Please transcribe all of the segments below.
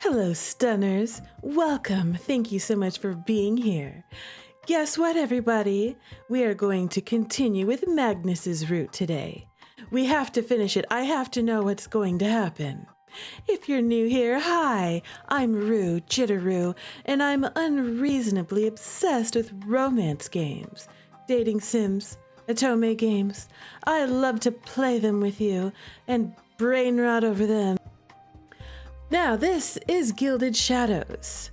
Hello, stunners. Welcome. Thank you so much for being here. Guess what, everybody? We are going to continue with Magnus's route today. We have to finish it. I have to know what's going to happen. If you're new here, hi, I'm Rue, Jitterrue, and I'm unreasonably obsessed with romance games, dating sims, otome games. I love to play them with you and brain rot over them. Now, this is Gilded Shadows.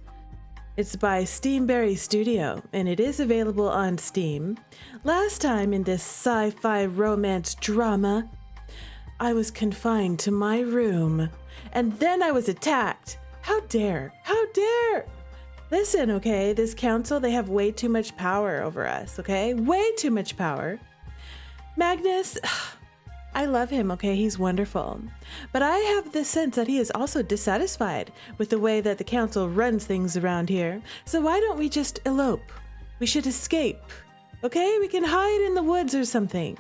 It's by Steamberry Studio, and it is available on Steam. Last time in this sci-fi romance drama, I was confined to my room, and then I was attacked. How dare? How dare? Listen, okay, this council, they have way too much power over us, okay? Way too much power. Magnus, I love him, okay? He's wonderful. But I have the sense that he is also dissatisfied with the way that the council runs things around here. So why don't we just elope? We should escape, okay? We can hide in the woods or something.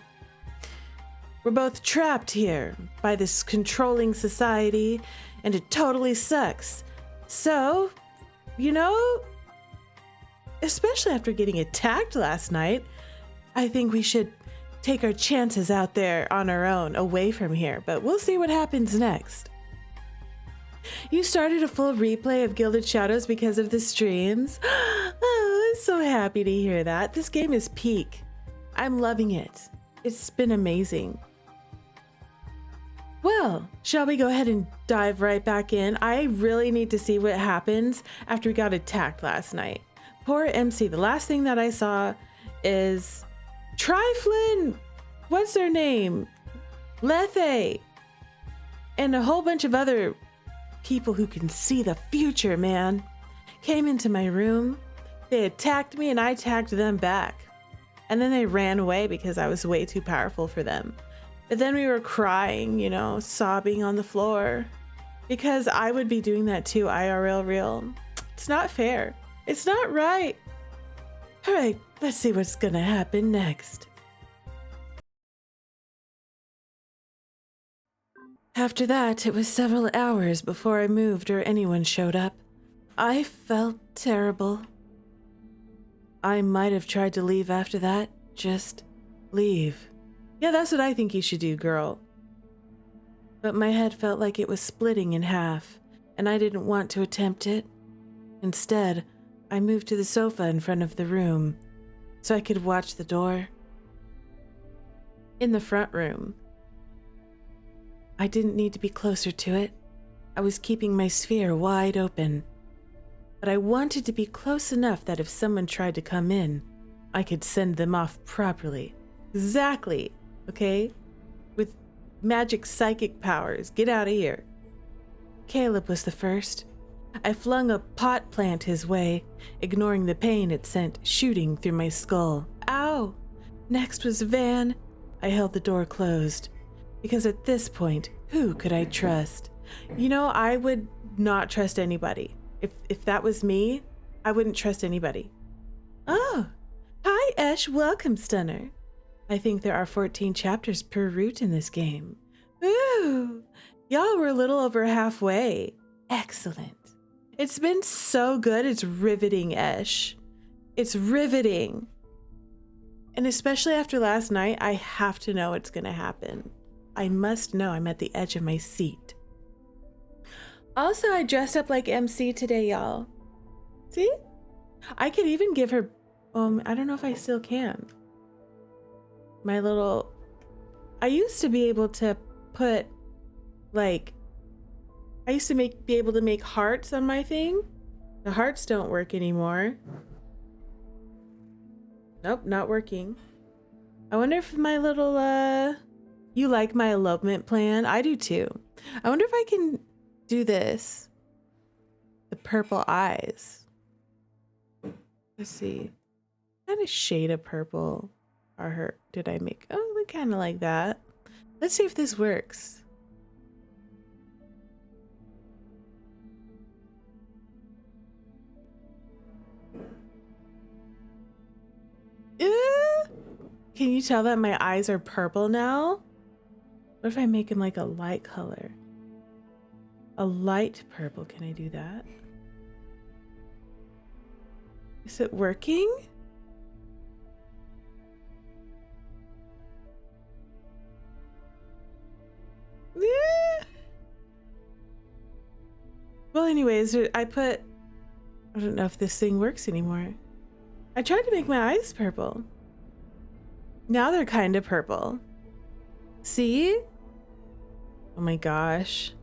We're both trapped here by this controlling society, and it totally sucks. So, you know, especially after getting attacked last night, I think we should take our chances out there on our own, away from here, but we'll see what happens next. You started a full replay of Gilded Shadows because of the streams. Oh, I'm so happy to hear that. This game is peak. I'm loving it. It's been amazing. Well, shall we go ahead and dive right back in? I really need to see what happens after we got attacked last night. Poor MC. The last thing that I saw is Triflin, what's their name? Lethe, and a whole bunch of other people who can see the future, man, came into my room. They attacked me and I attacked them back. And then they ran away because I was way too powerful for them. But then we were crying, you know, sobbing on the floor because I would be doing that too, IRL real. It's not fair. It's not right. All right, let's see what's gonna happen next. After that, it was several hours before I moved or anyone showed up. I felt terrible. I might have tried to leave after that. Just leave. Yeah, that's what I think you should do, girl. But my head felt like it was splitting in half, and I didn't want to attempt it. Instead, I moved to the sofa in front of the room so I could watch the door. In the front room. I didn't need to be closer to it. I was keeping my sphere wide open. But I wanted to be close enough that if someone tried to come in, I could send them off properly. Exactly, okay? With magic psychic powers. Get out of here. Caleb was the first. I flung a pot plant his way, ignoring the pain it sent shooting through my skull. Ow! Next was Van. I held the door closed, because at this point, who could I trust? You know, I would not trust anybody. If that was me, I wouldn't trust anybody. Oh, hi Esh, welcome, Stunner. I think there are 14 chapters per route in this game. Ooh, y'all were a little over halfway. Excellent. It's been so good. It's riveting, Esh. It's riveting. And especially after last night, I have to know what's going to happen. I must know. I'm at the edge of my seat. Also, I dressed up like MC today, y'all. See? I could even give her, I don't know if I still can. My little, I used to be able to put, like, I used to be able to make hearts on my thing. The hearts don't work anymore. Nope, not working. I wonder if my little, you like my elopement plan? I do too. I wonder if I can do this. The purple eyes. Let's see. What kind of shade of purple are her? Did I make? Oh, look kind of like that. Let's see if this works. Can you tell that my eyes are purple now? What if I make them like a light color? A light purple. Can I do that? Is it working? Yeah. Well, anyways, I don't know if this thing works anymore. I tried to make my eyes purple. Now they're kind of purple. See? Oh my gosh.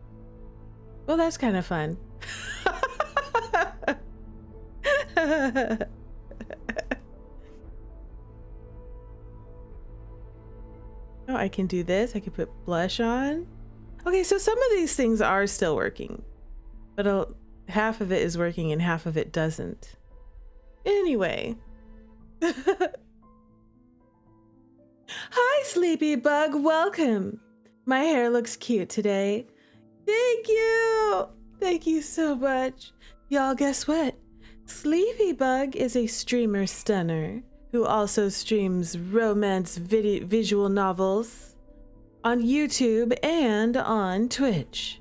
Well, that's kind of fun. Oh, I can do this. I can put blush on. Okay, so some of these things are still working, but half of it is working and half of it doesn't. Anyway. Hi, Sleepy Bug. Welcome. My hair looks cute today. Thank you. Thank you so much. Y'all, guess what? Sleepy Bug is a streamer stunner who also streams romance visual novels on YouTube and on Twitch.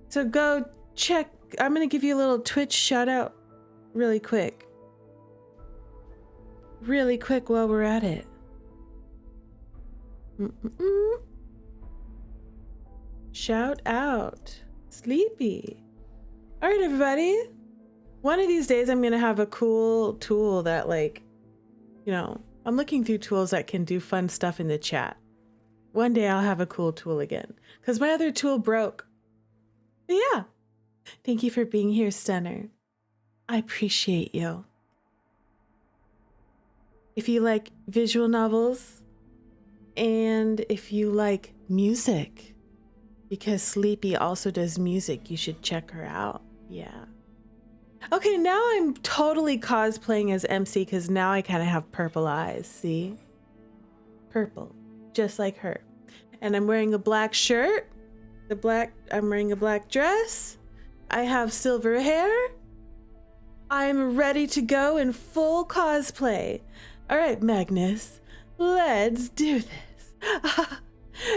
So go check. I'm going to give you a little Twitch shout out really quick. Really quick while we're at it. Shout out. Sleepy. All right, everybody. One of these days I'm going to have a cool tool that, like, you know, I'm looking through tools that can do fun stuff in the chat. One day I'll have a cool tool again because my other tool broke. But yeah. Thank you for being here, Stunner. I appreciate you. If you like visual novels and if you like music, because Sleepy also does music, you should check her out. Yeah. Okay, now I'm totally cosplaying as MC because now I kind of have purple eyes, see? Purple, just like her. And I'm wearing a black shirt. I'm wearing a black dress. I have silver hair. I'm ready to go in full cosplay. All right, Magnus, let's do this.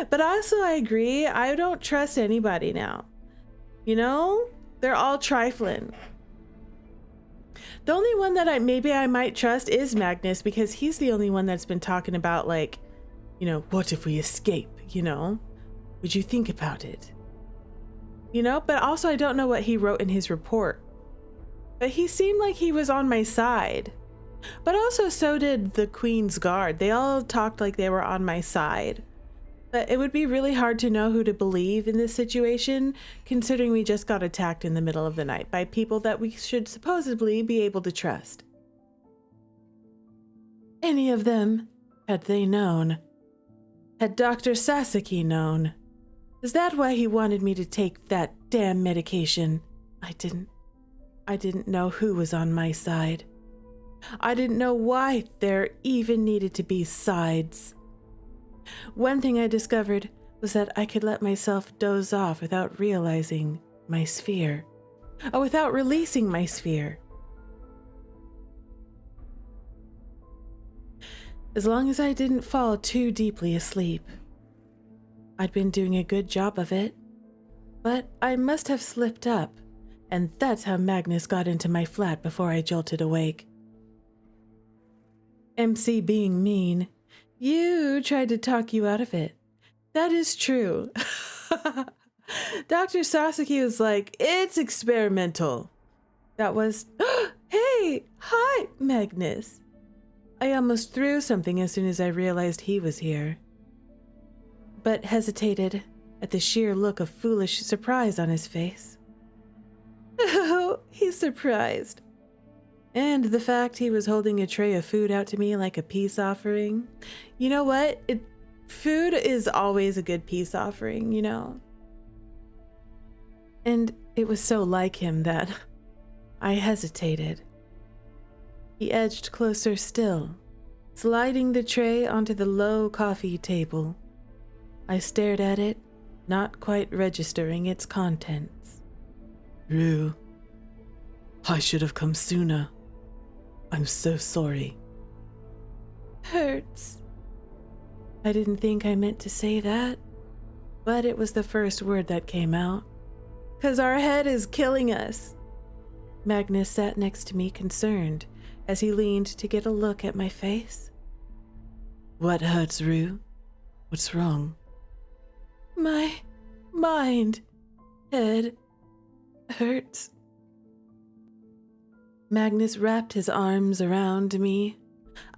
But also I agree, I don't trust anybody now. You know, they're all trifling. The only one that I might trust is Magnus because he's the only one that's been talking about, like, you know, what if we escape, you know? Would you think about it? You know, but also I don't know what he wrote in his report. But he seemed like he was on my side. But also so did the Queen's Guard. They all talked like they were on my side. But it would be really hard to know who to believe in this situation, considering we just got attacked in the middle of the night by people that we should supposedly be able to trust. Any of them, had they known. Had Dr. Sasaki known. Is that why he wanted me to take that damn medication? I didn't know who was on my side. I didn't know why there even needed to be sides. One thing I discovered was that I could let myself doze off without realizing my sphere. Or without releasing my sphere. As long as I didn't fall too deeply asleep. I'd been doing a good job of it. But I must have slipped up, and that's how Magnus got into my flat before I jolted awake. MC being mean, you tried to talk you out of it. That is true. Dr. Sasaki was like, it's experimental. That was, hey, hi, Magnus. I almost threw something as soon as I realized he was here, but hesitated at the sheer look of foolish surprise on his face. Oh, he's surprised. And the fact he was holding a tray of food out to me like a peace offering. You know what? Food is always a good peace offering, you know? And it was so like him that I hesitated. He edged closer still, sliding the tray onto the low coffee table. I stared at it, not quite registering its contents. Rue, I should have come sooner. I'm so sorry. Hurts. I didn't think I meant to say that, but it was the first word that came out. 'cause our head is killing us. Magnus sat next to me, concerned, as he leaned to get a look at my face. What hurts, Rue? What's wrong? My mind. Head hurts. Magnus wrapped his arms around me.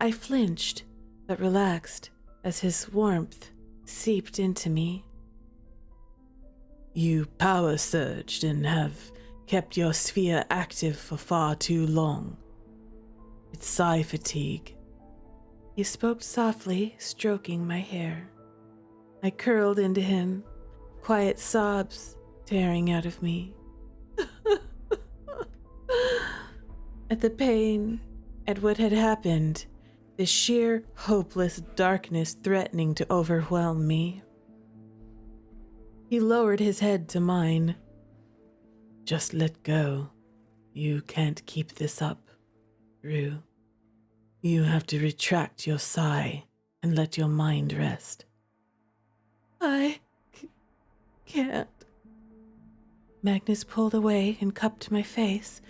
I flinched, but relaxed as his warmth seeped into me. You power surged and have kept your sphere active for far too long. It's psi fatigue. He spoke softly, stroking my hair. I curled into him, quiet sobs tearing out of me. At the pain, at what had happened, the sheer, hopeless darkness threatening to overwhelm me. He lowered his head to mine. Just let go. You can't keep this up, Rue. You have to retract your sigh and let your mind rest. I can't. Magnus pulled away and cupped my face.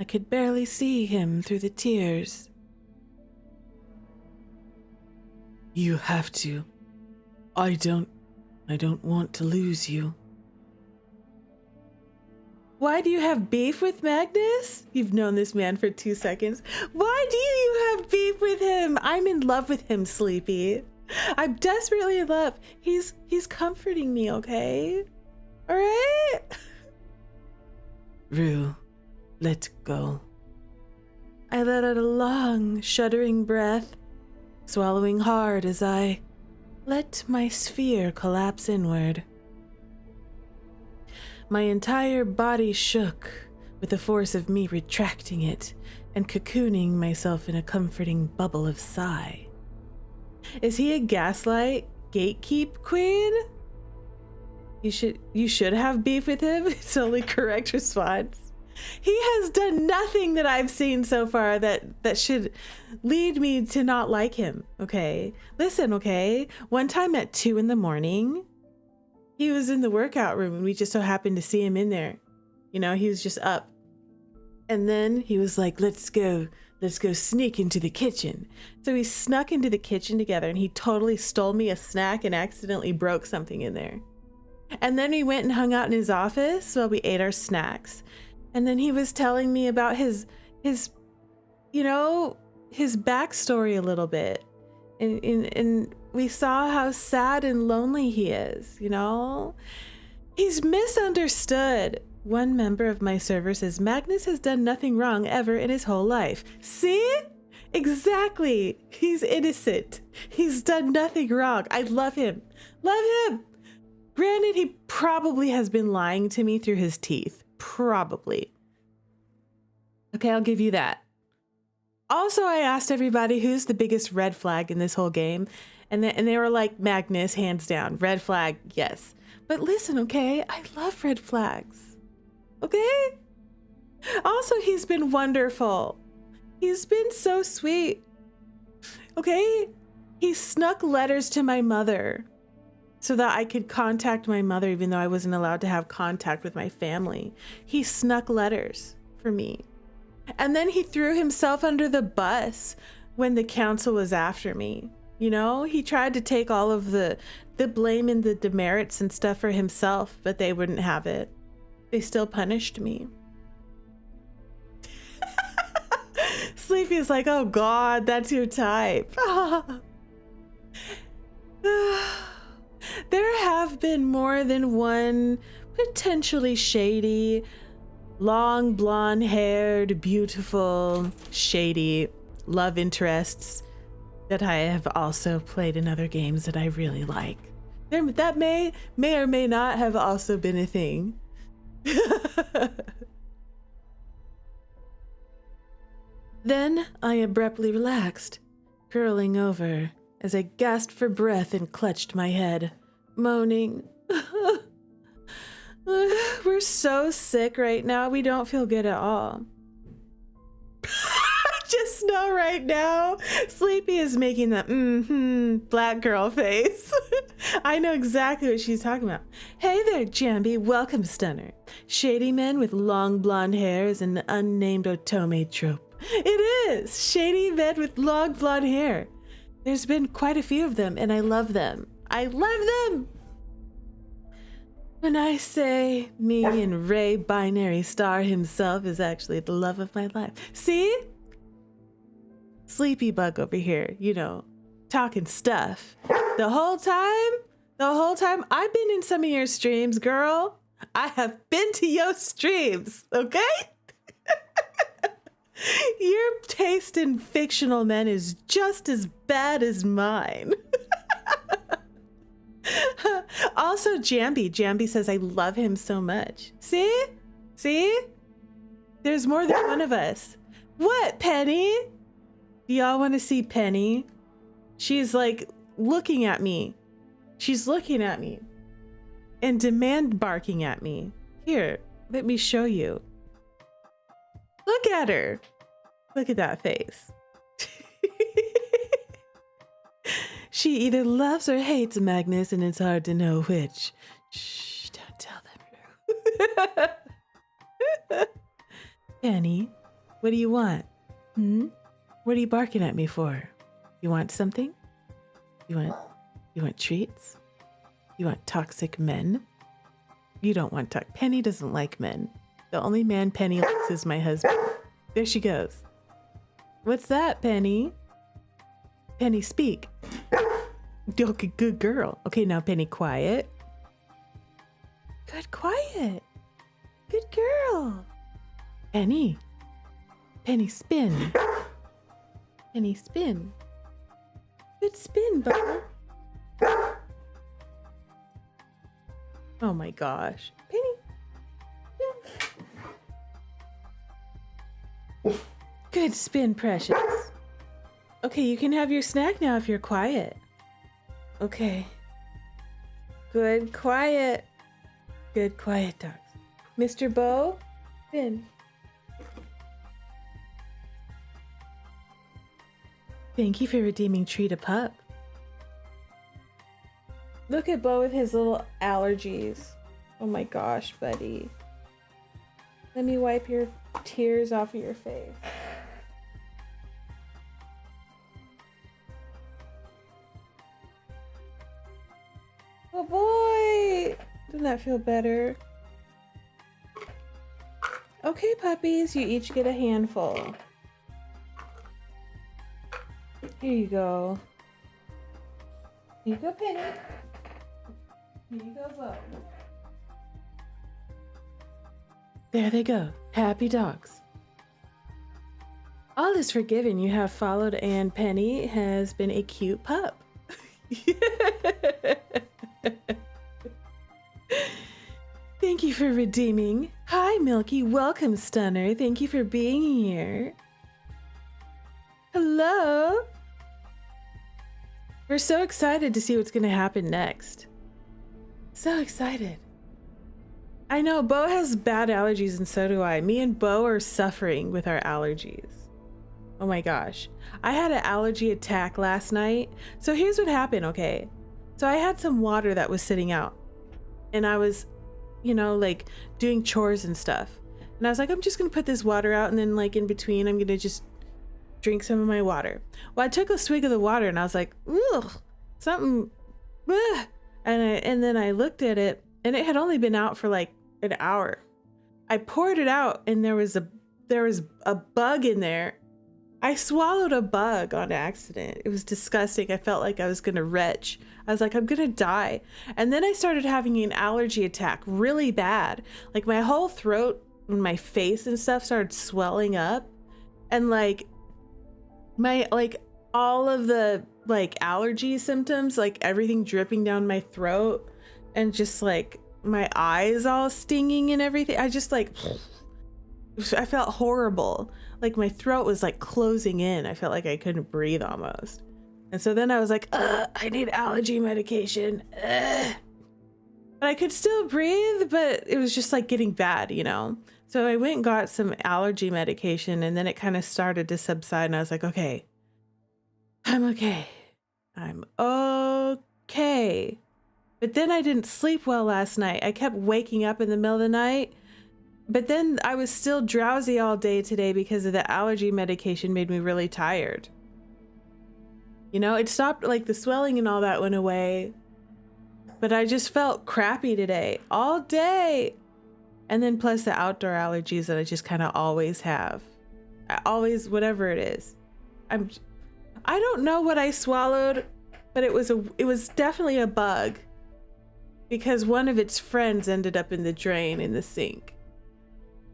I could barely see him through the tears. You have to. I don't want to lose you. Why do you have beef with Magnus? You've known this man for 2 seconds. Why do you have beef with him? I'm in love with him, Sleepy. I'm desperately in love. He's comforting me, okay? All right? Rue, let go. I let out a long, shuddering breath, swallowing hard as I let my sphere collapse inward. My entire body shook with the force of me retracting it and cocooning myself in a comforting bubble of sigh. Is he a gaslight gatekeep queen? You should have beef with him. It's the only correct response. He has done nothing that I've seen so far that should lead me to not like him, okay? Listen, okay? One time at 2 a.m, he was in the workout room and we just so happened to see him in there. You know, he was just up. And then he was like, let's go sneak into the kitchen. So we snuck into the kitchen together and he totally stole me a snack and accidentally broke something in there. And then we went and hung out in his office while we ate our snacks. And then he was telling me about his backstory a little bit. And we saw how sad and lonely he is, you know? He's misunderstood. One member of my server says Magnus has done nothing wrong ever in his whole life. See? Exactly. He's innocent. He's done nothing wrong. I love him. Love him. Granted, he probably has been lying to me through his teeth. Probably. Okay, I'll give you that. Also, I asked everybody who's the biggest red flag in this whole game, and they were like, Magnus, hands down. Red flag, yes. But listen, okay? I love red flags. Okay? Also, he's been wonderful. He's been so sweet. Okay? He snuck letters to my mother so that I could contact my mother even though I wasn't allowed to have contact with my family. He snuck letters for me. And then he threw himself under the bus when the council was after me. You know, he tried to take all of the blame and the demerits and stuff for himself, but they wouldn't have it. They still punished me. Sleepy is like, oh God, that's your type. There have been more than one potentially shady, long blonde-haired, beautiful, shady love interests that I have also played in other games that I really like. That may or may not have also been a thing. Then I abruptly relaxed, curling over as I gasped for breath and clutched my head, moaning. We're so sick right now, we don't feel good at all. Just know right now, Sleepy is making the black girl face. I know exactly what she's talking about. Hey there, Jambi. Welcome, Stunner. Shady men with long blonde hair is an unnamed otome trope. It is! Shady men with long blonde hair. There's been quite a few of them, and I love them. I love them! When I say me and Ray Binary Star himself is actually the love of my life. See? Sleepy bug over here, you know, talking stuff. The whole time, I've been in some of your streams, girl. I have been to your streams, okay? Your taste in fictional men is just as bad as mine. Also, Jambi says I love him so much. See? See? There's more than one of us. What, Penny? Do y'all want to see Penny? She's like looking at me. She's looking at me and demand barking at me. Here, let me show you. Look at her. Look at that face. She either loves or hates Magnus, and it's hard to know which. Shh, don't tell them. Penny, what do you want? What are you barking at me for? You want something? You want treats? You want toxic men? You don't want Penny doesn't like men. The only man Penny likes is my husband. There she goes. What's that, Penny? Penny, speak. Okay, good girl. Okay, now Penny, quiet. Good, quiet. Good girl. Penny. Penny, spin. Penny, spin. Good spin, bud. Oh my gosh. Penny. Good spin, precious. Okay, you can have your snack now if you're quiet. Okay. Good, quiet. Good, quiet, dogs. Mr. Bo, spin. Thank you for redeeming Treat a Pup. Look at Bo with his little allergies. Oh my gosh, buddy. Let me wipe your tears off of your face. Oh boy! Doesn't that feel better? Okay, puppies, you each get a handful. Here you go. Here you go, Penny. Here you go, Bo. There they go. Happy dogs. All is forgiven. You have followed, and Penny has been a cute pup. Thank you for redeeming. Hi, Milky. Welcome, Stunner. Thank you for being here. Hello. We're so excited to see what's going to happen next. So excited. I know Bo has bad allergies and so do I. Me and Bo are suffering with our allergies. Oh my gosh. I had an allergy attack last night. So here's what happened, okay? So I had some water that was sitting out and I was, you know, like doing chores and stuff. And I was like, I'm just going to put this water out and then like in between, I'm going to just drink some of my water. Well, I took a swig of the water and I was like, ugh, something, ugh. And then I looked at it and it had only been out for like an hour. I poured it out and there was a bug in there. I swallowed a bug on accident. It was disgusting. I felt like I was gonna retch. I was like, I'm gonna die. And then I started having an allergy attack really bad. Like my whole throat and my face and stuff started swelling up. And like all of the like allergy symptoms, like everything dripping down my throat and just like my eyes all stinging and everything. I just like, I felt horrible. Like my throat was like closing in. I felt like I couldn't breathe almost. And so then I was like, I need allergy medication. But I could still breathe, but it was just like getting bad, you know? So I went and got some allergy medication, and then it kind of started to subside, and I was like, okay, I'm okay. I'm okay. But then I didn't sleep well last night. I kept waking up in the middle of the night, but then I was still drowsy all day today because of the allergy medication made me really tired. You know, it stopped, like the swelling and all that went away, but I just felt crappy today all day. And then plus the outdoor allergies that I just kind of always have. I always, whatever it is. I don't know what I swallowed, but it was definitely a bug because one of its friends ended up in the drain in the sink.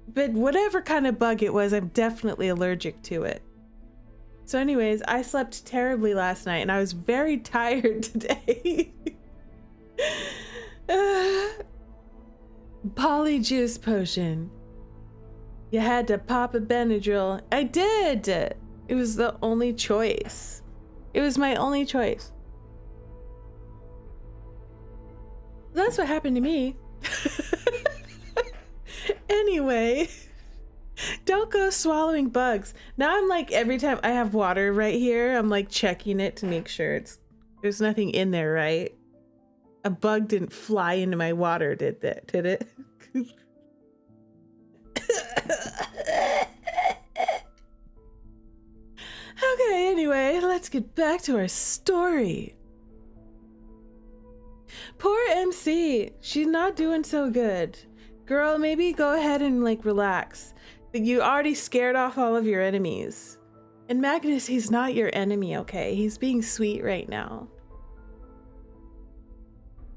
But whatever kind of bug it was, I'm definitely allergic to it. So anyways, I slept terribly last night and I was very tired today. Polyjuice potion. You had to pop a Benadryl. I did. It was the only choice. It was my only choice. That's what happened to me. Anyway, don't go swallowing bugs. Now I'm like, every time I have water right here, I'm like checking it to make sure there's nothing in there, right? A bug didn't fly into my water, did it? Okay, anyway, let's get back to our story. Poor MC, she's not doing so good. Girl, maybe go ahead and like relax. You already scared off all of your enemies. And Magnus, he's not your enemy, okay? He's being sweet right now.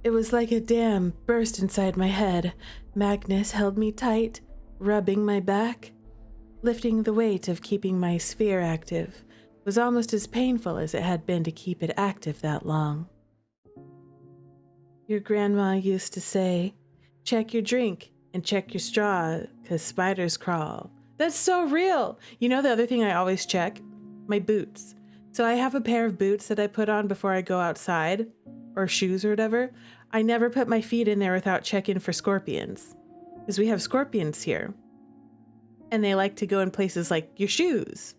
It was like a dam burst inside my head. Magnus held me tight, rubbing my back. Lifting the weight of keeping my sphere active was almost as painful as it had been to keep it active that long. Your grandma used to say, check your drink and check your straw, 'cause spiders crawl. That's so real. You know the other thing I always check? My boots. So I have a pair of boots that I put on before I go outside, or shoes or whatever. I never put my feet in there without checking for scorpions, because we have scorpions here. And they like to go in places like your shoes.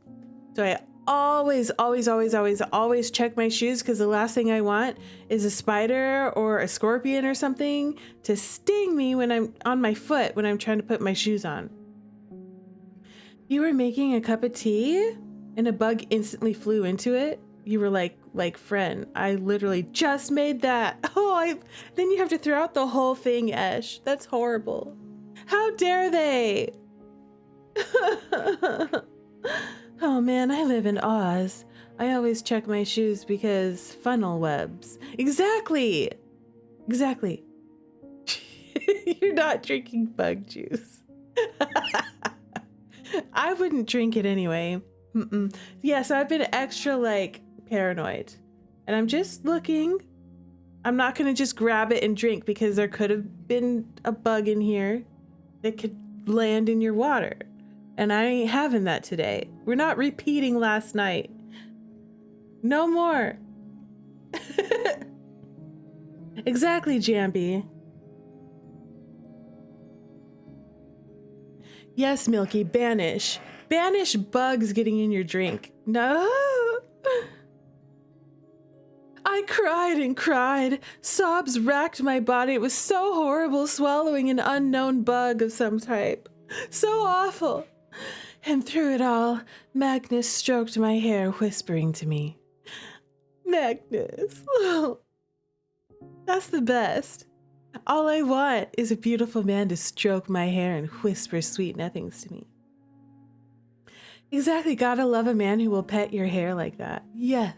So I always check my shoes, because the last thing I want is a spider or a scorpion or something to sting me when I'm on my foot when I'm trying to put my shoes on. You were making a cup of tea and a bug instantly flew into it. You were like, friend, I literally just made that. Then you have to throw out the whole thing, Esh. That's horrible. How dare they? Oh man, I live in Oz. I always check my shoes because funnel webs. Exactly. You're not drinking bug juice. I wouldn't drink it anyway. Yeah, so I've been extra paranoid, and I'm just looking. I'm not gonna just grab it and drink because there could have been a bug in here that could land in your water. And I ain't having that today. We're not repeating last night. No more. Exactly, Jambi. Yes, Milky, banish. Banish bugs getting in your drink. No. I cried and cried. Sobs racked my body. It was so horrible swallowing an unknown bug of some type. So awful. And through it all, Magnus stroked my hair, whispering to me. Magnus. Oh, that's the best. All I want is a beautiful man to stroke my hair and whisper sweet nothings to me. Exactly, gotta love a man who will pet your hair like that. Yes.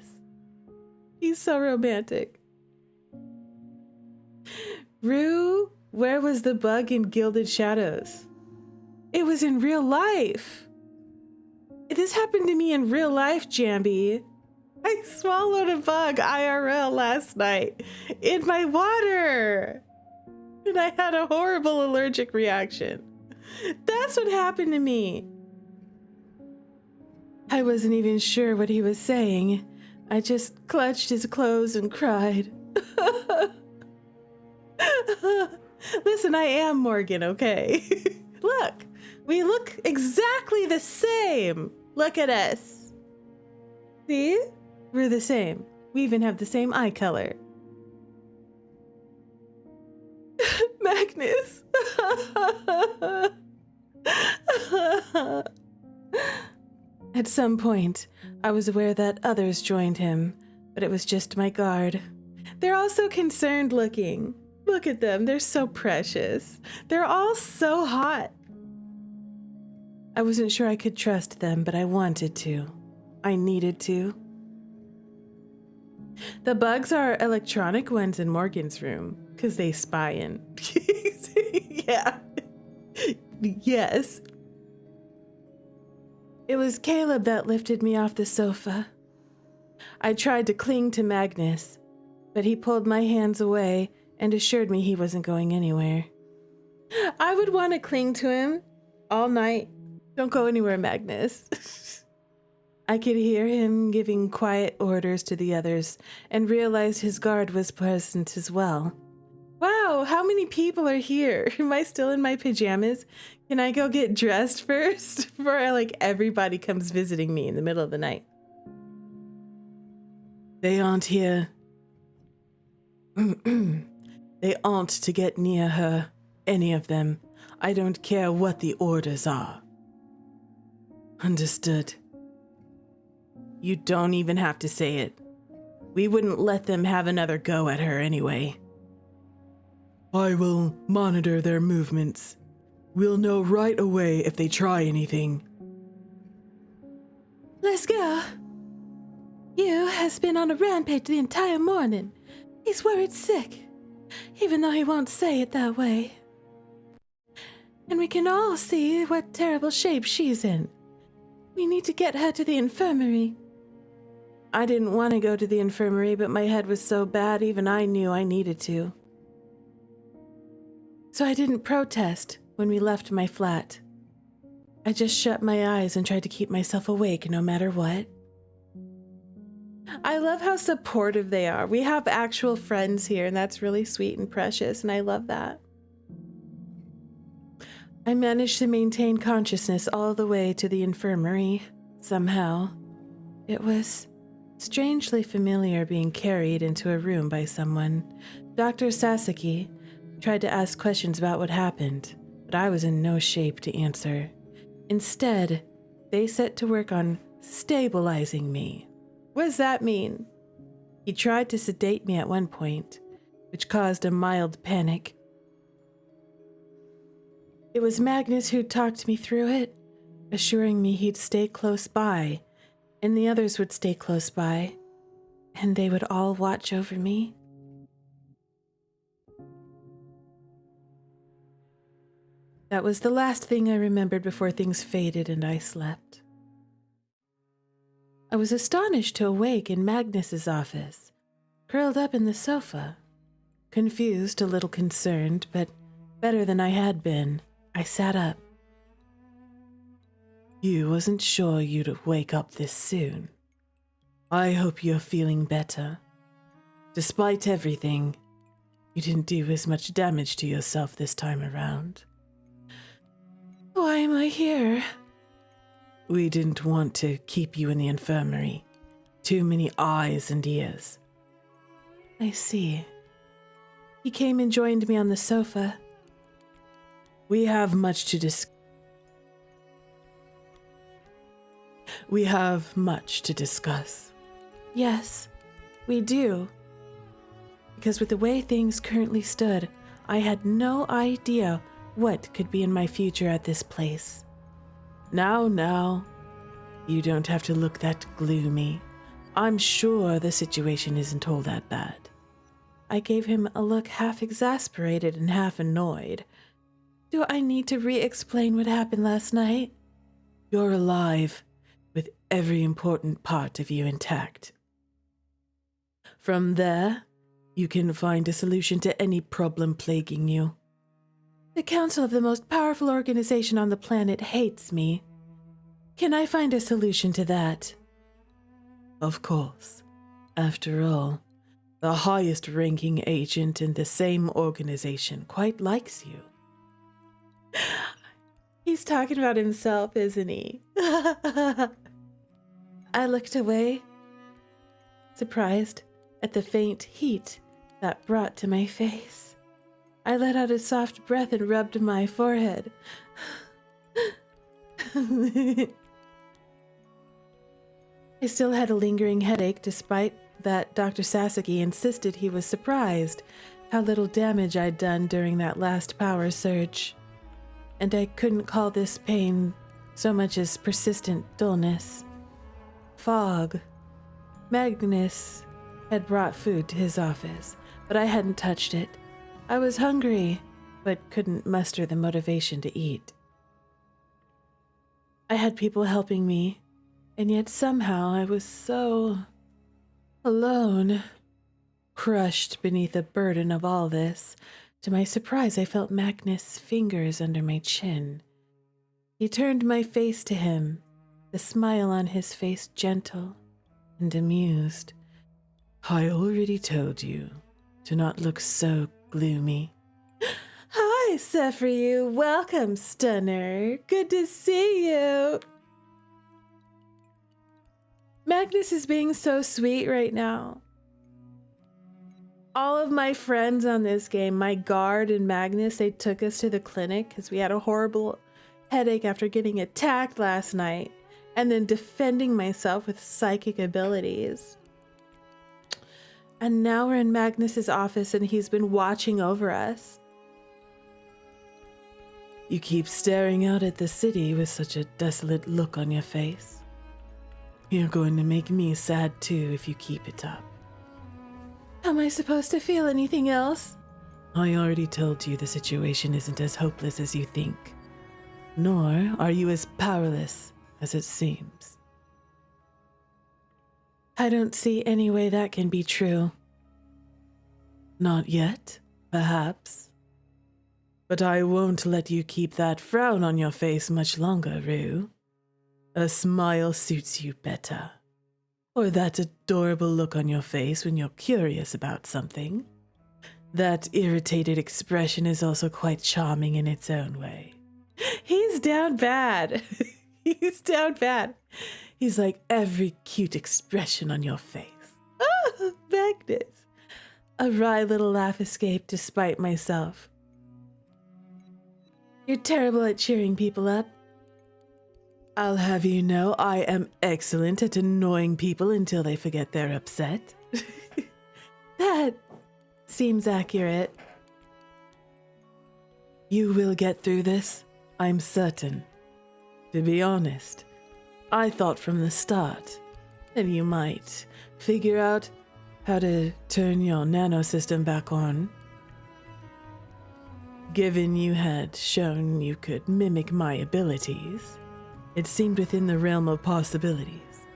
He's so romantic. Rue, where was the bug in Gilded Shadows? It was in real life. This happened to me in real life, Jambi. I swallowed a bug IRL last night in my water. And I had a horrible allergic reaction. That's what happened to me. I wasn't even sure what he was saying. I just clutched his clothes and cried. Listen, I am Morgan, okay? Look, We look exactly the same. Look at us. See? We're the same. We even have the same eye color. Magnus. At some point, I was aware that others joined him, but it was just my guard. They're all so concerned looking. Look at them, they're so precious. They're all so hot. I wasn't sure I could trust them, but I wanted to. I needed to. The bugs are electronic ones in Morgan's room, because they spy in. Yeah. Yes. It was Caleb that lifted me off the sofa. I tried to cling to Magnus, but he pulled my hands away and assured me he wasn't going anywhere. I would want to cling to him all night. Don't go anywhere, Magnus. I could hear him giving quiet orders to the others and realized his guard was present as well. Wow, how many people are here? Am I still in my pajamas? Can I go get dressed first before everybody comes visiting me in the middle of the night? They aren't here. They aren't to get near her, any of them. I don't care what the orders are. Understood. You don't even have to say it. We wouldn't let them have another go at her anyway. I will monitor their movements. We'll know right away if they try anything. Let's go. Hugh has been on a rampage the entire morning. He's worried sick, even though he won't say it that way. And we can all see what terrible shape she's in. We need to get her to the infirmary. I didn't want to go to the infirmary, but my head was so bad even I knew I needed to. So I didn't protest when we left my flat. I just shut my eyes and tried to keep myself awake no matter what. I love how supportive they are. We have actual friends here, and that's really sweet and precious, and I love that. I managed to maintain consciousness all the way to the infirmary, somehow. It was strangely familiar being carried into a room by someone. Dr. Sasaki tried to ask questions about what happened, but I was in no shape to answer. Instead, they set to work on stabilizing me. What does that mean? He tried to sedate me at one point, which caused a mild panic. It was Magnus who talked me through it, assuring me he'd stay close by, and the others would stay close by, and they would all watch over me. That was the last thing I remembered before things faded and I slept. I was astonished to awake in Magnus's office, curled up in the sofa. Confused, a little concerned, but better than I had been, I sat up. You wasn't sure you'd wake up this soon. I hope you're feeling better. Despite everything, you didn't do as much damage to yourself this time around. Why am I here? We didn't want to keep you in the infirmary. Too many eyes and ears. I see. He came and joined me on the sofa. We have much to discuss. Yes, we do. Because with the way things currently stood, I had no idea what could be in my future at this place. Now, you don't have to look that gloomy. I'm sure the situation isn't all that bad. I gave him a look half exasperated and half annoyed. Do I need to re-explain what happened last night? You're alive, with every important part of you intact. From there, you can find a solution to any problem plaguing you. The council of the most powerful organization on the planet hates me. Can I find a solution to that? Of course. After all, the highest-ranking agent in the same organization quite likes you. He's talking about himself, isn't he? I looked away, surprised at the faint heat that brought to my face. I let out a soft breath and rubbed my forehead. I still had a lingering headache despite that Dr. Sasaki insisted he was surprised how little damage I'd done during that last power surge. And I couldn't call this pain so much as persistent dullness. Fog. Magnus had brought food to his office, but I hadn't touched it. I was hungry, but couldn't muster the motivation to eat. I had people helping me, and yet somehow I was so alone, crushed beneath the burden of all this. To my surprise, I felt Magnus' fingers under my chin. He turned my face to him, the smile on his face gentle and amused. I already told you to not look so gloomy. Hi, Sephiroth. Welcome, Stunner. Good to see you. Magnus is being so sweet right now. All of my friends on this game, my guard and Magnus, they took us to the clinic because we had a horrible headache after getting attacked last night and then defending myself with psychic abilities. And now we're in Magnus's office and he's been watching over us. You keep staring out at the city with such a desolate look on your face. You're going to make me sad too if you keep it up. Am I supposed to feel anything else? I already told you the situation isn't as hopeless as you think. Nor are you as powerless as it seems. I don't see any way that can be true. Not yet, perhaps. But I won't let you keep that frown on your face much longer, Rue. A smile suits you better. Or that adorable look on your face when you're curious about something. That irritated expression is also quite charming in its own way. He's down bad. He's down bad. He's like every cute expression on your face. Ah, Magnus. A wry little laugh escaped despite myself. You're terrible at cheering people up. I'll have you know I am excellent at annoying people until they forget they're upset. That seems accurate. You will get through this, I'm certain. To be honest, I thought from the start that you might figure out how to turn your nanosystem back on. Given you had shown you could mimic my abilities, it seemed within the realm of possibilities.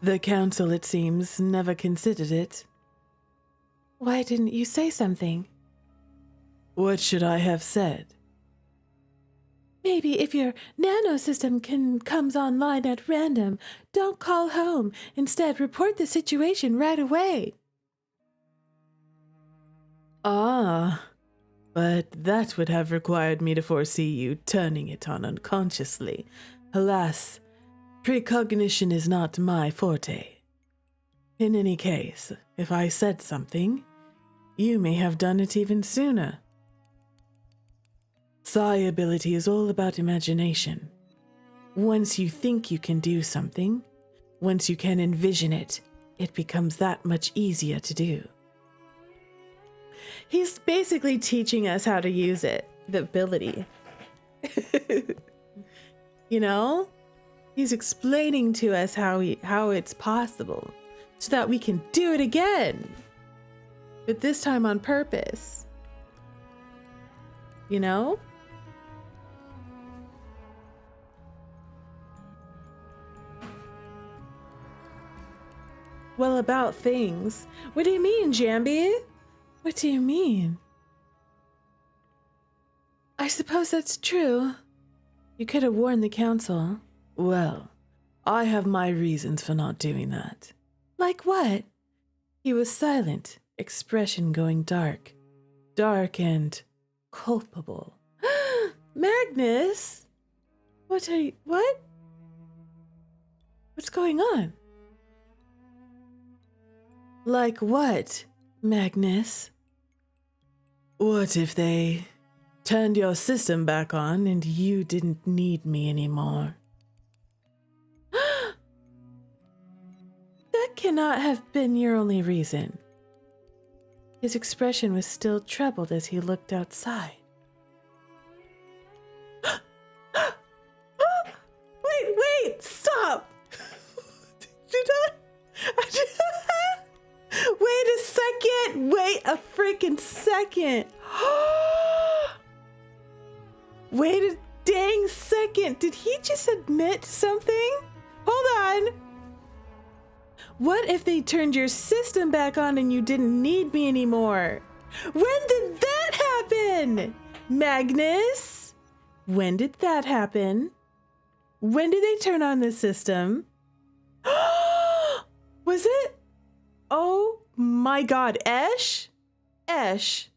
The council, it seems, never considered it. Why didn't you say something? What should I have said? Maybe if your nanosystem comes online at random, don't call home. Instead, report the situation right away. Ah, but that would have required me to foresee you turning it on unconsciously. Alas, precognition is not my forte. In any case, if I said something, you may have done it even sooner. Psi ability is all about imagination. Once you think you can do something, once you can envision it, it becomes that much easier to do. He's basically teaching us how to use it, the ability. You know? He's explaining to us how it's possible so that we can do it again. But this time on purpose. You know? Well, about things. What do you mean, Jambi? What do you mean? I suppose that's true. You could have warned the council. Well, I have my reasons for not doing that. Like what? He was silent, expression going dark. Dark and culpable. Magnus? What? What's going on? Like what, Magnus? What if they turned your system back on and you didn't need me anymore? That cannot have been your only reason. His expression was still troubled as he looked outside. Wait, stop! Wait a second! Wait a freaking second! Wait a dang second! Did he just admit something? Hold on! What if they turned your system back on and you didn't need me anymore? When did that happen? Magnus? When did that happen? When did they turn on the system? Was it? Oh my god, Esh? Esh.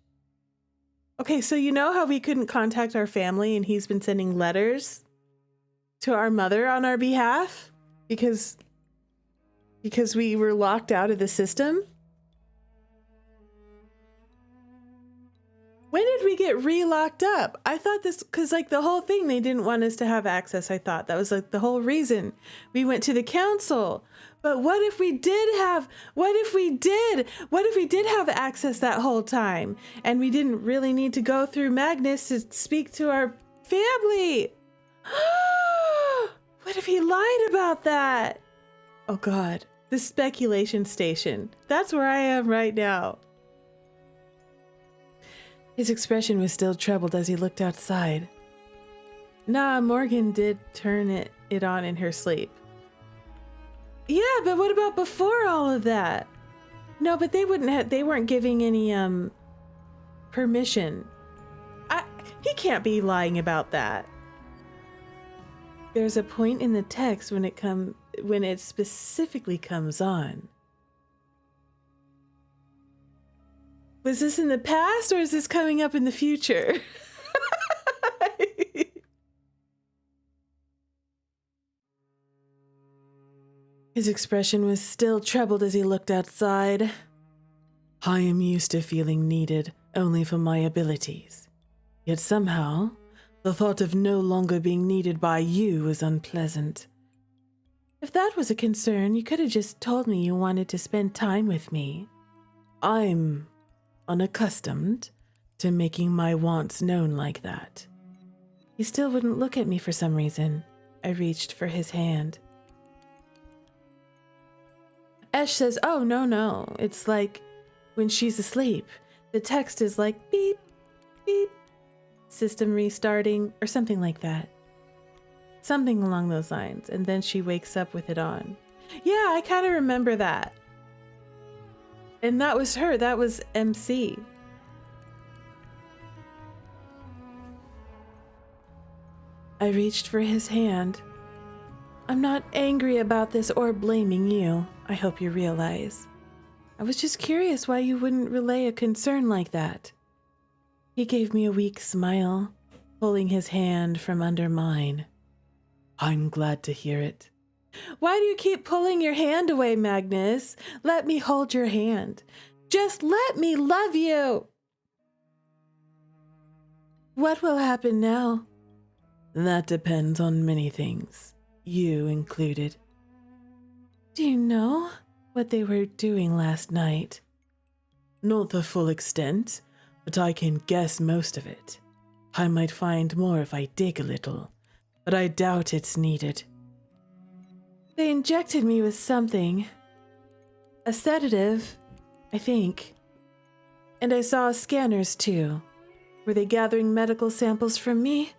Okay, so you know how we couldn't contact our family and he's been sending letters to our mother on our behalf? Because we were locked out of the system? When did we get re-locked up? I thought this, because like the whole thing, they didn't want us to have access, I thought. That was like the whole reason. We went to the council. But what if we did have access that whole time? And we didn't really need to go through Magnus to speak to our family? What if he lied about that? Oh God, the speculation station. That's where I am right now. His expression was still troubled as he looked outside. Nah, Morgan did turn it on in her sleep. Yeah, but what about before all of that? No, but they weren't giving any permission. He can't be lying about that. There's a point in the text when it specifically comes on. Was this in the past or is this coming up in the future? His expression was still troubled as he looked outside. I am used to feeling needed only for my abilities. Yet somehow, the thought of no longer being needed by you is unpleasant. If that was a concern, you could have just told me you wanted to spend time with me. I'm unaccustomed to making my wants known like that. He still wouldn't look at me for some reason. I reached for his hand. Esh says, oh, no. It's like when she's asleep. The text is like beep, beep, system restarting, or something like that. Something along those lines. And then she wakes up with it on. Yeah, I kind of remember that. And that was her. That was MC. I reached for his hand. I'm not angry about this or blaming you, I hope you realize. I was just curious why you wouldn't relay a concern like that. He gave me a weak smile, pulling his hand from under mine. I'm glad to hear it. Why do you keep pulling your hand away, Magnus? Let me hold your hand. Just let me love you. What will happen now? That depends on many things, you included. Do you know what they were doing last night? Not the full extent, but I can guess most of it. I might find more if I dig a little, but I doubt it's needed. They injected me with something. A sedative, I think. And I saw scanners too. Were they gathering medical samples from me?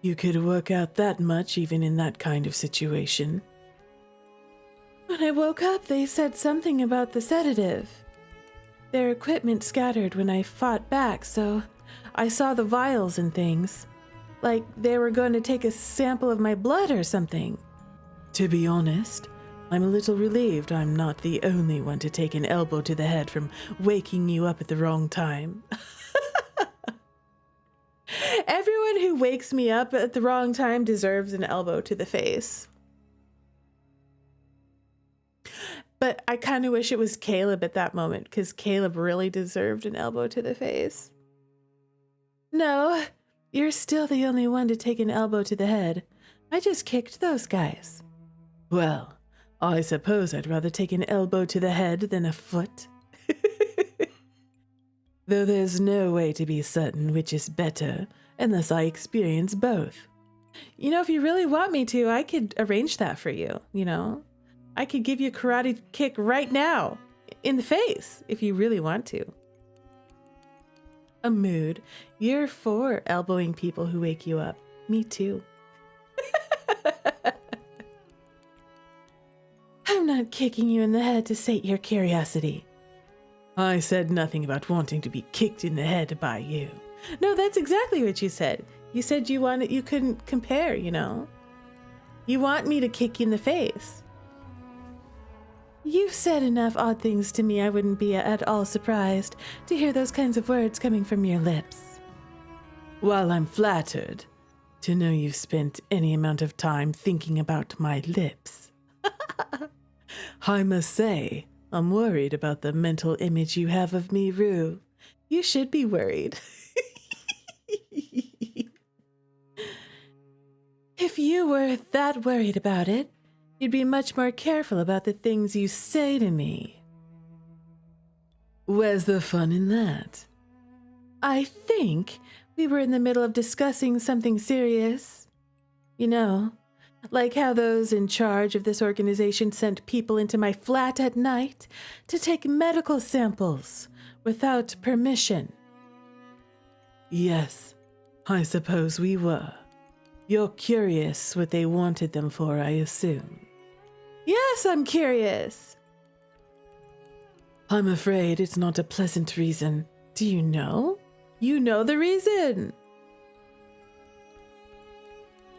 You could work out that much even in that kind of situation. When I woke up, they said something about the sedative. Their equipment scattered when I fought back, so I saw the vials and things. Like they were going to take a sample of my blood or something. To be honest, I'm a little relieved I'm not the only one to take an elbow to the head from waking you up at the wrong time. Everyone who wakes me up at the wrong time deserves an elbow to the face. But I kind of wish it was Caleb at that moment, because Caleb really deserved an elbow to the face. No, you're still the only one to take an elbow to the head. I just kicked those guys. Well, I suppose I'd rather take an elbow to the head than a foot. Though there's no way to be certain which is better unless I experience both. You know, if you really want me to, I could arrange that for you, you know? I could give you a karate kick right now, in the face, if you really want to. A mood. You're for elbowing people who wake you up. Me too. I'm not kicking you in the head to sate your curiosity. I said nothing about wanting to be kicked in the head by you. No, that's exactly what you said. You said you couldn't compare, you know? You want me to kick you in the face. You've said enough odd things to me I wouldn't be at all surprised to hear those kinds of words coming from your lips. While I'm flattered to know you've spent any amount of time thinking about my lips, I must say, I'm worried about the mental image you have of me, Rue. You should be worried. If you were that worried about it, you'd be much more careful about the things you say to me. Where's the fun in that? I think we were in the middle of discussing something serious. You know, like how those in charge of this organization sent people into my flat at night to take medical samples without permission. Yes, I suppose we were. You're curious what they wanted them for, I assume. Yes, I'm curious. I'm afraid it's not a pleasant reason. Do you know? You know the reason.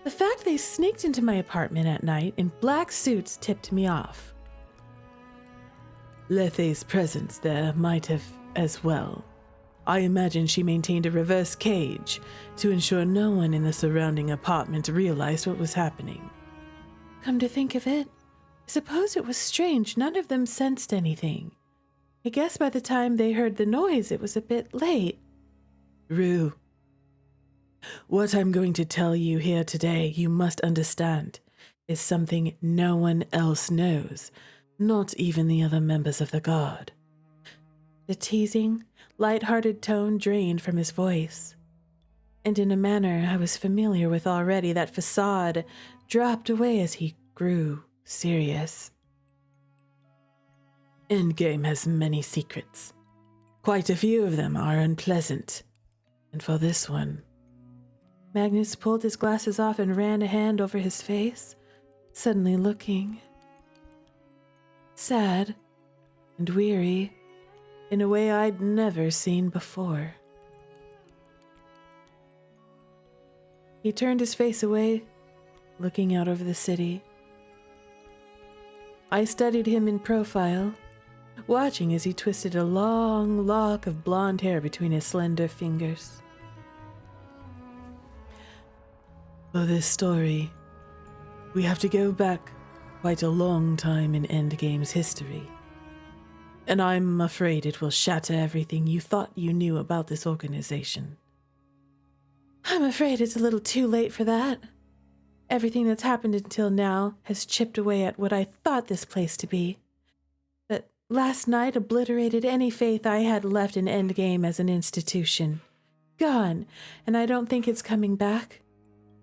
The fact they sneaked into my apartment at night in black suits tipped me off. Lethe's presence there might have as well. I imagine she maintained a reverse cage to ensure no one in the surrounding apartment realized what was happening. Come to think of it, I suppose it was strange none of them sensed anything. I guess by the time they heard the noise, it was a bit late. Rue, what I'm going to tell you here today, you must understand, is something no one else knows, not even the other members of the Guard. The teasing, light-hearted tone drained from his voice, and in a manner I was familiar with already, that facade dropped away as he grew serious. Endgame has many secrets. Quite a few of them are unpleasant, and for this one... Magnus pulled his glasses off and ran a hand over his face, suddenly looking sad and weary in a way I'd never seen before. He turned his face away, looking out over the city. I studied him in profile, watching as he twisted a long lock of blonde hair between his slender fingers. For this story, we have to go back quite a long time in Endgame's history. And I'm afraid it will shatter everything you thought you knew about this organization. I'm afraid it's a little too late for that. Everything that's happened until now has chipped away at what I thought this place to be. But last night obliterated any faith I had left in Endgame as an institution. Gone, and I don't think it's coming back.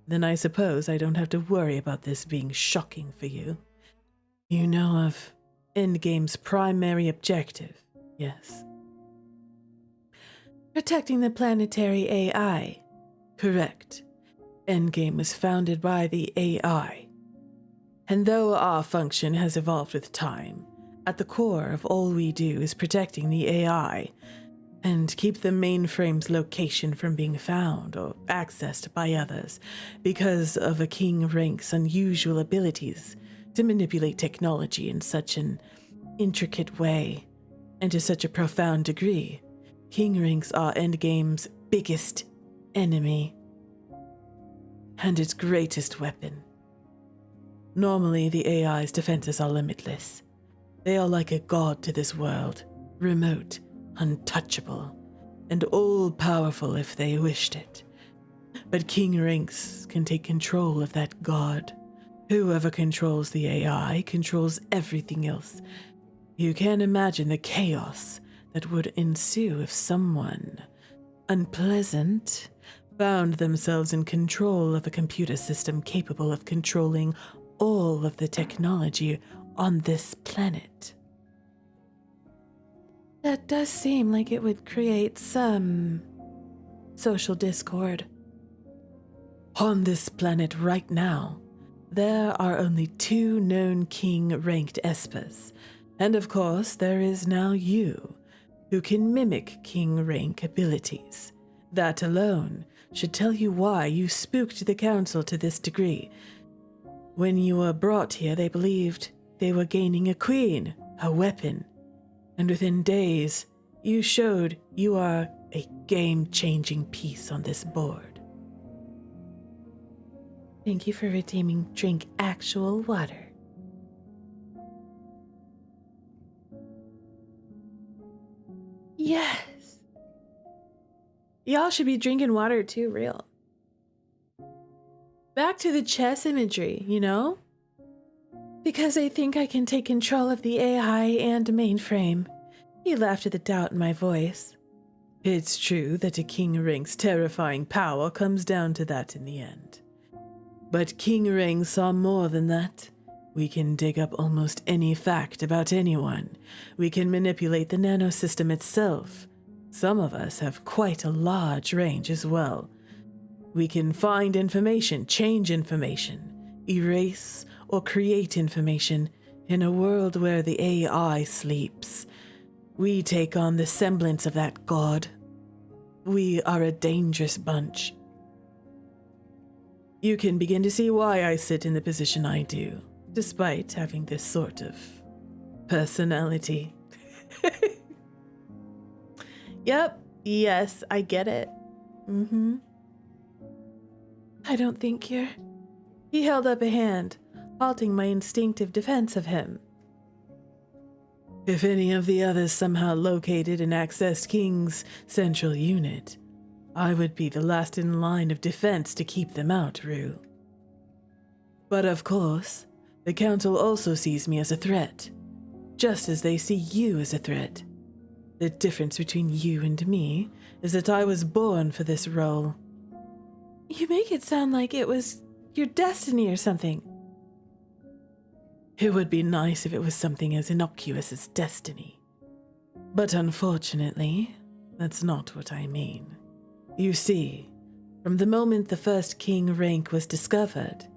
Then I suppose I don't have to worry about this being shocking for you. You know of Endgame's primary objective, yes? Protecting the planetary AI. Correct. Endgame was founded by the AI. And though our function has evolved with time, at the core of all we do is protecting the AI and keep the mainframe's location from being found or accessed by others because of a king rank's unusual abilities to manipulate technology in such an intricate way and to such a profound degree. King ranks are Endgame's biggest enemy. and its greatest weapon. Normally, the AI's defenses are limitless. They are like a god to this world, remote, untouchable, and all-powerful if they wished it. But King Rinks can take control of that god. Whoever controls the AI controls everything else. You can imagine the chaos that would ensue if someone unpleasant found themselves in control of a computer system capable of controlling all of the technology on this planet. That does seem like it would create some social discord. On this planet right now, there are only 2 known king-ranked espers, and of course there is now you, who can mimic king rank abilities. That alone should tell you why you spooked the council to this degree. When you were brought here, they believed they were gaining a queen, a weapon, and within days, you showed you are a game-changing piece on this board. Thank you for redeeming drink actual water. Yes. Y'all should be drinking water too, real. Back to the chess imagery, you know? Because I think I can take control of the AI and mainframe. He laughed at the doubt in my voice. It's true that a King Ring's terrifying power comes down to that in the end. But King Ring saw more than that. We can dig up almost any fact about anyone. We can manipulate the nanosystem itself. Some of us have quite a large range as well. We can find information, change information, erase or create information in a world where the AI sleeps. We take on the semblance of that god. We are a dangerous bunch. You can begin to see why I sit in the position I do, despite having this sort of personality. Yep, yes, I get it. I don't think you're... He held up a hand, halting my instinctive defense of him. If any of the others somehow located and accessed King's central unit, I would be the last in line of defense to keep them out, Rue. But of course, the Council also sees me as a threat, just as they see you as a threat. The difference between you and me is that I was born for this role. You make it sound like it was your destiny or something. It would be nice if it was something as innocuous as destiny. But unfortunately, that's not what I mean. You see, from the moment the first King rank was discovered,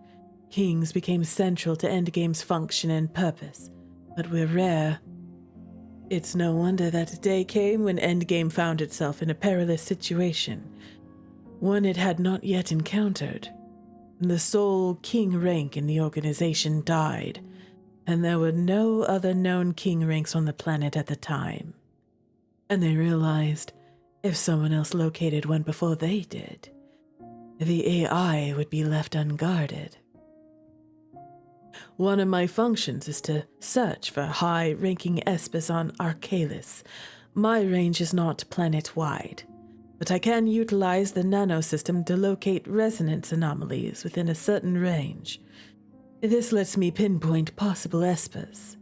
Kings became central to Endgame's function and purpose, but we're rare. It's no wonder that a day came when Endgame found itself in a perilous situation, one it had not yet encountered. The sole King rank in the organization died, and there were no other known King ranks on the planet at the time. And they realized if someone else located one before they did, the AI would be left unguarded. One of my functions is to search for high-ranking espers on Arcalis. My range is not planet-wide, but I can utilize the nanosystem to locate resonance anomalies within a certain range. This lets me pinpoint possible espers.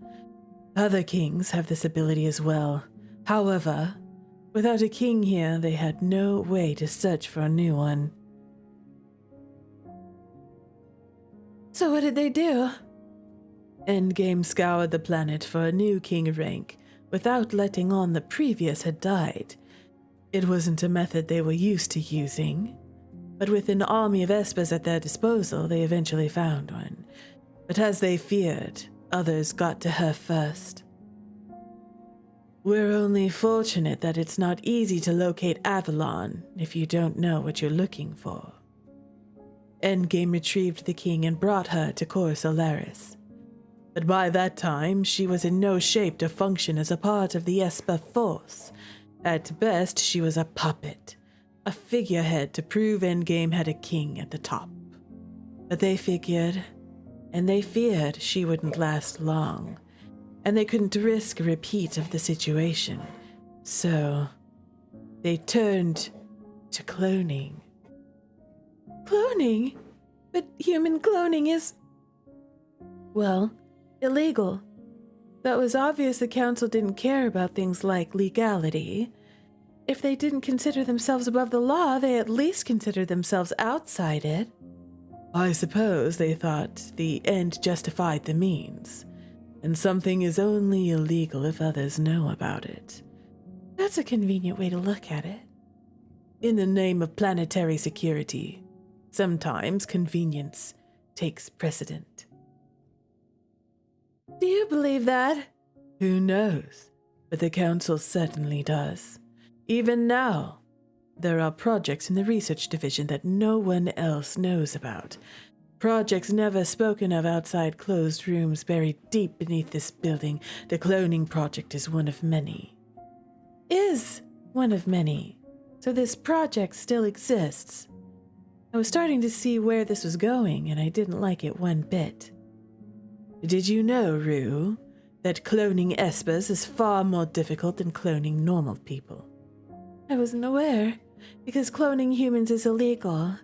Other kings have this ability as well. However, without a king here, they had no way to search for a new one. So what did they do? Endgame scoured the planet for a new king rank, without letting on the previous had died. It wasn't a method they were used to using, but with an army of espers at their disposal, they eventually found one. But as they feared, others got to her first. We're only fortunate that it's not easy to locate Avalon if you don't know what you're looking for. Endgame retrieved the king and brought her to Cor Solaris. But by that time, she was in no shape to function as a part of the Esper force. At best, she was a puppet, a figurehead to prove Endgame had a king at the top. But they figured, and they feared she wouldn't last long, and they couldn't risk a repeat of the situation. So they turned to cloning. Cloning? But human cloning is, well, illegal. That was obvious the council didn't care about things like legality. If they didn't consider themselves above the law, they at least considered themselves outside it. I suppose they thought the end justified the means, and something is only illegal if others know about it. That's a convenient way to look at it. In the name of planetary security, sometimes convenience takes precedent. Do you believe that? Who knows? But the council certainly does. Even now, there are projects in the research division that no one else knows about. Projects never spoken of outside closed rooms buried deep beneath this building. The cloning project is one of many. Is one of many. So this project still exists. I was starting to see where this was going, and I didn't like it one bit. Did you know, Rue, that cloning espers is far more difficult than cloning normal people? I wasn't aware, because cloning humans is illegal,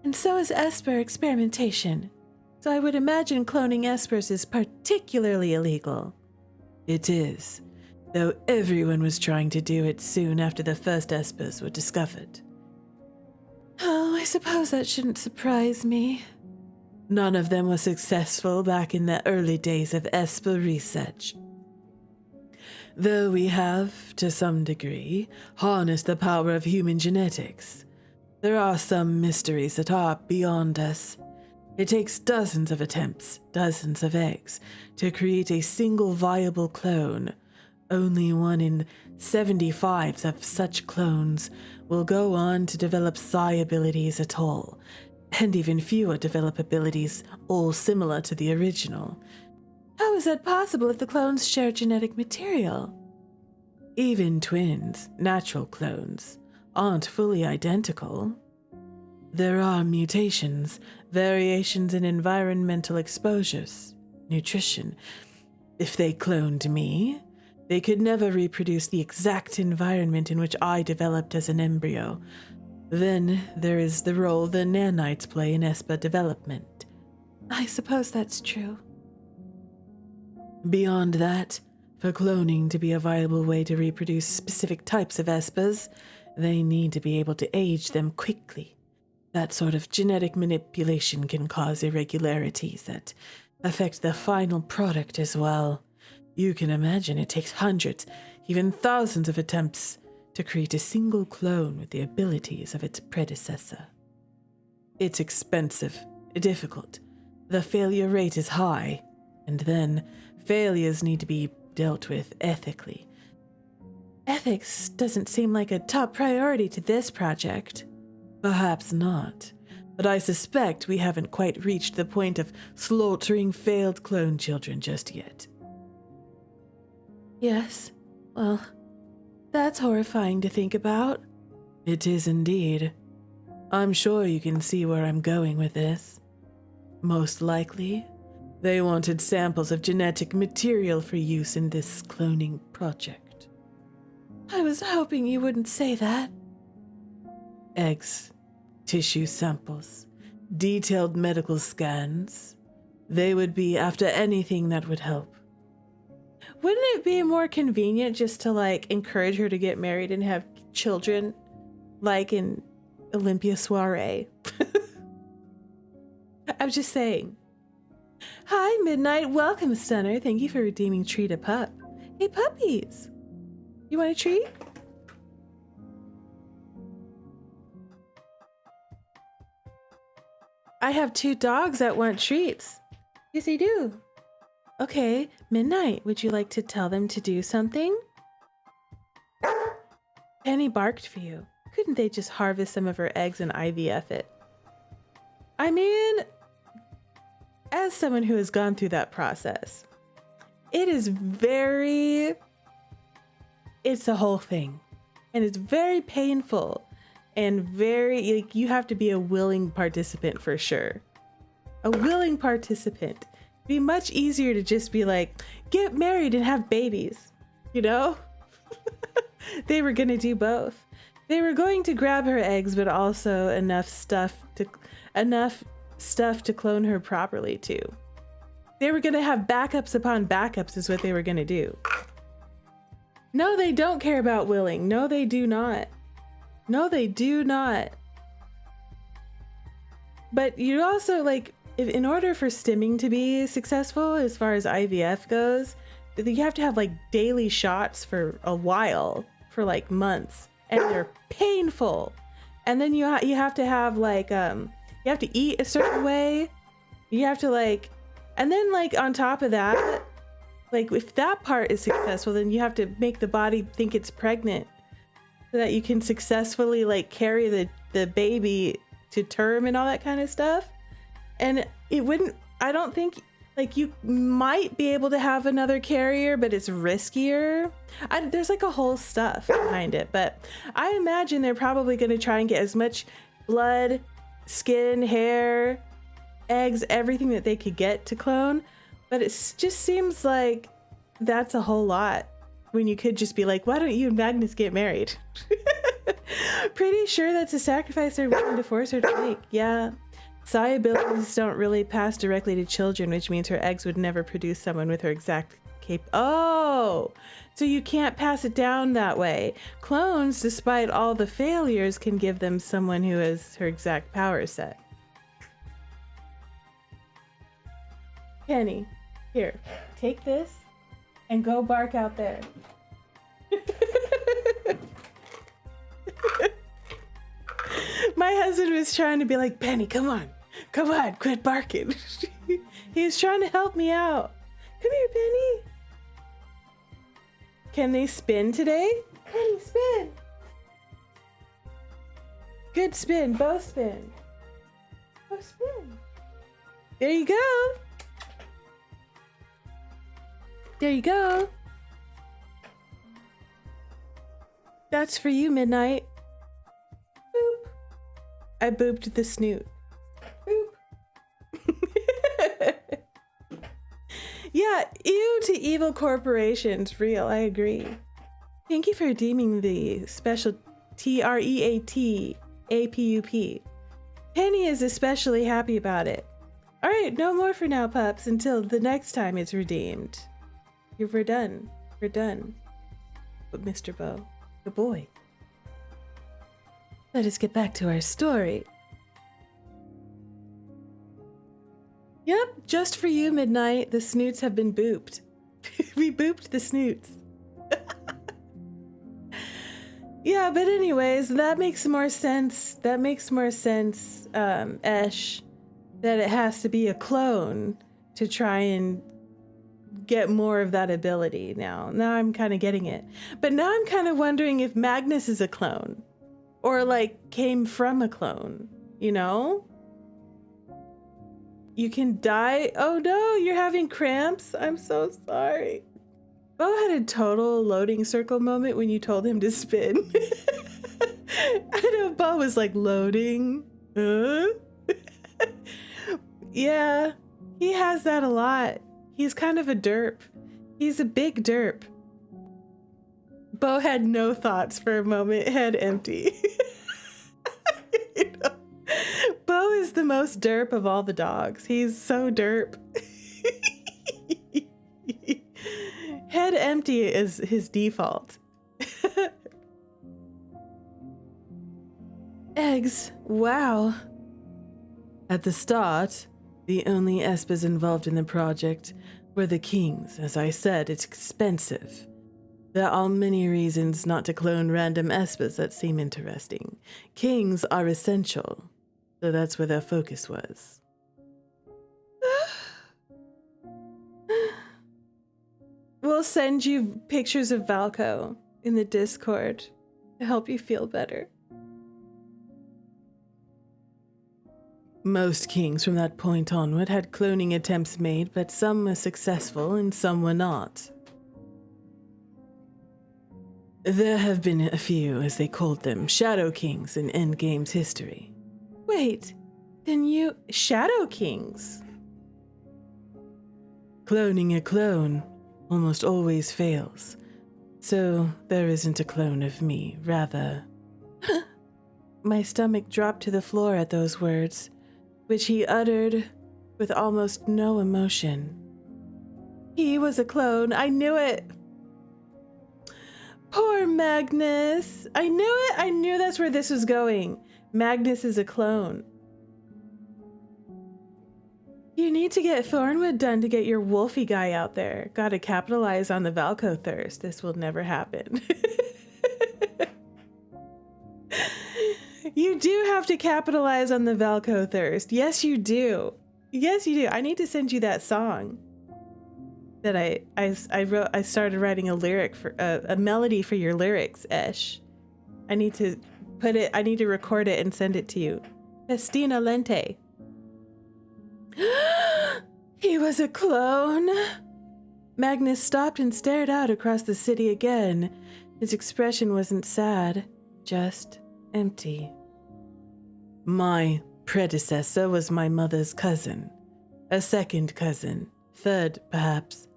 and so is esper experimentation. So I would imagine cloning espers is particularly illegal. It is, though everyone was trying to do it soon after the first espers were discovered. Oh, I suppose that shouldn't surprise me. None of them was successful back in the early days of esper research. Though we have, to some degree, harnessed the power of human genetics, there are some mysteries that are beyond us. It takes dozens of attempts, dozens of eggs, to create a single viable clone. Only 1 in 75 of such clones will go on to develop psi abilities at all, and even fewer develop abilities all similar to the original. How is that possible if the clones share genetic material? Even twins, natural clones, aren't fully identical. There are mutations, variations in environmental exposures, nutrition. If they cloned me, they could never reproduce the exact environment in which I developed as an embryo. Then there is the role the nanites play in esper development. I suppose that's true. Beyond that, for cloning to be a viable way to reproduce specific types of espers, they need to be able to age them quickly. That sort of genetic manipulation can cause irregularities that affect the final product as well. You can imagine it takes hundreds, even thousands of attempts to create a single clone with the abilities of its predecessor. It's expensive, difficult. The failure rate is high, and then failures need to be dealt with ethically. Ethics doesn't seem like a top priority to this project. Perhaps not, but I suspect we haven't quite reached the point of slaughtering failed clone children just yet. Yes, well, that's horrifying to think about. It is indeed. I'm sure you can see where I'm going with this. Most likely, they wanted samples of genetic material for use in this cloning project. I was hoping you wouldn't say that. Eggs, tissue samples, detailed medical scans. They would be after anything that would help. Wouldn't it be more convenient just to, encourage her to get married and have children, like in Olympia Soiree? I'm just saying. Hi, Midnight. Welcome, Stunner. Thank you for redeeming Treat a Pup. Hey, puppies. You want a treat? I have 2 dogs that want treats. Yes, I do. Okay, Midnight, would you like to tell them to do something? Penny barked for you. Couldn't they just harvest some of her eggs and IVF it? I mean, as someone who has gone through that process, it's a whole thing. And it's very painful and you have to be a willing participant for sure. a willing participant. It'd be much easier to just be like, get married and have babies, you know? They were gonna do both. They were going to grab her eggs, but also enough stuff to clone her properly too. They were gonna have backups upon backups is what they were gonna do. No, they don't care about willing. No, they do not. No, they do not. But you also, like, in order for stimming to be successful as far as IVF goes, you have to have like daily shots for a while, for like months, and they're painful. And then you have to have like you have to eat a certain way. You have to like, and then like on top of that, like if that part is successful, then you have to make the body think it's pregnant so that you can successfully like carry the baby to term and all that kind of stuff. And it wouldn't, I don't think, like you might be able to have another carrier, but it's riskier. There's like a whole stuff behind it, but I imagine they're probably going to try and get as much blood, skin, hair, eggs, everything that they could get to clone. But it just seems like that's a whole lot when you could just be like, why don't you and Magnus get married? Pretty sure that's a sacrifice they're willing to force her to make. Yeah. Psi abilities don't really pass directly to children, which means her eggs would never produce someone with her exact Oh, so you can't pass it down that way. Clones, despite all the failures, can give them someone who has her exact power set. Penny, here, take this and go bark out there. My husband was trying to be like, Penny, come on, quit barking. He was trying to help me out. Come here, Penny. Can they spin today? Penny, spin. Good spin, bow spin. Bow spin. There you go. There you go. That's for you, Midnight. Boop. I booped the snoot. Boop. Yeah, ew to evil corporations. Real, I agree. Thank you for redeeming the special TREAT-APUP. Penny is especially happy about it. All right, no more for now, pups, until the next time it's redeemed. We're done. We're done. But Mr. Bow, the boy. Let us get back to our story. Yep, just for you, Midnight, the snoots have been booped. We booped the snoots. Yeah, but anyways, that makes more sense. That makes more sense, Esh, that it has to be a clone to try and get more of that ability now. Now I'm kind of getting it. But now I'm kind of wondering if Magnus is a clone. Or like came from a clone, you know? You can die. Oh no, you're having cramps. I'm so sorry. Bo had a total loading circle moment when you told him to spin. I know Bo was like loading. Yeah, he has that a lot. He's kind of a derp. He's a big derp. Bo had no thoughts for a moment, head empty. You know? Bo is the most derp of all the dogs. He's so derp. Head empty is his default. Eggs, wow. At the start, the only Espers involved in the project were the kings. As I said, it's expensive. There are many reasons not to clone random Espers that seem interesting. Kings are essential, so that's where their focus was. We'll send you pictures of Valco in the Discord to help you feel better. Most kings from that point onward had cloning attempts made, but some were successful and some were not. There have been a few, as they called them, Shadow Kings in Endgame's history. Wait, Then you... Shadow Kings. Cloning a clone almost always fails. So there isn't a clone of me, rather. My stomach dropped to the floor at those words, which he uttered with almost no emotion. He was a clone. I knew it. Poor Magnus. I knew it. I knew that's where this was going. Magnus is a clone. You need to get Thornwood done to get your wolfy guy out there. Gotta capitalize on the Valco thirst. This will never happen. You do have to capitalize on the Valco thirst. Yes, you do. Yes, you do. I need to send you that song that I wrote. I started writing a lyric for a melody for your lyrics, Esh. I need to record it and send it to you. Festina Lente. He was a clone. Magnus stopped and stared out across the city again. His expression wasn't sad, just empty. My predecessor was my mother's cousin. A second cousin. Third, perhaps.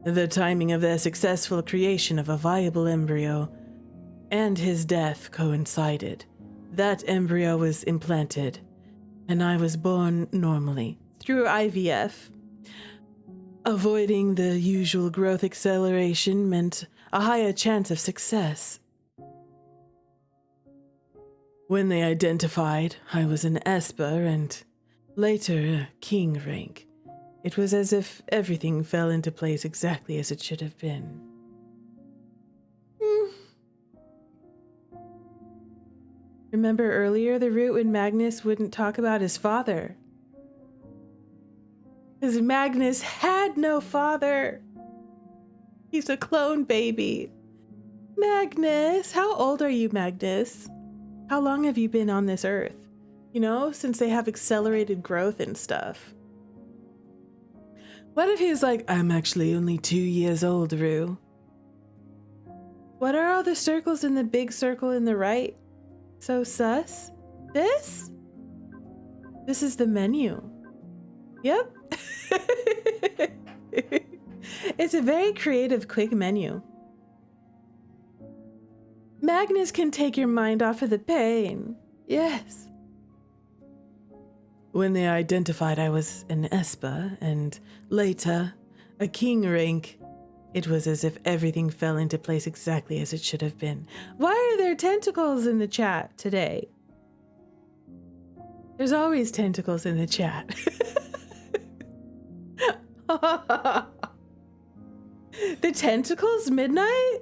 The timing of their successful creation of a viable embryo and his death coincided. That embryo was implanted, and I was born normally. Through IVF. Avoiding the usual growth acceleration meant a higher chance of success. When they identified, I was an Esper and later a king rank. It was as if everything fell into place exactly as it should have been. Remember earlier the route when Magnus wouldn't talk about his father? Because Magnus had no father. He's a clone baby. Magnus, how old are you, Magnus? How long have you been on this earth? You know, since they have accelerated growth and stuff. What if he's like, I'm actually only 2 years old, Rue? What are all the circles in the big circle in the right? So sus? This? This is the menu. Yep. It's a very creative, quick menu. Magnus can take your mind off of the pain. Yes. When they identified I was an Esper and later a king rank, it was as if everything fell into place exactly as it should have been. Why are there tentacles in the chat today? There's always tentacles in the chat. The tentacles, midnight?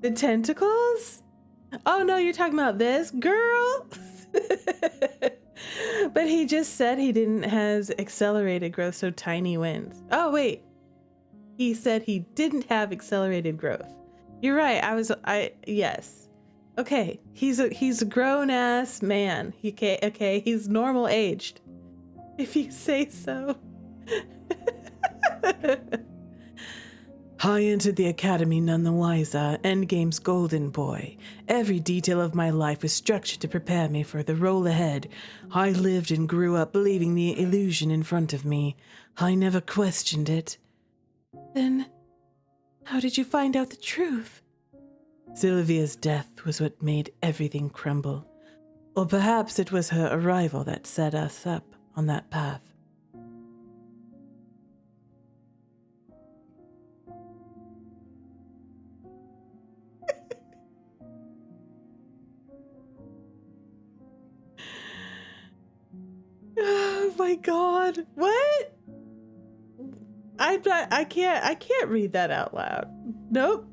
The tentacles? Oh no, you're talking about this, girl. But he just said he didn't have accelerated growth, so tiny wins. Oh wait, he said he didn't have accelerated growth. You're right. Yes. Okay, he's a grown ass man. Okay, he's normal aged, if you say so. I entered the academy none the wiser, Endgame's golden boy. Every detail of my life was structured to prepare me for the role ahead. I lived and grew up believing the illusion in front of me. I never questioned it. Then, how did you find out the truth? Sylvia's death was what made everything crumble. Or perhaps it was her arrival that set us up on that path. Oh my god. What? I can't read that out loud. Nope.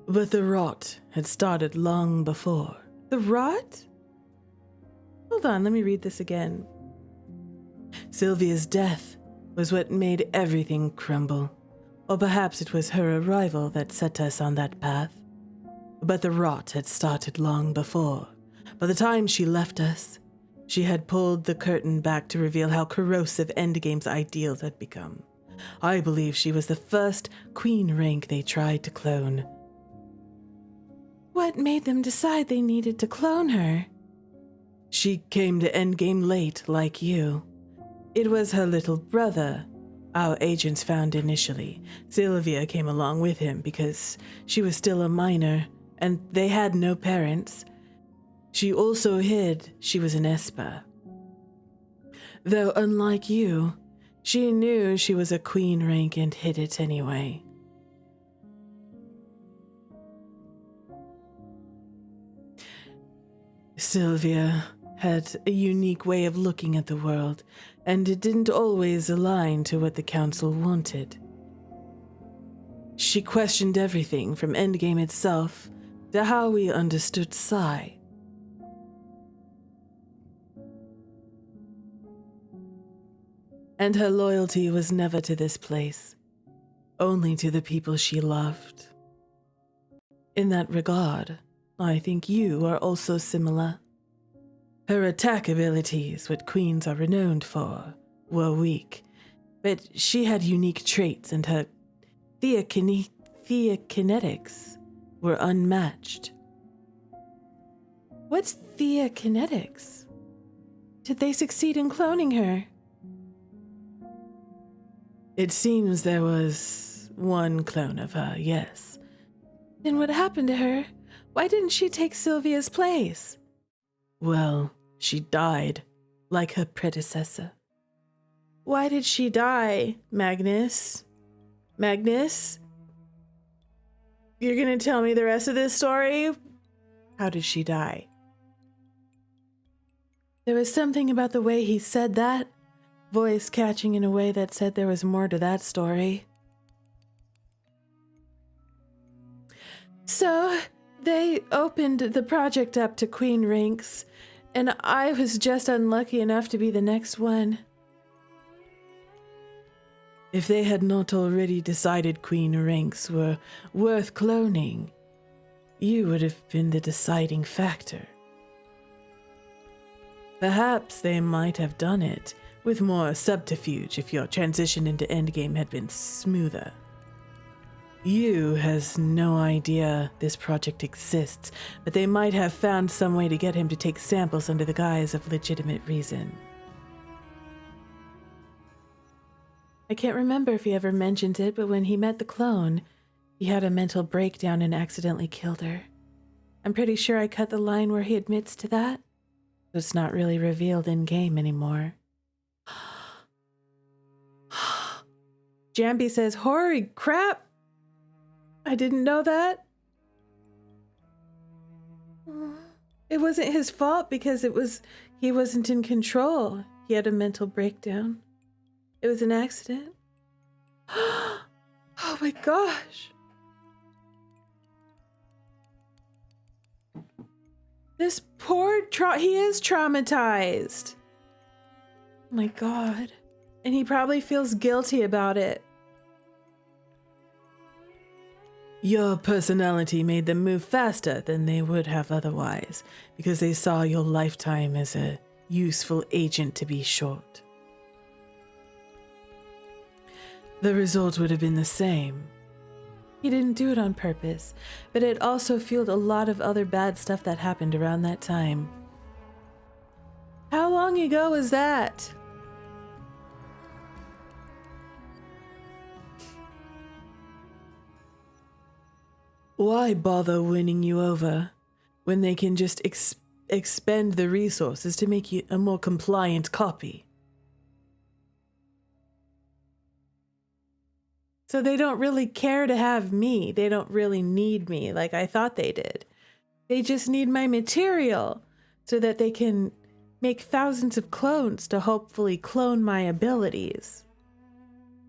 But the rot had started long before. The rot? Hold on, let me read this again. Sylvia's death was what made everything crumble. Or perhaps it was her arrival that set us on that path. But the rot had started long before. By the time she left us, she had pulled the curtain back to reveal how corrosive Endgame's ideals had become. I believe she was the first queen rank they tried to clone. What made them decide they needed to clone her? She came to Endgame late, like you. It was her little brother our agents found initially. Sylvia came along with him because she was still a minor, and they had no parents. She also hid she was an Esper. Though unlike you, she knew she was a queen rank and hid it anyway. Sylvia had a unique way of looking at the world, and it didn't always align to what the council wanted. She questioned everything from Endgame itself to how we understood Psi. And her loyalty was never to this place, only to the people she loved. In that regard, I think you are also similar. Her attack abilities, what queens are renowned for, were weak, but she had unique traits and her theokinetics were unmatched. What's theokinetics? Did they succeed in cloning her? It seems there was one clone of her, yes. Then what happened to her? Why didn't she take Sylvia's place? Well, she died, like her predecessor. Why did she die, Magnus? Magnus? You're gonna tell me the rest of this story? How did she die? There was something about the way he said that, voice catching in a way that said there was more to that story. So, they opened the project up to queen ranks, and I was just unlucky enough to be the next one. If they had not already decided queen ranks were worth cloning, you would have been the deciding factor. Perhaps they might have done it with more subterfuge if your transition into Endgame had been smoother. You has no idea this project exists, but they might have found some way to get him to take samples under the guise of legitimate reason. I can't remember if he ever mentioned it, but when he met the clone, he had a mental breakdown and accidentally killed her. I'm pretty sure I cut the line where he admits to that. It's not really revealed in-game anymore. Jambi says, "Holy crap! I didn't know that." It wasn't his fault because he wasn't in control. He had a mental breakdown. It was an accident. Oh my gosh. This poor he is traumatized. Oh my god. And he probably feels guilty about it. Your personality made them move faster than they would have otherwise, because they saw your lifetime as a useful agent to be short. The result would have been the same. He didn't do it on purpose, but it also fueled a lot of other bad stuff that happened around that time. How long ago was that? Why bother winning you over when they can just expend the resources to make you a more compliant copy? So they don't really care to have me. They don't really need me like I thought they did. They just need my material so that they can make thousands of clones to hopefully clone my abilities.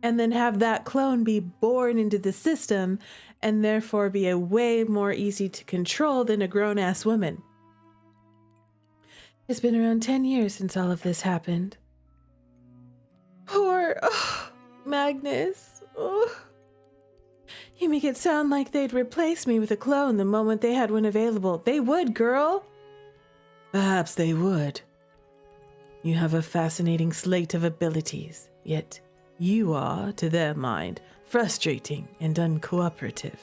And then have that clone be born into the system and therefore be a way more easy to control than a grown-ass woman. It's been around 10 years since all of this happened. Poor Magnus. Oh. You make it sound like they'd replace me with a clone the moment they had one available. They would, girl. Perhaps they would. You have a fascinating slate of abilities, yet You are, to their mind, frustrating and uncooperative.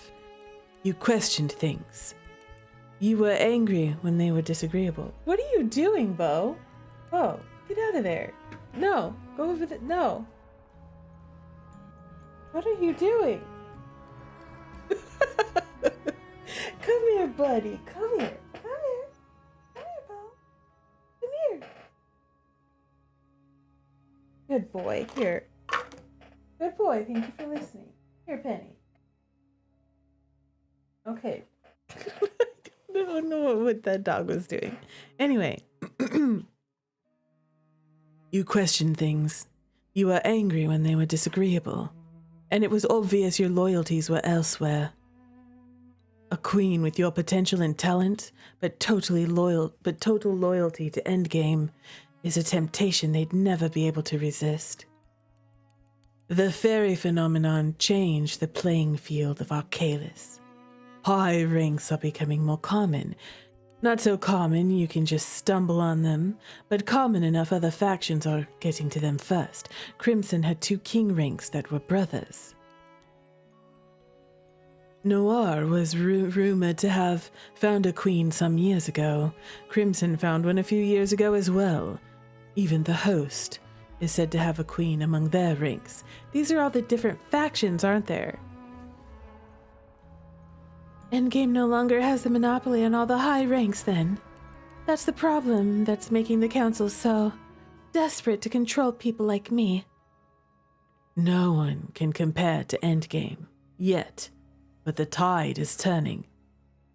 You questioned things. You were angry when they were disagreeable. What are you doing, Bo? Bo, get out of there. No, go over the... No. What are you doing? Come here, buddy. Come here. Come here. Come here, Bo. Come here. Good boy. Here. Good boy. Thank you for listening. Here, Penny. Okay. I don't know what that dog was doing. Anyway. You questioned things. You were angry when they were disagreeable. And it was obvious your loyalties were elsewhere. A queen with your potential and talent, but total loyalty to Endgame is a temptation they'd never be able to resist. The fairy phenomenon changed the playing field of Arcalis. High ranks are becoming more common. Not so common you can just stumble on them, but common enough other factions are getting to them first. Crimson had 2 king ranks that were brothers. Noir was rumored to have found a queen some years ago. Crimson found one a few years ago as well. Even the host is said to have a queen among their ranks. These are all the different factions, aren't there? Endgame no longer has the monopoly on all the high ranks then. That's the problem that's making the council so desperate to control people like me. No one can compare to Endgame, yet. But the tide is turning.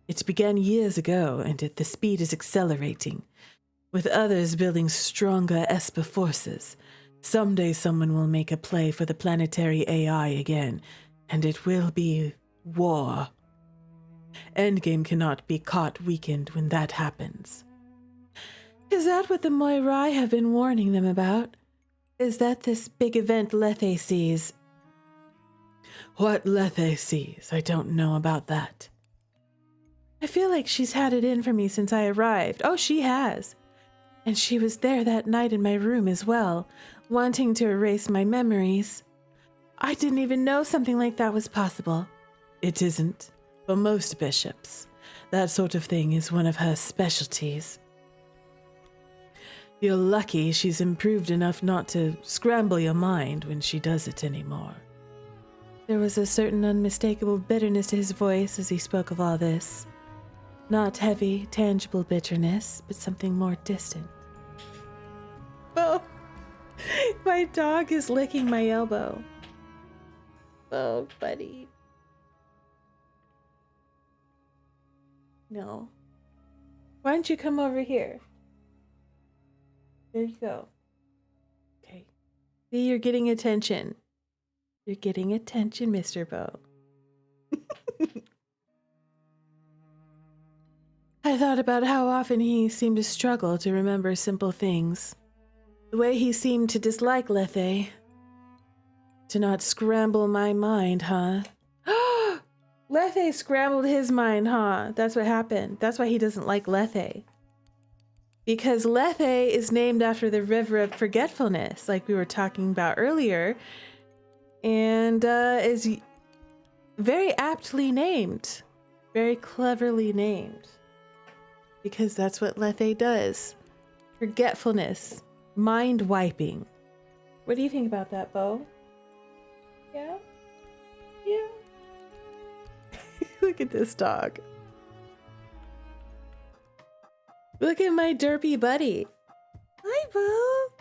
It began years ago, and the speed is accelerating, with others building stronger Esper forces. Someday someone will make a play for the planetary AI again, and it will be war. Endgame cannot be caught weakened when that happens. Is that what the Moirai have been warning them about? Is that this big event Lethe sees? What Lethe sees, I don't know about that. I feel like she's had it in for me since I arrived. Oh, she has. And she was there that night in my room as well, wanting to erase my memories. I didn't even know something like that was possible. It isn't, for most bishops. That sort of thing is one of her specialties. You're lucky she's improved enough not to scramble your mind when she does it anymore. There was a certain unmistakable bitterness to his voice as he spoke of all this. Not heavy, tangible bitterness, but something more distant. Oh, my dog is licking my elbow. Oh, buddy. No. Why don't you come over here? There you go. Okay. See, you're getting attention. You're getting attention, Mr. Bo. I thought about how often he seemed to struggle to remember simple things. The way he seemed to dislike Lethe. To not scramble my mind, huh? Lethe scrambled his mind, huh? That's what happened. That's why he doesn't like Lethe. Because Lethe is named after the River of Forgetfulness, like we were talking about earlier. And is very aptly named. Very cleverly named. Because that's what Lethe does. Forgetfulness. Mind wiping. What do you think about that, Bo? Yeah? Yeah. Look at this dog. Look at my derpy buddy. Hi, Bo.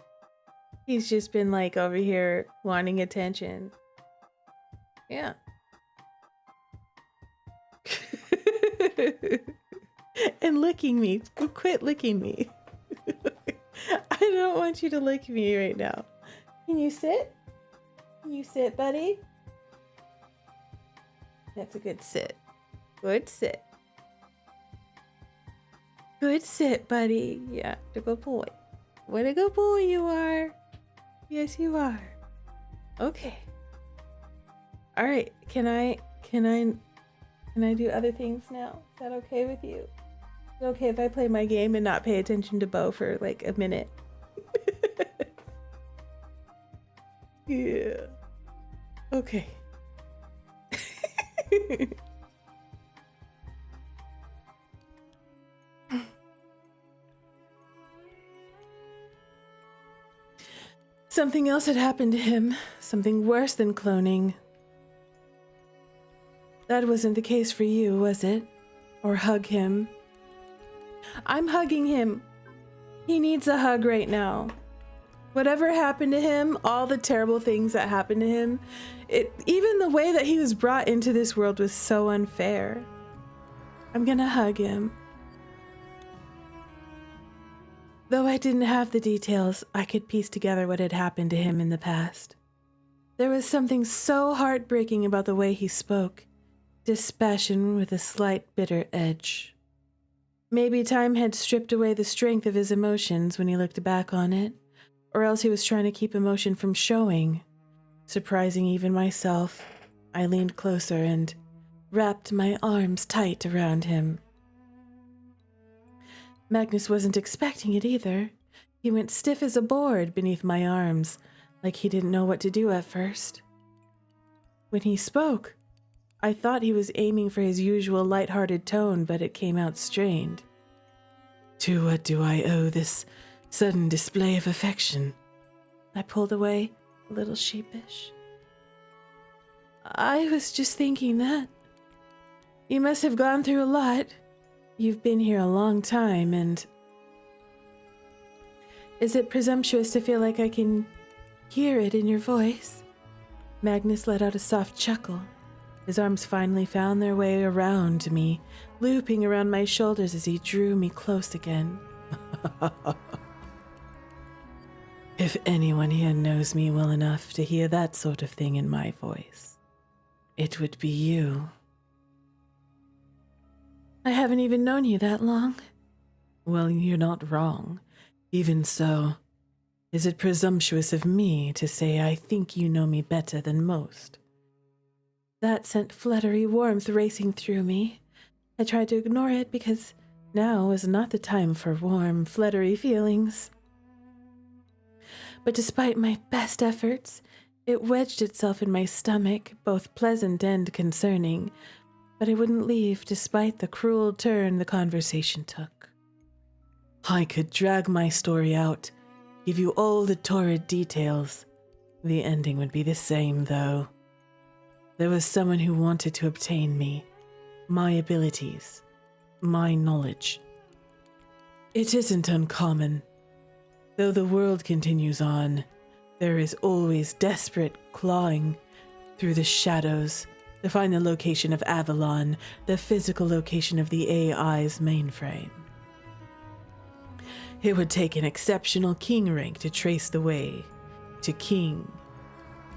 He's just been like over here wanting attention. Yeah. And licking me. Quit licking me. I don't want you to lick me right now. Can you sit? Can you sit, buddy? That's a good sit. Good sit. Good sit, buddy. Yeah, a good boy. What a good boy you are. Yes, you are. Okay. All right. Can I do other things now? Is that okay with you? Is it okay if I play my game and not pay attention to Bo for like a minute? Yeah. Okay. Something else had happened to him. Something worse than cloning. That wasn't the case for you, was it? Or hug him? I'm hugging him. He needs a hug right now. Whatever happened to him, all the terrible things that happened to him, even the way that he was brought into this world was so unfair. I'm gonna hug him. Though I didn't have the details, I could piece together what had happened to him in the past. There was something so heartbreaking about the way he spoke, dispassion with a slight bitter edge. Maybe time had stripped away the strength of his emotions when he looked back on it, or else he was trying to keep emotion from showing. Surprising even myself, I leaned closer and wrapped my arms tight around him. Magnus wasn't expecting it either. He went stiff as a board beneath my arms, like he didn't know what to do at first. When he spoke, I thought he was aiming for his usual light-hearted tone, but it came out strained. To what do I owe this sudden display of affection? I pulled away, a little sheepish. I was just thinking that. You must have gone through a lot. You've been here a long time, and... Is it presumptuous to feel like I can hear it in your voice? Magnus let out a soft chuckle. His arms finally found their way around to me, looping around my shoulders as he drew me close again. If anyone here knows me well enough to hear that sort of thing in my voice, it would be you. I haven't even known you that long. Well, you're not wrong. Even so, is it presumptuous of me to say I think you know me better than most? That sent fluttery warmth racing through me. I tried to ignore it because now was not the time for warm, fluttery feelings. But despite my best efforts, it wedged itself in my stomach, both pleasant and concerning, but I wouldn't leave despite the cruel turn the conversation took. I could drag my story out, give you all the torrid details. The ending would be the same, though. There was someone who wanted to obtain me, my abilities, my knowledge. It isn't uncommon. Though the world continues on, there is always desperate clawing through the shadows to find the location of Avalon, the physical location of the AI's mainframe. It would take an exceptional king rank to trace the way to king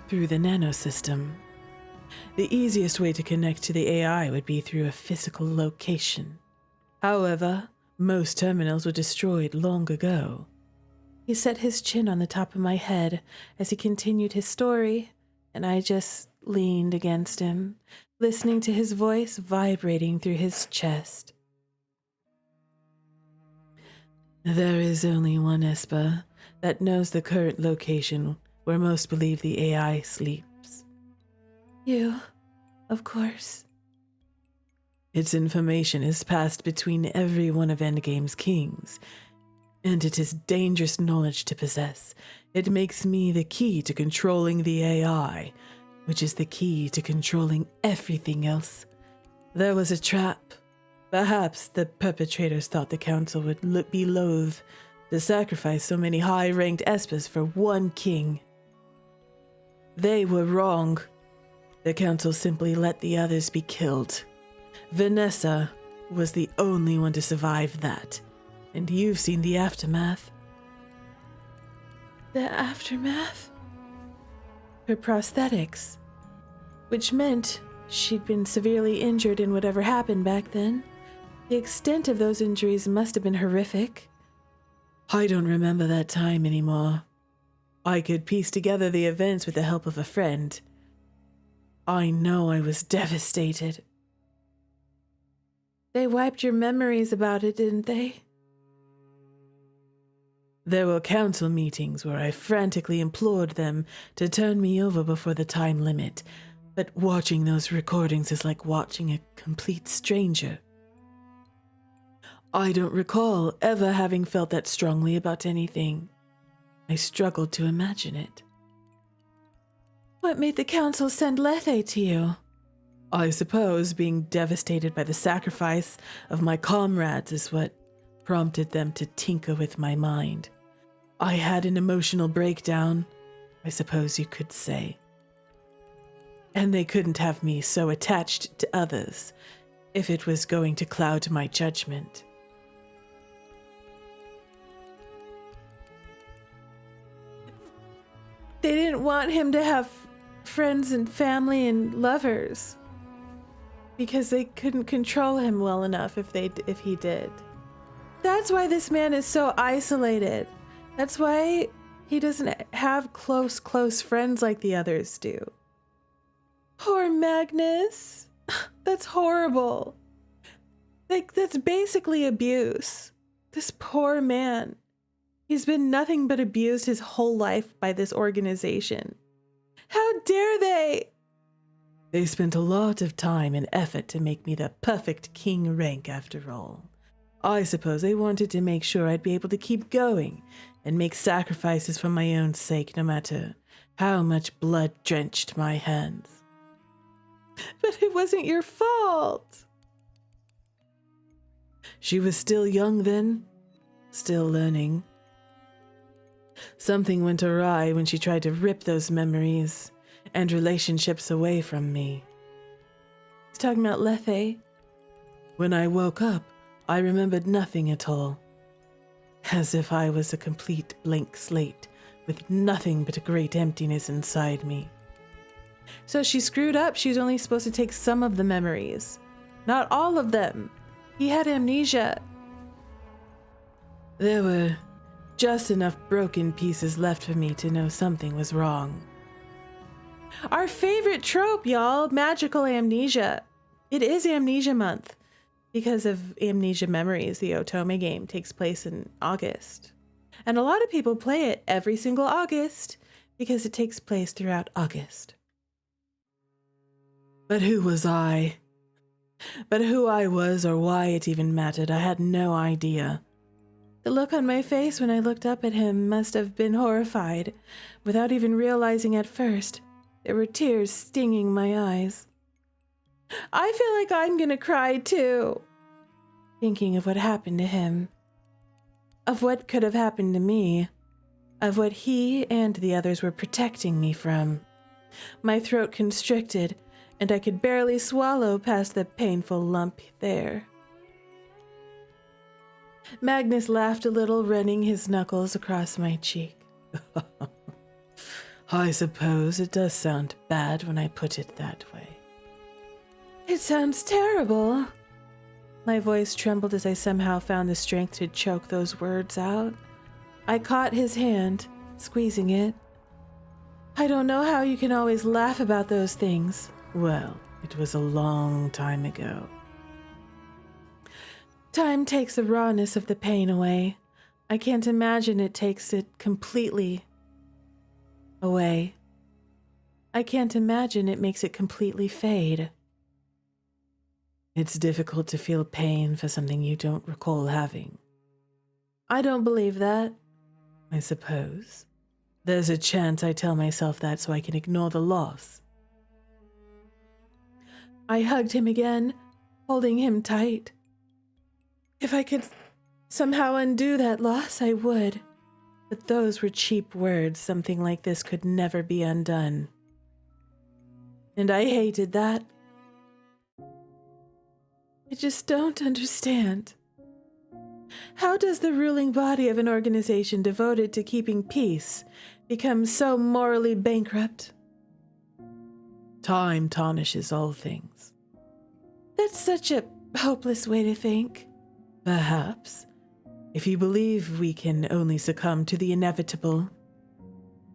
through the nanosystem. The easiest way to connect to the AI would be through a physical location. However, most terminals were destroyed long ago. He set his chin on the top of my head as he continued his story, and I just leaned against him, listening to his voice vibrating through his chest. There is only one Esper that knows the current location where most believe the AI sleeps. You, of course. Its information is passed between every one of Endgame's kings, and it is dangerous knowledge to possess. It makes me the key to controlling the AI, which is the key to controlling everything else. There was a trap. Perhaps the perpetrators thought the council would be loath to sacrifice so many high-ranked Espers for one king. They were wrong. The council simply let the others be killed. Vanessa was the only one to survive that, and you've seen the aftermath. The aftermath? Her prosthetics, which meant she'd been severely injured in whatever happened back then. The extent of those injuries must have been horrific. I don't remember that time anymore. I could piece together the events with the help of a friend. I know I was devastated. They wiped your memories about it, didn't they? There were council meetings where I frantically implored them to turn me over before the time limit, but watching those recordings is like watching a complete stranger. I don't recall ever having felt that strongly about anything. I struggled to imagine it. What made the council send Lethe to you? I suppose being devastated by the sacrifice of my comrades is what prompted them to tinker with my mind. I had an emotional breakdown, I suppose you could say. And they couldn't have me so attached to others if it was going to cloud my judgment. They didn't want him to have friends and family and lovers because they couldn't control him well enough if he did. That's why this man is so isolated. That's why he doesn't have close friends like the others do. Poor Magnus. That's horrible. Like, that's basically abuse. This poor man. He's been nothing but abused his whole life by this organization. How dare they? They spent a lot of time and effort to make me the perfect king rank after all. I suppose they wanted to make sure I'd be able to keep going and make sacrifices for my own sake, no matter how much blood drenched my hands. But it wasn't your fault. She was still young then, still learning. Something went awry when she tried to rip those memories and relationships away from me. He's talking about Lethe. When I woke up, I remembered nothing at all. As if I was a complete blank slate with nothing but a great emptiness inside me. So she screwed up. She's only supposed to take some of the memories, not all of them. He had amnesia. There were just enough broken pieces left for me to know something was wrong. Our favorite trope, y'all, magical amnesia. It is Amnesia Month. Because of Amnesia Memories, the Otome game takes place in August. And a lot of people play it every single August because it takes place throughout August. But who was I? But who I was or why it even mattered, I had no idea. The look on my face when I looked up at him must have been horrified, without even realizing at first. There were tears stinging my eyes. I feel like I'm gonna cry too, thinking of what happened to him, of what could have happened to me, of what he and the others were protecting me from. My throat constricted, and I could barely swallow past the painful lump there. Magnus laughed a little, running his knuckles across my cheek. I suppose it does sound bad when I put it that way. It sounds terrible. My voice trembled as I somehow found the strength to choke those words out. I caught his hand, squeezing it. I don't know how you can always laugh about those things. Well, it was a long time ago. Time takes the rawness of the pain away. I can't imagine it takes it completely away. I can't imagine it makes it completely fade. It's difficult to feel pain for something you don't recall having. I don't believe that. I suppose. There's a chance I tell myself that so I can ignore the loss. I hugged him again, holding him tight. If I could somehow undo that loss, I would. But those were cheap words. Something like this could never be undone. And I hated that. I just don't understand. How does the ruling body of an organization devoted to keeping peace become so morally bankrupt? Time tarnishes all things. That's such a hopeless way to think. Perhaps, if you believe we can only succumb to the inevitable.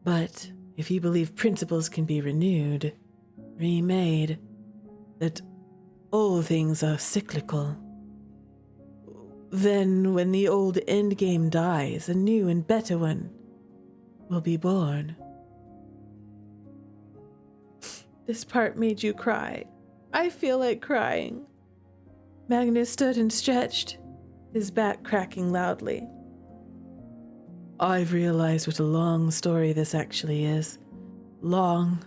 But if you believe principles can be renewed, remade, that all things are cyclical, then when the old endgame dies, a new and better one will be born. This part made you cry. I feel like crying. Magnus stood and stretched, his back cracking loudly. I've realized what a long story this actually is. Long,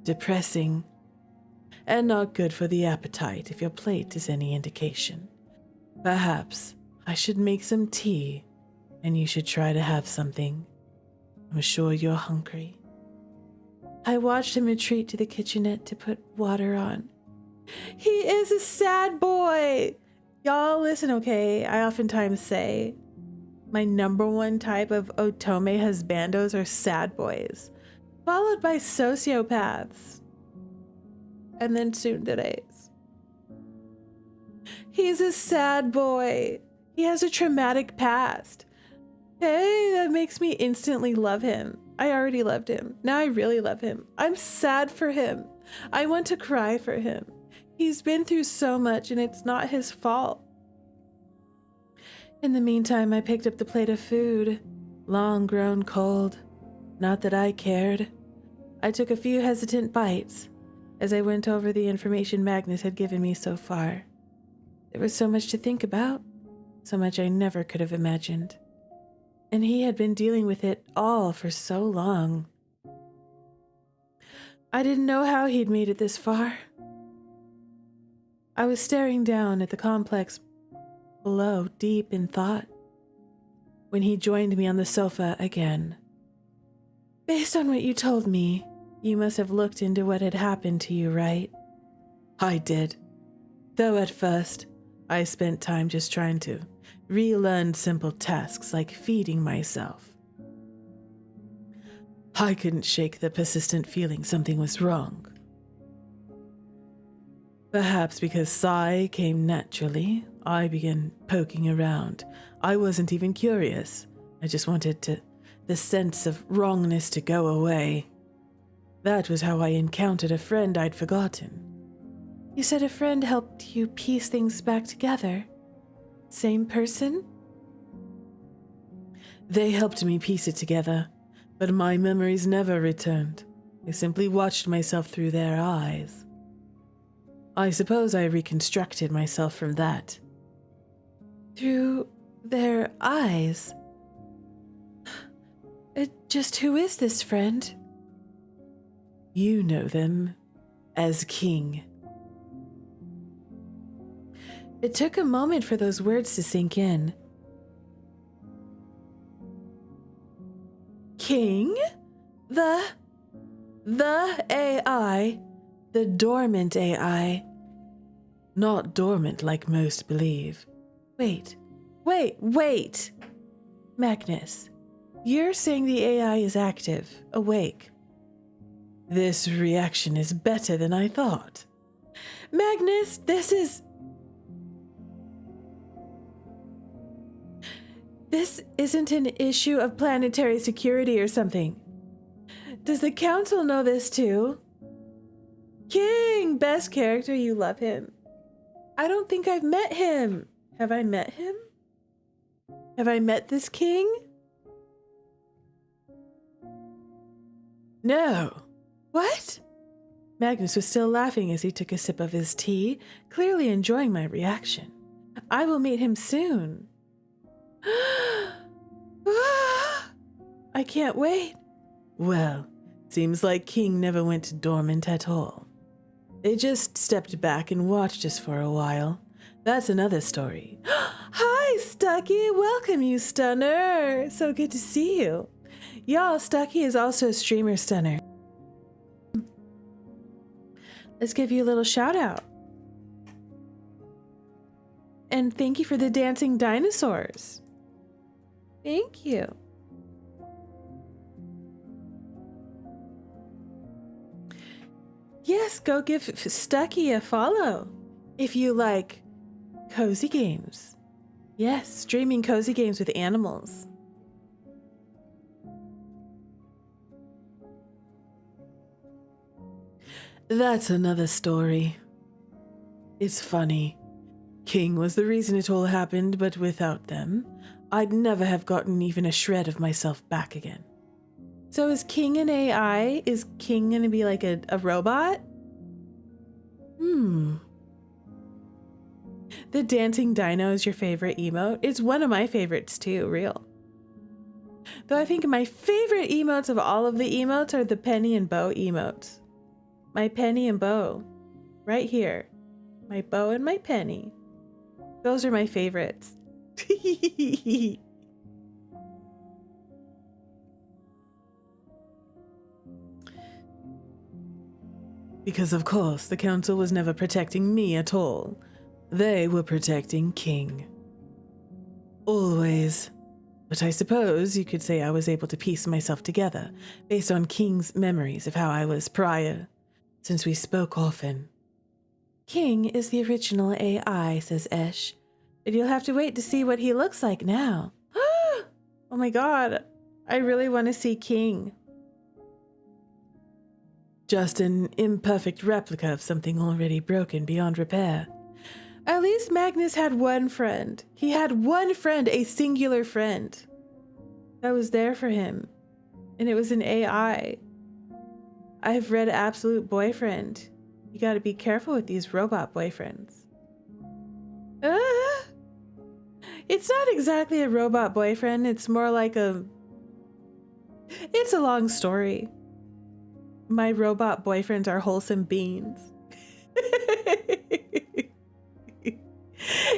depressing, and not good for the appetite if your plate is any indication. Perhaps I should make some tea, and you should try to have something. I'm sure you're hungry. I watched him retreat to the kitchenette to put water on. He is a sad boy! Y'all listen, okay? I oftentimes say my number one type of otome husbandos are sad boys, followed by sociopaths, and then tsunderes. He's a sad boy. He has a traumatic past. Hey, that makes me instantly love him. I already loved him. Now I really love him. I'm sad for him. I want to cry for him. He's been through so much and it's not his fault. In the meantime, I picked up the plate of food, long grown cold. Not that I cared. I took a few hesitant bites as I went over the information Magnus had given me so far. There was so much to think about, so much I never could have imagined. And he had been dealing with it all for so long. I didn't know how he'd made it this far. I was staring down at the complex below, deep in thought, when he joined me on the sofa again. Based on what you told me, you must have looked into what had happened to you, right? I did. Though at first, I spent time just trying to relearn simple tasks like feeding myself. I couldn't shake the persistent feeling something was wrong. Perhaps because psi came naturally, I began poking around. I wasn't even curious. I just wanted the sense of wrongness to go away. That was how I encountered a friend I'd forgotten. You said a friend helped you piece things back together. Same person? They helped me piece it together, but my memories never returned. I simply watched myself through their eyes. I suppose I reconstructed myself from that. Through their eyes? Just who is this friend? You know them as King. It took a moment for those words to sink in. King? The AI, the dormant AI. Not dormant like most believe. Wait. Magnus, you're saying the AI is active, awake. This reaction is better than I thought. Magnus, this isn't an issue of planetary security or something. Does the council know this too? King, best character, you love him. I don't think I've met him. Have I met him? Have I met this king? No. What? Magnus was still laughing as he took a sip of his tea, clearly enjoying my reaction. I will meet him soon. I can't wait. Well, seems like King never went dormant at all. They just stepped back and watched us for a while. That's another story. Hi, Stucky. Welcome, you stunner. So good to see you. Y'all, Stucky is also a streamer stunner. Let's give you a little shout out. And thank you for the dancing dinosaurs. Thank you. Yes, go give Stucky a follow if you like cozy games. Yes, streaming cozy games with animals. That's another story. It's funny. King was the reason it all happened, but without them, I'd never have gotten even a shred of myself back again. So is King an AI? Is King gonna be like a robot? The dancing dino is your favorite emote? It's one of my favorites too, real. Though I think my favorite emotes of all of the emotes are the penny and bow emotes. My penny and bow. Right here. My bow and my penny. Those are my favorites. Because of course, the council was never protecting me at all. They were protecting King. Always. But I suppose you could say I was able to piece myself together based on King's memories of how I was prior, since we spoke often. King is the original AI, says Esh. But you'll have to wait to see what he looks like now. Oh my god, I really want to see King. Just an imperfect replica of something already broken beyond repair. At least Magnus had one friend. He had one friend, a singular friend, that was there for him. And it was an AI. I've read Absolute Boyfriend. You gotta be careful with these robot boyfriends. It's not exactly a robot boyfriend. It's more like it's a long story. My robot boyfriends are wholesome beings.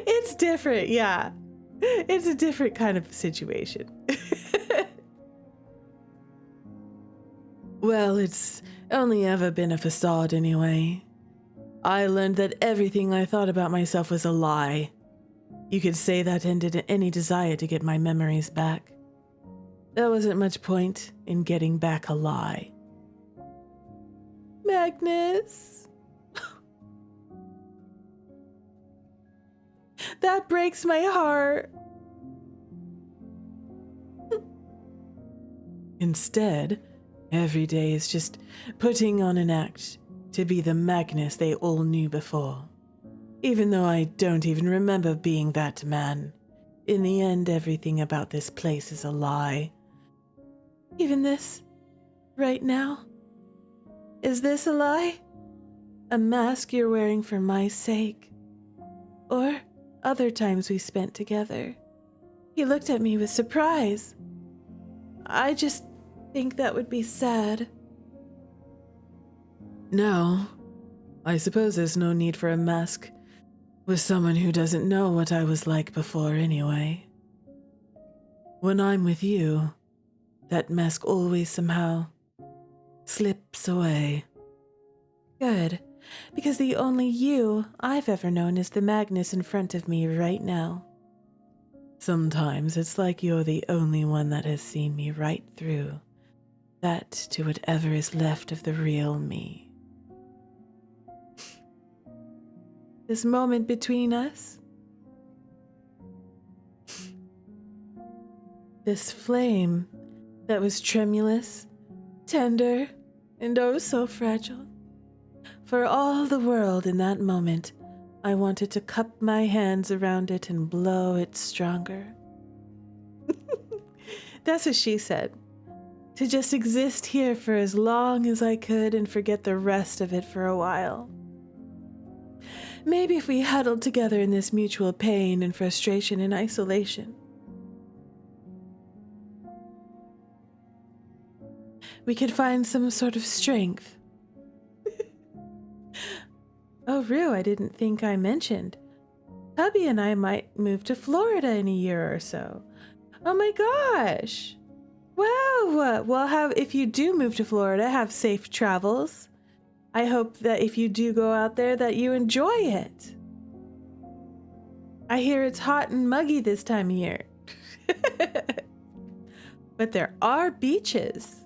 It's different, yeah. It's a different kind of situation. Well, it's only ever been a facade anyway. I learned that everything I thought about myself was a lie. You could say that ended any desire to get my memories back. There wasn't much point in getting back a lie. Magnus. That breaks my heart. Instead, every day is just putting on an act to be the Magnus they all knew before. Even though I don't even remember being that man. In the end, everything about this place is a lie. Even this, right now? Is this a lie? A mask you're wearing for my sake? Or other times we spent together? He looked at me with surprise. I just think that would be sad. No, I suppose there's no need for a mask with someone who doesn't know what I was like before anyway. When I'm with you, that mask always somehow slips away. Good, because the only you I've ever known is the Magnus in front of me right now. Sometimes it's like you're the only one that has seen me right through, that to whatever is left of the real me. This moment between us, this flame that was tremulous, tender, and oh so fragile. For all the world in that moment, I wanted to cup my hands around it and blow it stronger. That's what she said. To just exist here for as long as I could and forget the rest of it for a while. Maybe if we huddled together in this mutual pain and frustration and isolation, we could find some sort of strength. Oh, Rue, I didn't think I mentioned. Hubby and I might move to Florida in a year or so. Oh my gosh. Wow. Well, if you do move to Florida, have safe travels. I hope that if you do go out there that you enjoy it. I hear it's hot and muggy this time of year. But there are beaches.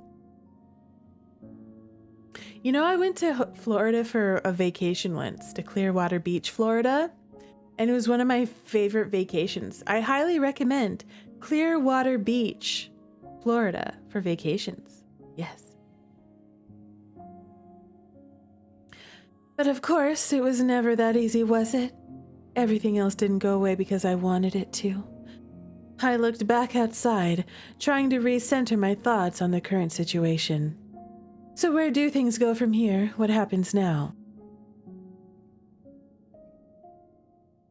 You know, I went to Florida for a vacation once, to Clearwater Beach, Florida, and it was one of my favorite vacations. I highly recommend Clearwater Beach, Florida, for vacations. Yes. But of course, it was never that easy, was it? everything else didn't go away because I wanted it to. I looked back outside, trying to recenter my thoughts on the current situation. So where do things go from here? What happens now?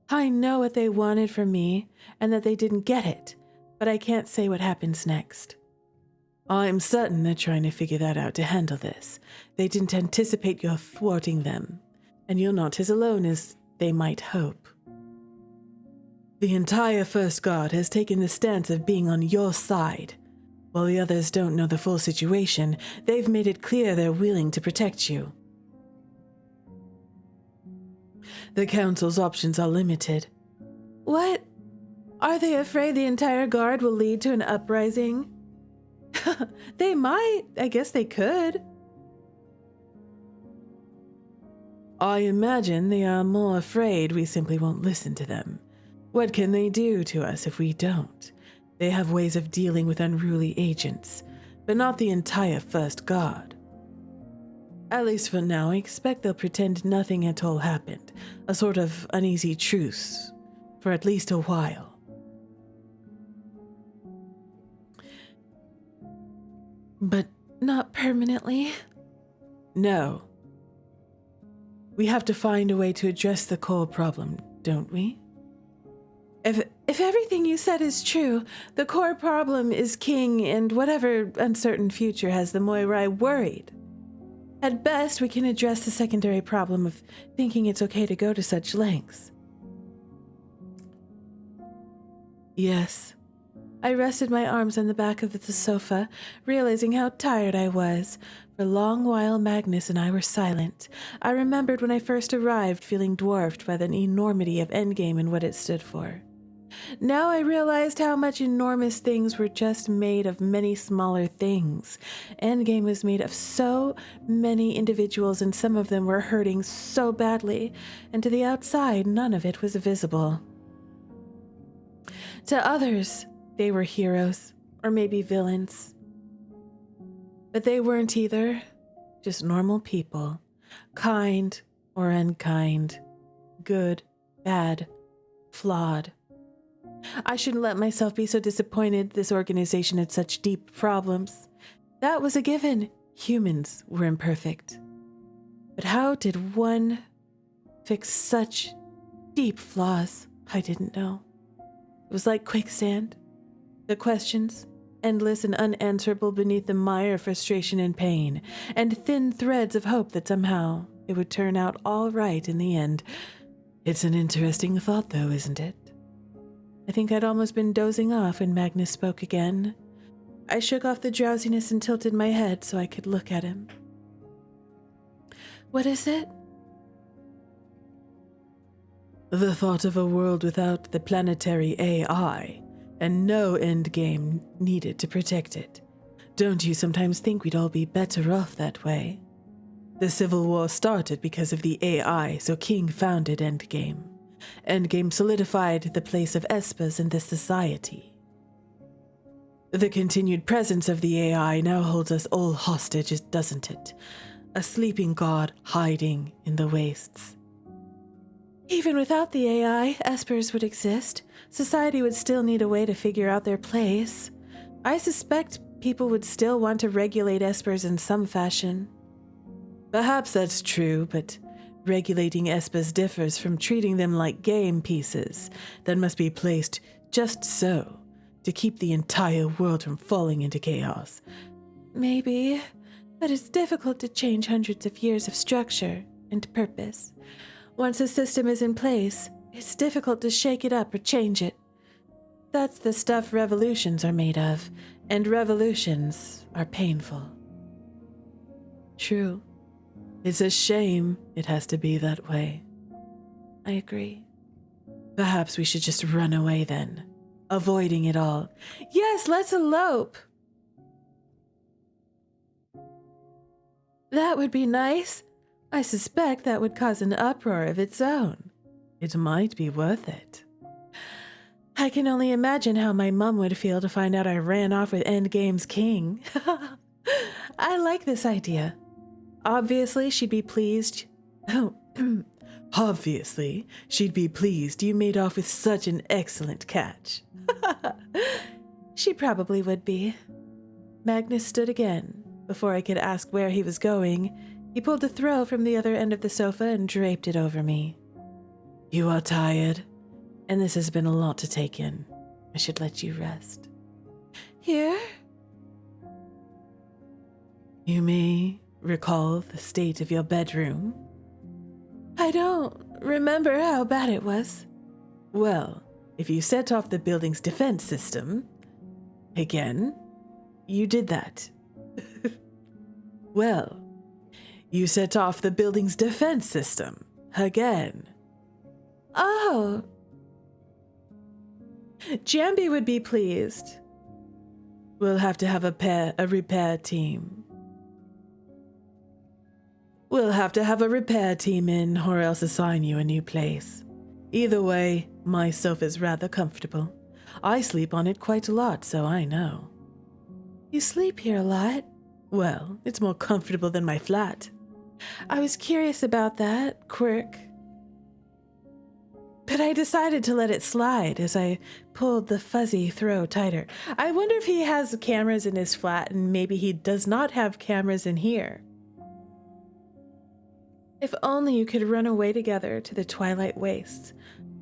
I know what they wanted from me, and that they didn't get it, but I can't say what happens next. I'm certain they're trying to figure that out to handle this. They didn't anticipate your thwarting them, and you're not as alone as they might hope. The entire First Guard has taken the stance of being on your side. While the others don't know the full situation, they've made it clear they're willing to protect you. The Council's options are limited. What? Are they afraid the entire Guard will lead to an uprising? They might. I guess they could. I imagine they are more afraid we simply won't listen to them. What can they do to us if we don't? They have ways of dealing with unruly agents, but not the entire First Guard. At least for now, I expect they'll pretend nothing at all happened, a sort of uneasy truce, for at least a while. But not permanently? No. We have to find a way to address the core problem, don't we? If everything you said is true, the core problem is King and whatever uncertain future has the Moirai worried. At best, we can address the secondary problem of thinking it's okay to go to such lengths. Yes. I rested my arms on the back of the sofa, realizing how tired I was. For a long while, Magnus and I were silent. I remembered when I first arrived feeling dwarfed by the enormity of Endgame and what it stood for. Now I realized how much enormous things were just made of many smaller things. Endgame was made of so many individuals, and some of them were hurting so badly, and to the outside, none of it was visible. To others, they were heroes, or maybe villains. But they weren't either, just normal people, kind or unkind, good, bad, flawed. I shouldn't let myself be so disappointed this organization had such deep problems. That was a given. Humans were imperfect. But how did one fix such deep flaws? I didn't know. It was like quicksand. The questions, endless and unanswerable beneath the mire of frustration and pain, and thin threads of hope that somehow it would turn out all right in the end. It's an interesting thought, though, isn't it? I think I'd almost been dozing off when Magnus spoke again. I shook off the drowsiness and tilted my head so I could look at him. What is it? The thought of a world without the planetary AI, and no endgame needed to protect it. Don't you sometimes think we'd all be better off that way? The Civil War started because of the AI, so King founded Endgame. Endgame solidified the place of Espers in this society. The continued presence of the AI now holds us all hostage, doesn't it? A sleeping god hiding in the wastes. Even without the AI, Espers would exist. Society would still need a way to figure out their place. I suspect people would still want to regulate Espers in some fashion. Perhaps that's true, but regulating Espers differs from treating them like game pieces that must be placed just so to keep the entire world from falling into chaos. Maybe, but it's difficult to change hundreds of years of structure and purpose. Once a system is in place, it's difficult to shake it up or change it. That's the stuff revolutions are made of, and revolutions are painful. True. It's a shame it has to be that way. I agree. Perhaps we should just run away then, avoiding it all. Yes, let's elope. That would be nice. I suspect that would cause an uproar of its own. It might be worth it. I can only imagine how my mom would feel to find out I ran off with Endgame's king. I like this idea. Obviously, she'd be pleased. Obviously, she'd be pleased you made off with such an excellent catch. She probably would be. Magnus stood again. Before I could ask where he was going, he pulled a throw from the other end of the sofa and draped it over me. You are tired, and this has been a lot to take in. I should let you rest. Here? You may recall the state of your bedroom. I don't remember how bad it was. Well, if you set off the building's defense system, again, you did that. Well, you set off the building's defense system, again. Oh. Jambi would be pleased. We'll have to have a repair team. We'll have to have a repair team in, or else assign you a new place. Either way, my sofa's rather comfortable. I sleep on it quite a lot, so I know. You sleep here a lot? Well, it's more comfortable than my flat. I was curious about that quirk. But I decided to let it slide as I pulled the fuzzy throw tighter. I wonder if he has cameras in his flat and maybe he does not have cameras in here. If only you could run away together to the Twilight Wastes.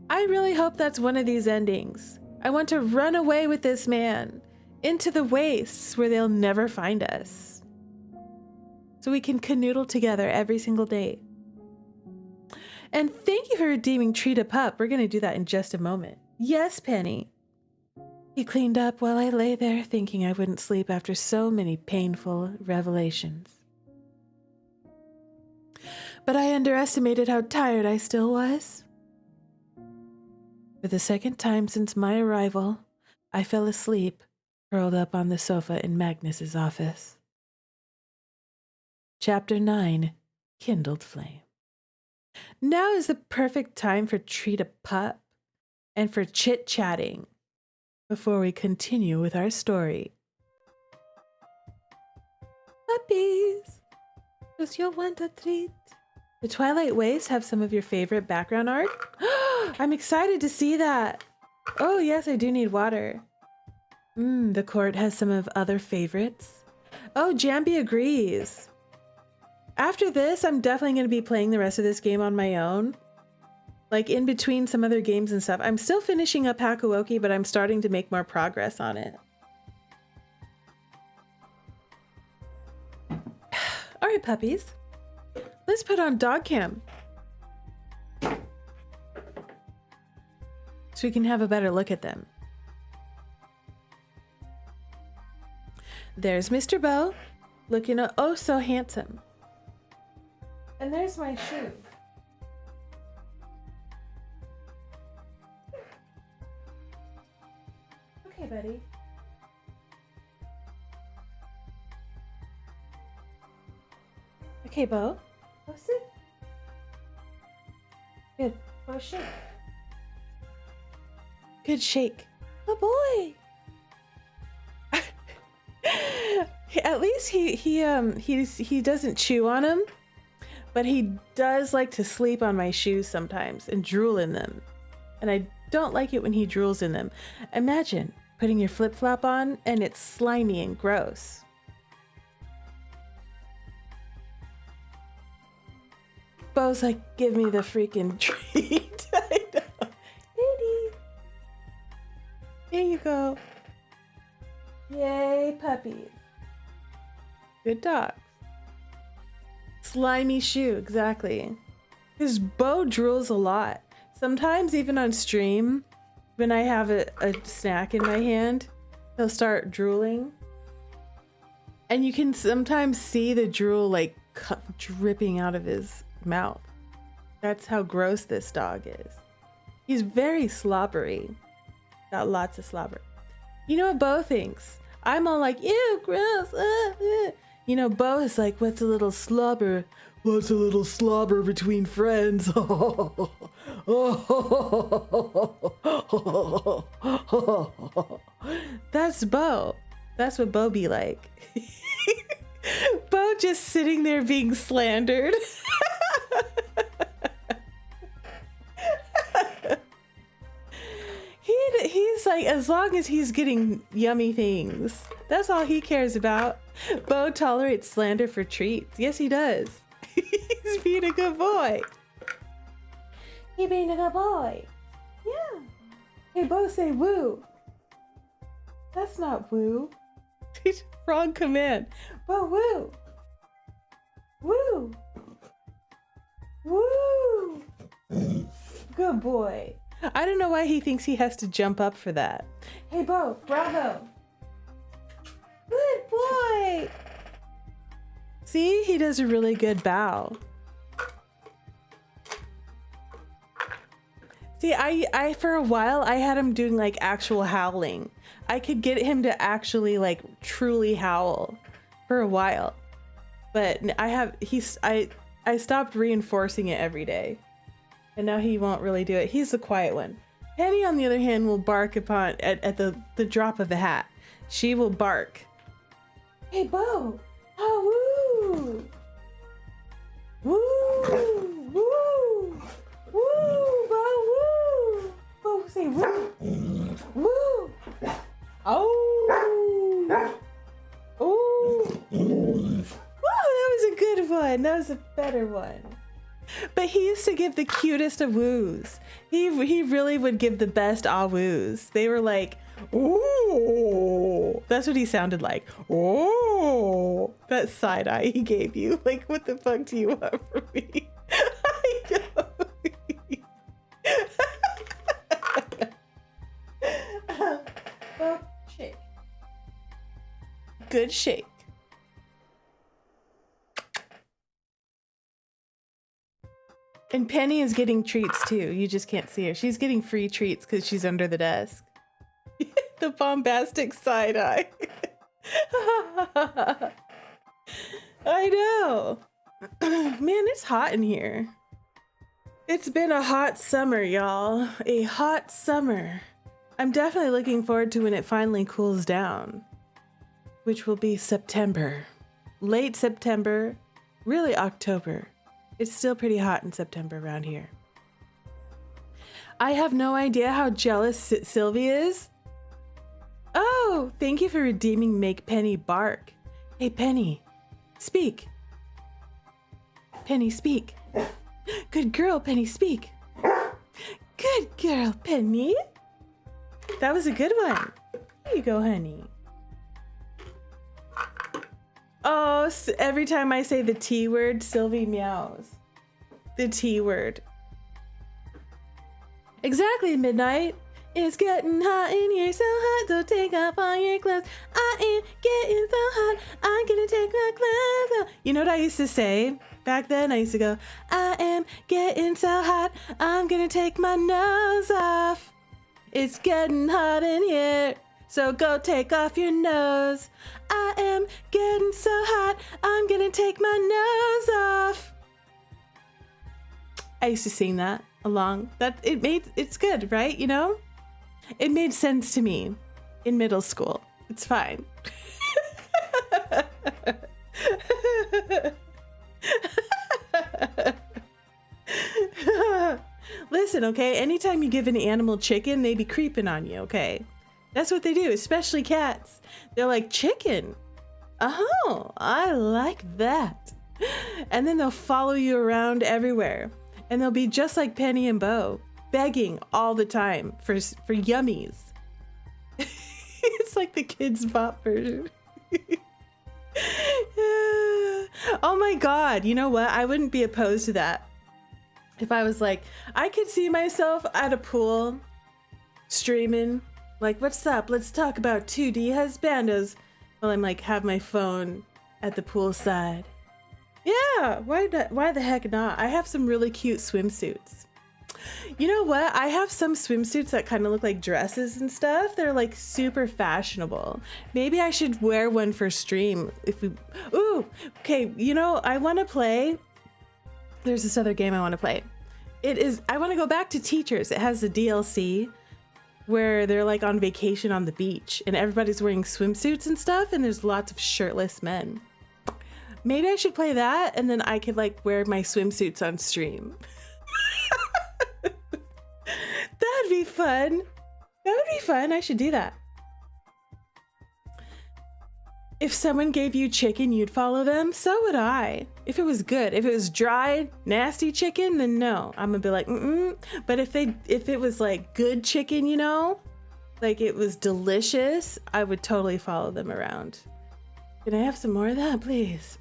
I really hope that's one of these endings. I want to run away with this man into the wastes where they'll never find us. So we can canoodle together every single day. And thank you for redeeming Treat a Pup. We're going to do that in just a moment. Yes, Penny. He cleaned up while I lay there thinking I wouldn't sleep after so many painful revelations. But I underestimated how tired I still was. For the second time since my arrival, I fell asleep, curled up on the sofa in Magnus's office. Chapter 9, Kindled Flame. Now is the perfect time for Treat a Pup and for chit-chatting before we continue with our story. Puppies, does you want a treat? The Twilight Wastes have some of your favorite background art. I'm excited to see that. Oh yes, I do need water. The court has some of other favorites. Oh, Jambi agrees. After this, I'm definitely going to be playing the rest of this game on my own. Like in between some other games and stuff. I'm still finishing up Hakuoki, but I'm starting to make more progress on it. All right, puppies. Let's put on dog cam. So we can have a better look at them. There's Mr. Bo, looking oh so handsome. And there's my shoe. Okay, buddy. Okay, Bo. Go sit. Good. Bo, shake. Good shake. Good boy. At least he doesn't chew on them, but he does like to sleep on my shoes sometimes and drool in them. And I don't like it when he drools in them. Imagine putting your flip-flop on and it's slimy and gross. Bo's like, give me the freaking treat. I know. Daddy. Here you go. Yay, puppies. Good dogs. Slimy shoe, exactly. Because Bo drools a lot. Sometimes even on stream, when I have a snack in my hand, he'll start drooling. And you can sometimes see the drool like dripping out of his mouth. That's how gross this dog is. He's very slobbery. Got lots of slobber. You know what Bo thinks? I'm all like, ew, gross. You know, Bo is like, what's a little slobber? What's a little slobber between friends? That's Bo. That's what Bo be like. Bo just sitting there being slandered. like, as long as he's getting yummy things, that's all he cares about. Bo tolerates slander for treats. Yes, he does. He's being a good boy. He being a good boy. Yeah. Hey, Bo, say woo. That's not woo. Wrong command. Bo, woo. Woo. Woo. Good boy. I don't know why he thinks he has to jump up for that. Hey, Bo, bravo. Good boy. See, he does a really good bow. See, I for a while, I had him doing like actual howling. I could get him to actually like truly howl for a while. But I stopped reinforcing it every day. And now he won't really do it. He's the quiet one. Penny, on the other hand, will bark upon at the drop of a hat. She will bark. Hey, Bo! Oh, woo! Woo! Woo! Woo! Bo, woo! Bo, say woo! Woo! Oh! Oh! Woo! That was a good one. That was a better one. But he used to give the cutest of woos. He really would give the best ah woos. They were like, oh, that's what he sounded like. Oh, that side eye he gave you. Like, what the fuck do you want from me? I know. Oh, shake. Good shake. And Penny is getting treats too. You just can't see her. She's getting free treats because she's under the desk. The bombastic side eye. I know. Man, it's hot in here. It's been a hot summer, y'all. A hot summer. I'm definitely looking forward to when it finally cools down, which will be September. Late September, really October. It's still pretty hot in September around here. I have no idea how jealous Sylvie is. Oh, thank you for redeeming Make Penny Bark. Hey, Penny, speak. Penny, speak. Good girl, Penny, speak. Good girl, Penny. That was a good one. Here you go, honey. Oh, every time I say the T word, Sylvie meows. The T word. Exactly, Midnight. It's getting hot in here, so hot, so take off all your clothes. I am getting so hot, I'm gonna take my clothes off. You know what I used to say back then? I used to go, I am getting so hot, I'm gonna take my nose off. It's getting hot in here, so go take off your nose. I am getting so hot, I'm gonna take my nose off. I used to sing that along. It's good, right? You know? It made sense to me in middle school. It's fine. Listen, okay? Anytime you give an animal chicken, they be creeping on you, okay? That's what they do, especially cats. They're like, chicken? Oh, I like that. And then they'll follow you around everywhere. And they'll be just like Penny and Bo, begging all the time for yummies. It's like the Kids Bop version. Oh my God, you know what? I wouldn't be opposed to that. If I was like, I could see myself at a pool, streaming, like, what's up? Let's talk about 2D husbandos. While I'm like, have my phone at the poolside. Yeah, why the heck not? I have some really cute swimsuits. You know what? I have some swimsuits that kind of look like dresses and stuff. They're like super fashionable. Maybe I should wear one for stream if we... Ooh, okay, you know, I want to play... There's this other game I want to play. I want to go back to Teachers. It has the DLC where they're like on vacation on the beach and everybody's wearing swimsuits and stuff and there's lots of shirtless men. Maybe I should play that and then I could like wear my swimsuits on stream. That'd be fun. That would be fun. I should do that. If someone gave you chicken, you'd follow them. So would I. If it was good. If it was dried, nasty chicken, then no. I'm gonna be like, But if it was like good chicken, you know, like it was delicious, I would totally follow them around. Can I have some more of that, please?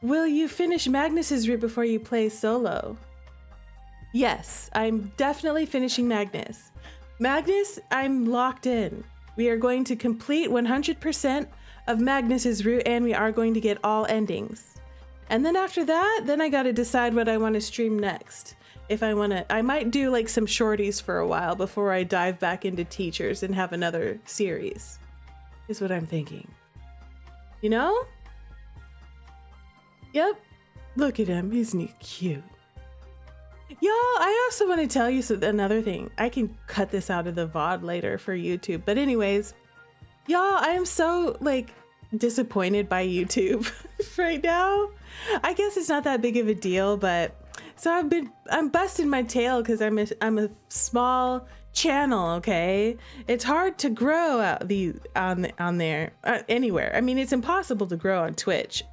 Will you finish Magnus's route before you play solo? Yes, I'm definitely finishing Magnus. Magnus, I'm locked in. We are going to complete 100% of Magnus's route, and we are going to get all endings. And then after that, then I got to decide what I want to stream next. If I want to, I might do like some shorties for a while before I dive back into teachers and have another series, is what I'm thinking. You know? Yep. Look at him. Isn't he cute? Y'all, I also want to tell you another thing. I can cut this out of the VOD later for YouTube. But anyways, y'all, I am so like disappointed by YouTube right now. I guess it's not that big of a deal, but so I'm busting my tail because I'm a small channel, okay? It's hard to grow out on there anywhere. I mean, it's impossible to grow on Twitch,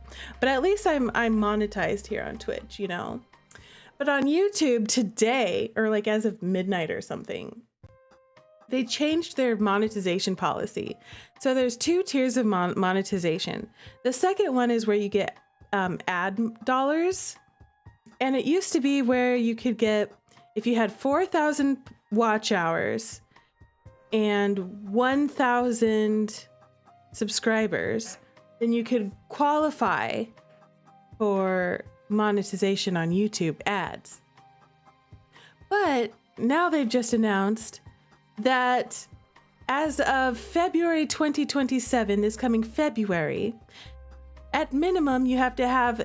but at least I'm monetized here on Twitch, you know? But on YouTube today, or like as of midnight or something, they changed their monetization policy. So there's 2 tiers of monetization. The second one is where you get ad dollars. And it used to be where you could get, if you had 4,000 watch hours and 1,000 subscribers, then you could qualify for monetization on YouTube ads. But now they've just announced that as of February 2027, this coming February, at minimum you have to have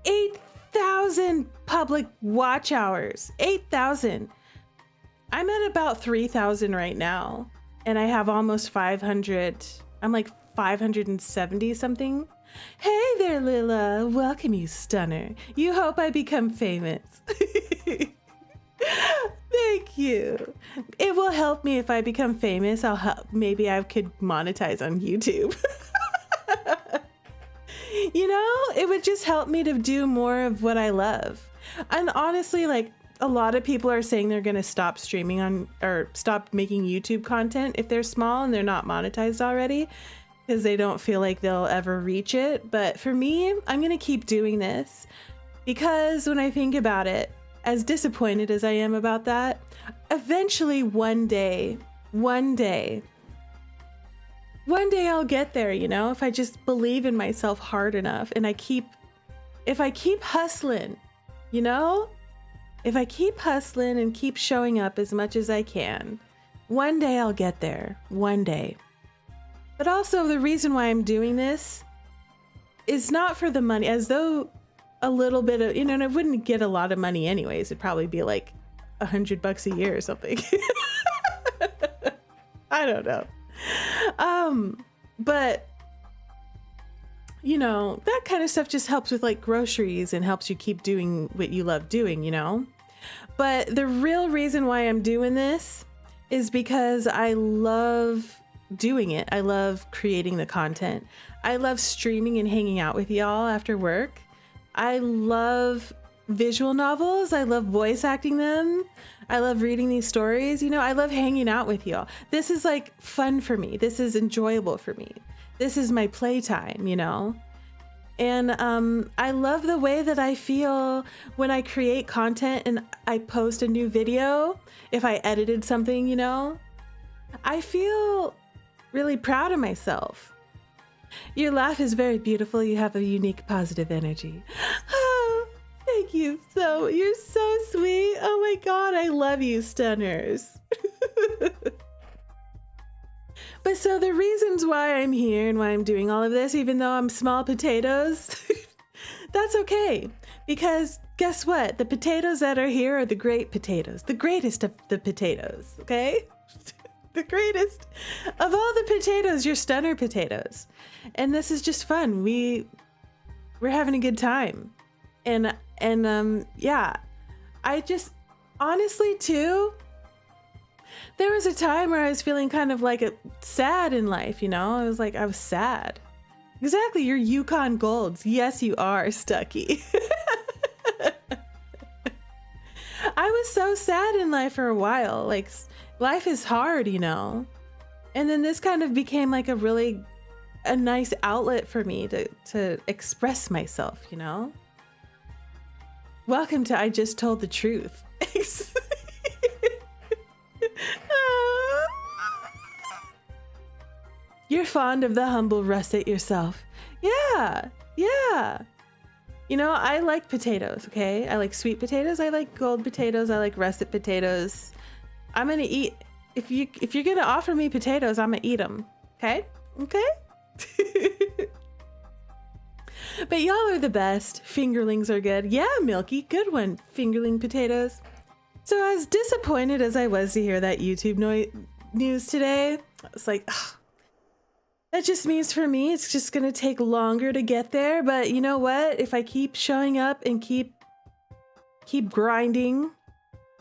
8,000 public watch hours. 8,000. I'm at about 3,000 right now, and I have almost 500. I'm like 570 something. Hey there, Lila. Welcome, you stunner. You hope I become famous. Thank you. It will help me if I become famous. Maybe I could monetize on YouTube. You know, it would just help me to do more of what I love. And honestly, like a lot of people are saying they're going to stop streaming on or stop making YouTube content if they're small and they're not monetized already, because they don't feel like they'll ever reach it. But for me, I'm going to keep doing this because when I think about it, as disappointed as I am about that, eventually one day I'll get there, you know, if I just believe in myself hard enough and if I keep hustling, you know, if I keep hustling and keep showing up as much as I can, one day I'll get there, one day. But also the reason why I'm doing this is not for the money, as though a little bit of, you know, and I wouldn't get a lot of money anyways. It'd probably be like $100 a year or something. I don't know. But you know, that kind of stuff just helps with like groceries and helps you keep doing what you love doing, you know? But the real reason why I'm doing this is because I love doing it. I love creating the content. I love streaming and hanging out with y'all after work. I love visual novels. I love voice acting them. I love reading these stories. You know, I love hanging out with y'all. This is like fun for me. This is enjoyable for me. This is my playtime, you know? And I love the way that I feel when I create content and I post a new video. If I edited something, you know, I feel really proud of myself. Your laugh is very beautiful. You have a unique positive energy. Oh, thank you. You're so sweet. Oh my God, I love you, stunners. But so the reasons why I'm here and why I'm doing all of this, even though I'm small potatoes, that's okay. Because guess what? The potatoes that are here are the great potatoes, the greatest of the potatoes, okay? The greatest of all the potatoes, your stunner potatoes. And this is just fun. We're having a good time. And yeah, I just honestly too, there was a time where I was feeling kind of like sad in life, you know? I was sad. Exactly, you're Yukon Golds. Yes, you are, Stucky. I was so sad in life for a while. Like, life is hard, you know? And then this kind of became like a nice outlet for me to express myself, you know? Welcome to I Just Told the Truth. You're fond of the humble russet yourself. Yeah. You know, I like potatoes, okay? I like sweet potatoes. I like gold potatoes. I like russet potatoes. I'm gonna eat. If you're gonna offer me potatoes, I'm gonna eat them. Okay? But y'all are the best. Fingerlings are good. Yeah, Milky, good one. Fingerling potatoes. So as disappointed as I was to hear that YouTube news today, I was like, ugh, that just means for me, it's just gonna take longer to get there. But you know what? If I keep showing up and keep grinding,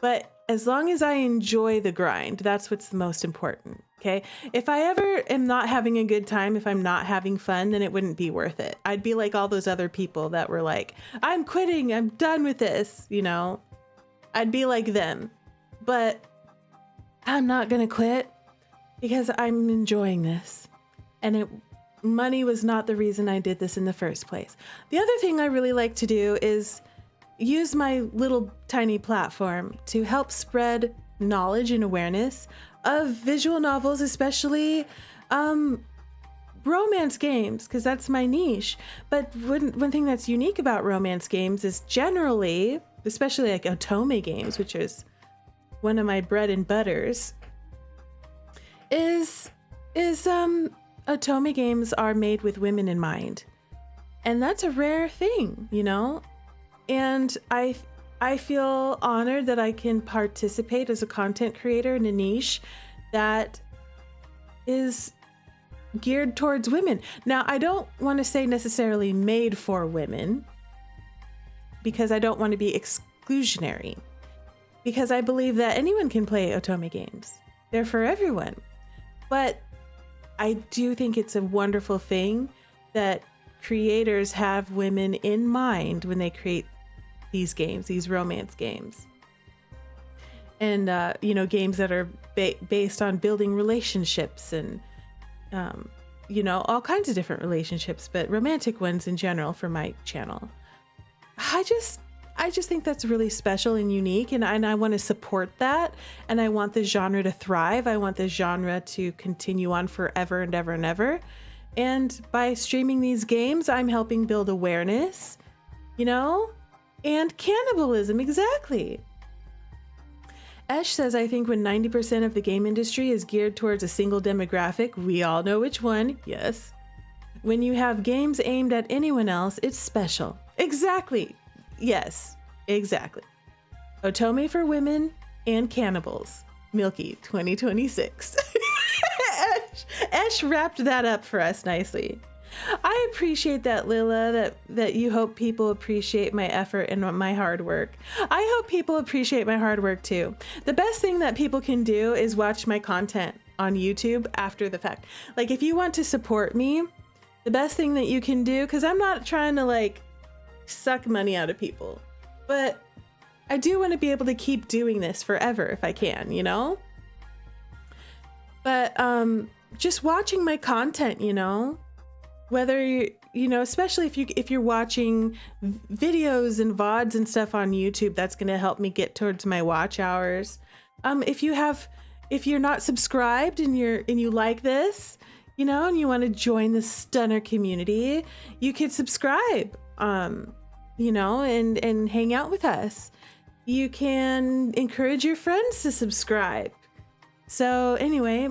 but as long as I enjoy the grind, that's what's the most important. Okay. If I ever am not having a good time, if I'm not having fun, then it wouldn't be worth it. I'd be like all those other people that were like, I'm quitting, I'm done with this, you know? I'd be like them. But I'm not gonna quit because I'm enjoying this. And money was not the reason I did this in the first place. The other thing I really like to do is use my little tiny platform to help spread knowledge and awareness of visual novels, especially romance games, because that's my niche. But one thing that's unique about romance games is generally, especially like otome games, which is one of my bread and butters, is otome games are made with women in mind. And that's a rare thing, you know? And I feel honored that I can participate as a content creator in a niche that is geared towards women. Now, I don't want to say necessarily made for women, because I don't want to be exclusionary, because I believe that anyone can play otome games. They're for everyone. But I do think it's a wonderful thing that creators have women in mind when they create these games, these romance games. And, you know, games that are based on building relationships and, you know, all kinds of different relationships, but romantic ones in general for my channel. I just think that's really special and unique, and I want to support that, and I want the genre to thrive. I want the genre to continue on forever and ever and ever. And by streaming these games, I'm helping build awareness, you know, and cannibalism, exactly. Esh says, I think when 90% of the game industry is geared towards a single demographic, we all know which one, yes. When you have games aimed at anyone else, it's special. Exactly. Yes, exactly. Otome for women and cannibals. Milky 2026. Esh wrapped that up for us nicely. I appreciate that, Lila, that you hope people appreciate my effort and my hard work. I hope people appreciate my hard work too. The best thing that people can do is watch my content on YouTube after the fact. Like, if you want to support me, the best thing that you can do, because I'm not trying to like suck money out of people, but I do want to be able to keep doing this forever if I can, you know? But just watching my content, you know, whether you know, especially if you're watching videos and VODs and stuff on YouTube, that's going to help me get towards my watch hours. If you're not subscribed and you like this, you know, and you want to join the stunner community, you could subscribe, you know, and hang out with us. You can encourage your friends to subscribe. So anyway,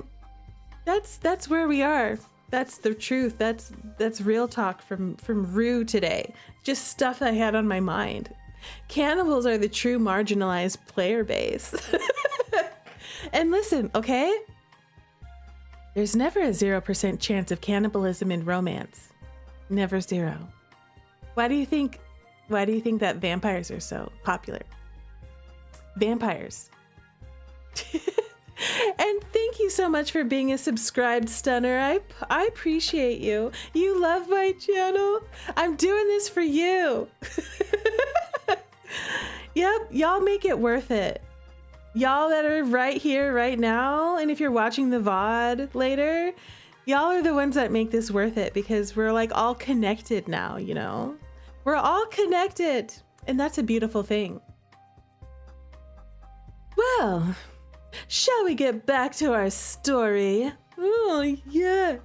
that's where we are. That's the truth. That's real talk from Rue today. Just stuff I had on my mind. Cannibals are the true marginalized player base. And listen, okay? There's never a 0% chance of cannibalism in romance. Never zero. Why do you think that vampires are so popular? Vampires. And thank you so much for being a subscribed stunner. I appreciate you. You love my channel. I'm doing this for you. Yep, y'all make it worth it. Y'all that are right here, right now, and if you're watching the VOD later, y'all are the ones that make this worth it because we're like all connected now, you know? We're all connected, and that's a beautiful thing. Well, shall we get back to our story? Oh, yes.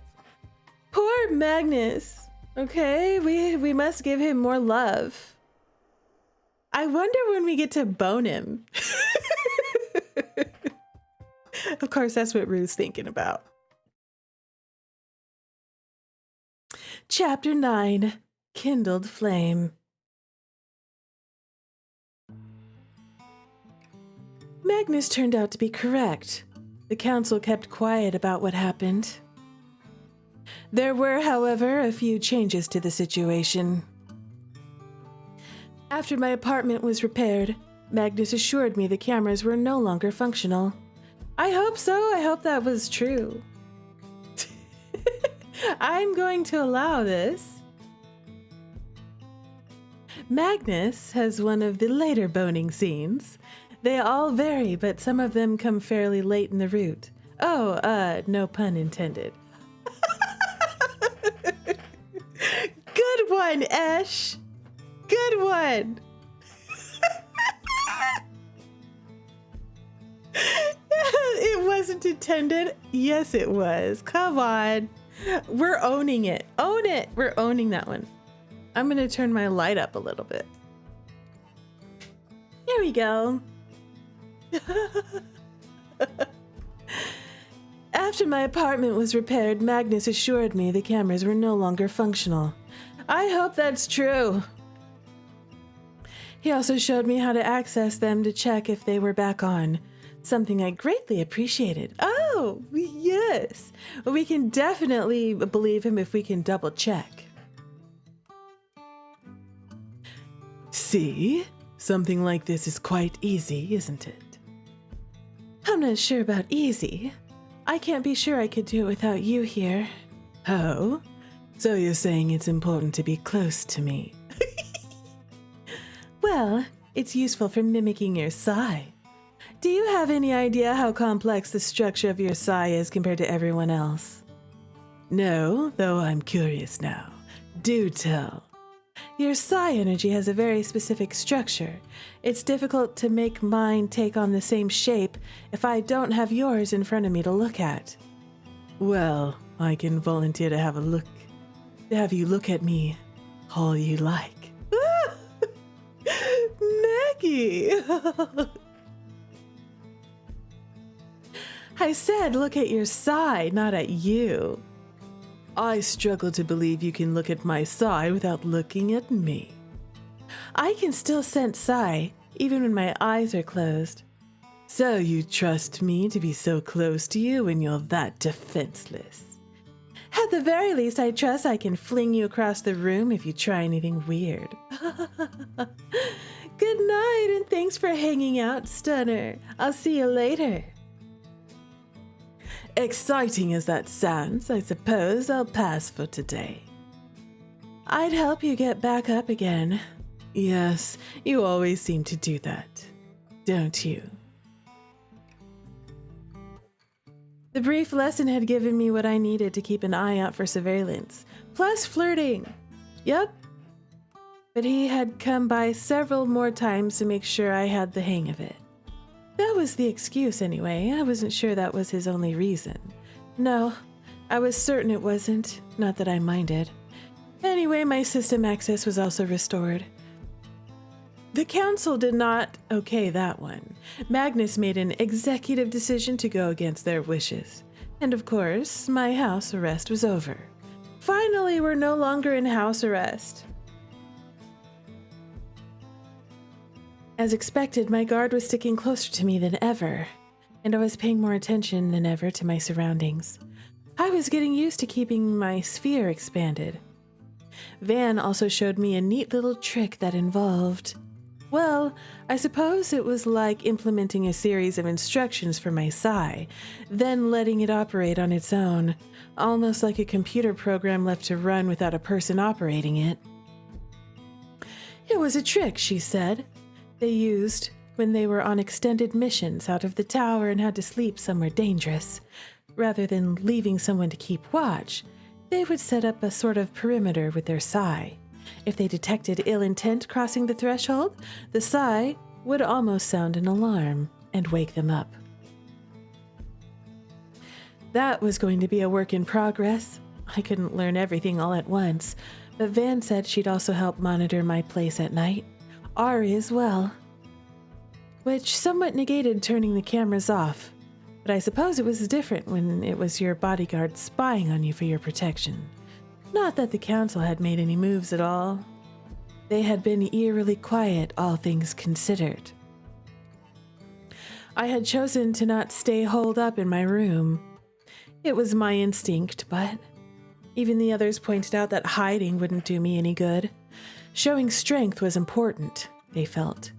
Poor Magnus. Okay, we must give him more love. I wonder when we get to bone him. Of course, that's what Rue's thinking about. Chapter 9, Kindled Flame. Magnus turned out to be correct. The council kept quiet about what happened. There were, however, a few changes to the situation. After my apartment was repaired, Magnus assured me the cameras were no longer functional. I hope so. I hope that was true. I'm going to allow this. Magnus has one of the later boning scenes. They all vary, but some of them come fairly late in the route. Oh, no pun intended. Good one, Esh. Good one. It wasn't intended. Yes, it was. Come on. We're owning it. Own it. We're owning that one. I'm going to turn my light up a little bit. Here we go. After my apartment was repaired, Magnus assured me the cameras were no longer functional. I hope that's true. He also showed me how to access them to check if they were back on, something I greatly appreciated. Oh, yes. We can definitely believe him if we can double check. See? Something like this is quite easy, isn't it? I'm not sure about easy. I can't be sure I could do it without you here. Oh? So you're saying it's important to be close to me? Well, it's useful for mimicking your psi. Do you have any idea how complex the structure of your psi is compared to everyone else? No, though I'm curious now. Do tell. Your psi energy has a very specific structure. It's difficult to make mine take on the same shape if I don't have yours in front of me to look at. Well, I can volunteer to have a look. To have you look at me all you like. Maggie! I said look at your psi, not at you. I struggle to believe you can look at my psi without looking at me. I can still sense psi, even when my eyes are closed. So you trust me to be so close to you when you're that defenseless? At the very least, I trust I can fling you across the room if you try anything weird. Good night, and thanks for hanging out, Stunner. I'll see you later. Exciting as that sounds, I suppose I'll pass for today. I'd help you get back up again. Yes, you always seem to do that, don't you? The brief lesson had given me what I needed to keep an eye out for surveillance, plus flirting. Yep. But he had come by several more times to make sure I had the hang of it. That was the excuse anyway. I wasn't sure that was his only reason. No, I was certain it wasn't. Not that I minded. Anyway, my system access was also restored. The council did not okay that one. Magnus made an executive decision to go against their wishes. And of course, my house arrest was over. Finally, we're no longer in house arrest. As expected, my guard was sticking closer to me than ever, and I was paying more attention than ever to my surroundings. I was getting used to keeping my sphere expanded. Van also showed me a neat little trick that involved Well, I suppose it was like implementing a series of instructions for my psi, then letting it operate on its own, almost like a computer program left to run without a person operating it. It was a trick, she said, they used when they were on extended missions out of the tower and had to sleep somewhere dangerous. Rather than leaving someone to keep watch, they would set up a sort of perimeter with their psi. If they detected ill intent crossing the threshold, the psi would almost sound an alarm and wake them up. That was going to be a work in progress. I couldn't learn everything all at once, but Van said she'd also help monitor my place at night. Ari as well. Which somewhat negated turning the cameras off. But I suppose it was different when it was your bodyguard spying on you for your protection. Not that the council had made any moves at all. They had been eerily quiet, all things considered. I had chosen to not stay holed up in my room. It was my instinct, but even the others pointed out that hiding wouldn't do me any good. Showing strength was important, they felt.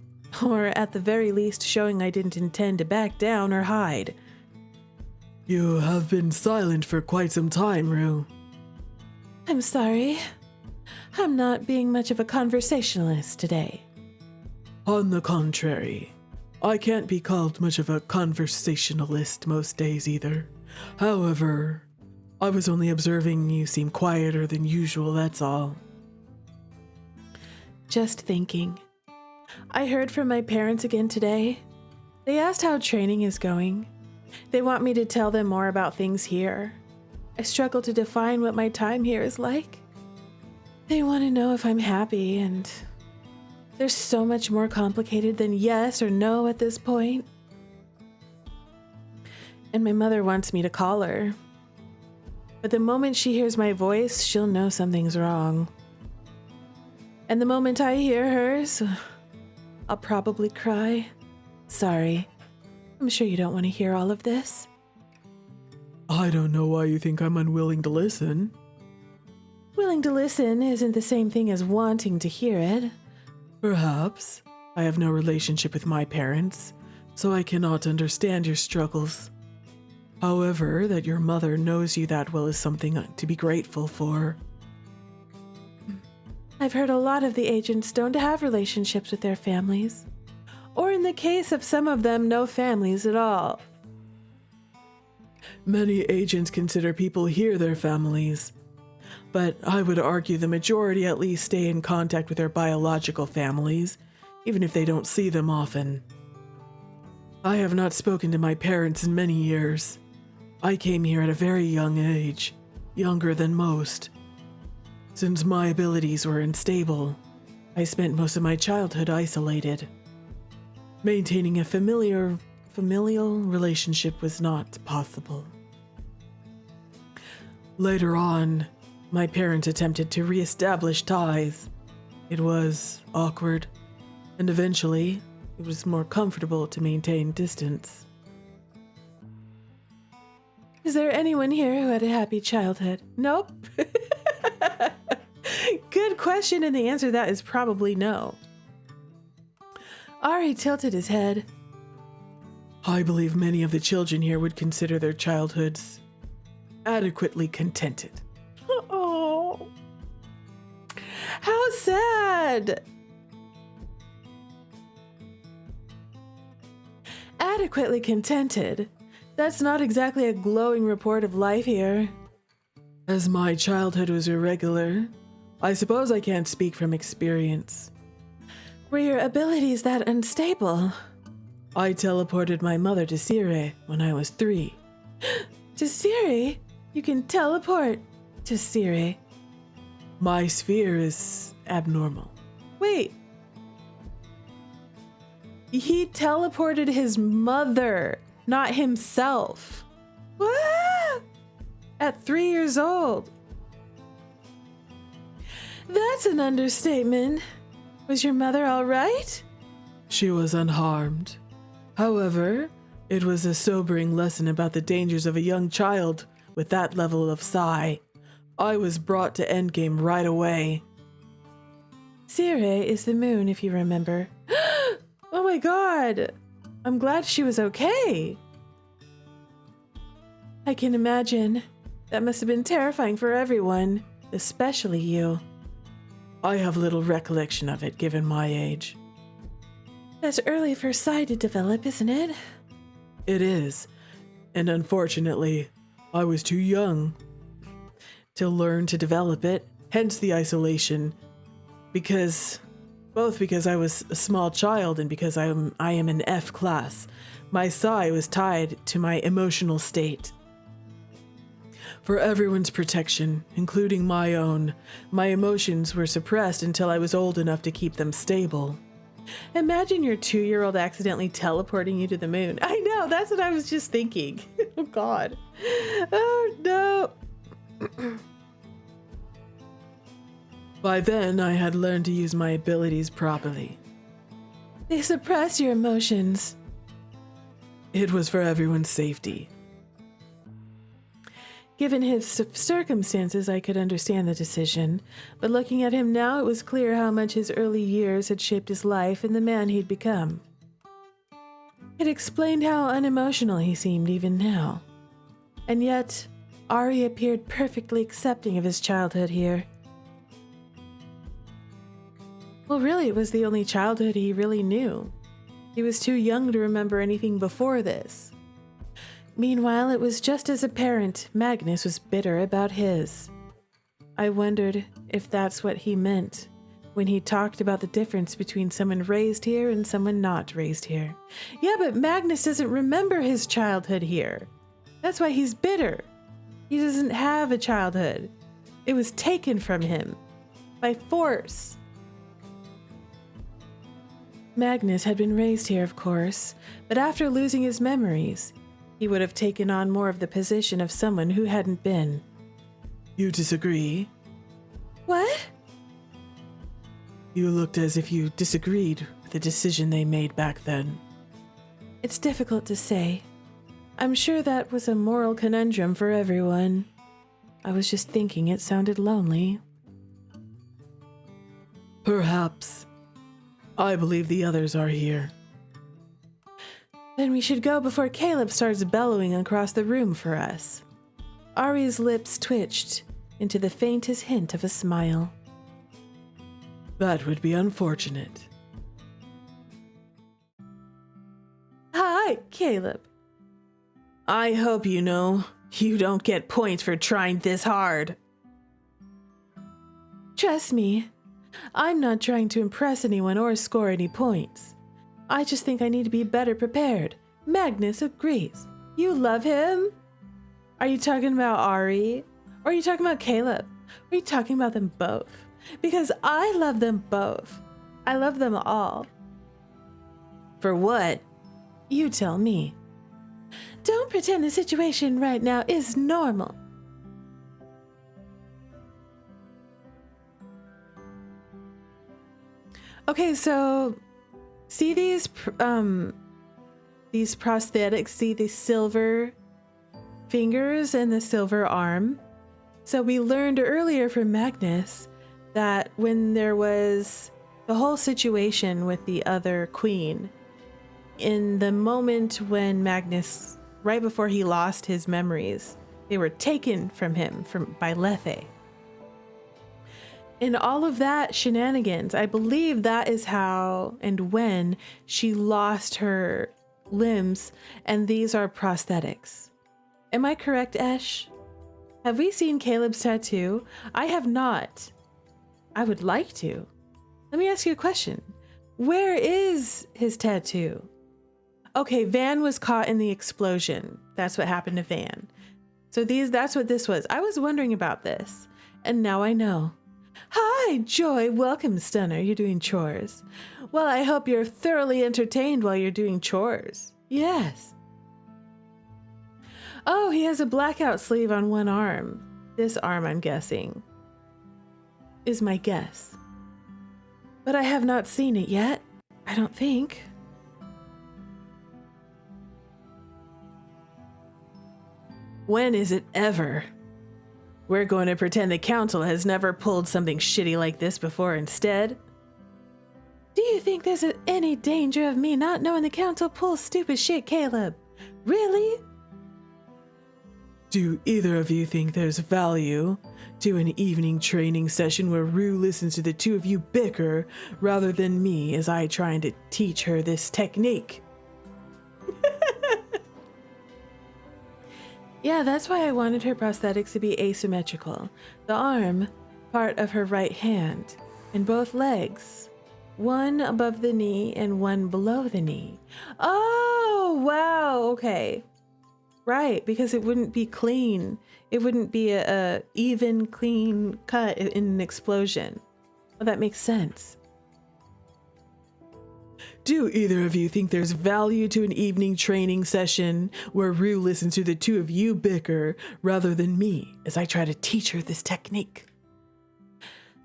Or at the very least, showing I didn't intend to back down or hide. You have been silent for quite some time, Rue. I'm sorry. I'm not being much of a conversationalist today. On the contrary, I can't be called much of a conversationalist most days either. However, I was only observing you seem quieter than usual, that's all. Just thinking. I heard from my parents again today. They asked how training is going. They want me to tell them more about things here. I struggle to define what my time here is like. They want to know if I'm happy, and they're so much more complicated than yes or no at this point. And my mother wants me to call her. But the moment she hears my voice, she'll know something's wrong. And the moment I hear hers, I'll probably cry. Sorry. I'm sure you don't want to hear all of this. I don't know why you think I'm unwilling to listen. Willing to listen isn't the same thing as wanting to hear it. Perhaps. I have no relationship with my parents, so I cannot understand your struggles. However, that your mother knows you that well is something to be grateful for. I've heard a lot of the agents don't have relationships with their families. Or in the case of some of them, no families at all. Many agents consider people here their families, but I would argue the majority at least stay in contact with their biological families, even if they don't see them often. I have not spoken to my parents in many years. I came here at a very young age, younger than most. Since my abilities were unstable, I spent most of my childhood isolated. Maintaining a familial relationship was not possible. Later on, my parents attempted to re-establish ties. It was awkward, and eventually, it was more comfortable to maintain distance. Is there anyone here who had a happy childhood? Nope. Good question, and the answer to that is probably no. Ari tilted his head. I believe many of the children here would consider their childhoods adequately contented. Oh, how sad. Adequately contented? That's not exactly a glowing report of life here. As my childhood was irregular, I suppose I can't speak from experience. Were your abilities that unstable? I teleported my mother to Sire when I was 3. To Sire? You can teleport to Sire. My sphere is abnormal. Wait. He teleported his mother, not himself. What? At 3 years old. That's an understatement. Was your mother all right? She was unharmed. However, it was a sobering lesson about the dangers of a young child with that level of psi. I was brought to Endgame right away. Sire is the moon, if you remember. Oh my god! I'm glad she was okay. I can imagine. That must have been terrifying for everyone, especially you. I have little recollection of it, given my age. That's early for Psy to develop, isn't it? It is, and unfortunately, I was too young to learn to develop it, hence the isolation, both because I was a small child and because I am an F class. My Psy was tied to my emotional state. For everyone's protection, including my own, my emotions were suppressed until I was old enough to keep them stable. Imagine your 2-year-old accidentally teleporting you to the moon. I know, that's what I was just thinking. Oh god. Oh no. By then, I had learned to use my abilities properly. They suppress your emotions. It was for everyone's safety. Given his circumstances, I could understand the decision, but looking at him now, it was clear how much his early years had shaped his life and the man he'd become. It explained how unemotional he seemed even now. And yet, Ari appeared perfectly accepting of his childhood here. Well, really, it was the only childhood he really knew. He was too young to remember anything before this. Meanwhile, it was just as apparent Magnus was bitter about his. I wondered if that's what he meant when he talked about the difference between someone raised here and someone not raised here. Yeah, but Magnus doesn't remember his childhood here. That's why he's bitter. He doesn't have a childhood. It was taken from him by force. Magnus had been raised here, of course, but after losing his memories, he would have taken on more of the position of someone who hadn't been. You disagree? What? You looked as if you disagreed with the decision they made back then. It's difficult to say. I'm sure that was a moral conundrum for everyone. I was just thinking it sounded lonely. Perhaps. I believe the others are here. Then we should go before Caleb starts bellowing across the room for us. Ari's lips twitched into the faintest hint of a smile. That would be unfortunate. Hi, Caleb. I hope you don't get points for trying this hard. Trust me, I'm not trying to impress anyone or score any points. I just think I need to be better prepared. Magnus agrees. You love him? Are you talking about Ari? Or are you talking about Caleb? Or are you talking about them both? Because I love them both. I love them all. For what? You tell me. Don't pretend the situation right now is normal. Okay, so see these prosthetics, see the silver fingers and the silver arm? So we learned earlier from Magnus that when there was the whole situation with the other queen, in the moment when Magnus, right before he lost his memories, they were taken from him by Lethe. In all of that shenanigans, I believe that is how and when she lost her limbs, and these are prosthetics. Am I correct, Esh? Have we seen Caleb's tattoo? I have not. I would like to. Let me ask you a question. Where is his tattoo? Okay, Van was caught in the explosion. That's what happened to Van. So that's what this was. I was wondering about this, and now I know. Hi, Joy. Welcome, Stunner. You're doing chores. Well, I hope you're thoroughly entertained while you're doing chores. Yes. Oh, he has a blackout sleeve on one arm. This arm, I'm guessing, is my guess. But I have not seen it yet. I don't think. When is it ever? We're going to pretend the council has never pulled something shitty like this before instead. Do you think think there's any danger of me not knowing the council pulls stupid shit, Caleb? Really? Do either of you think there's value to an evening training session where Rue listens to the two of you bicker rather than me as I trying to teach her this technique? Yeah, that's why I wanted her prosthetics to be asymmetrical. The arm, part of her right hand, and both legs. One above the knee and one below the knee. Oh, wow, okay. Right, because it wouldn't be clean. It wouldn't be a even, clean cut in an explosion. Well, that makes sense. Do either of you think there's value to an evening training session where Rue listens to the two of you bicker rather than me as I try to teach her this technique?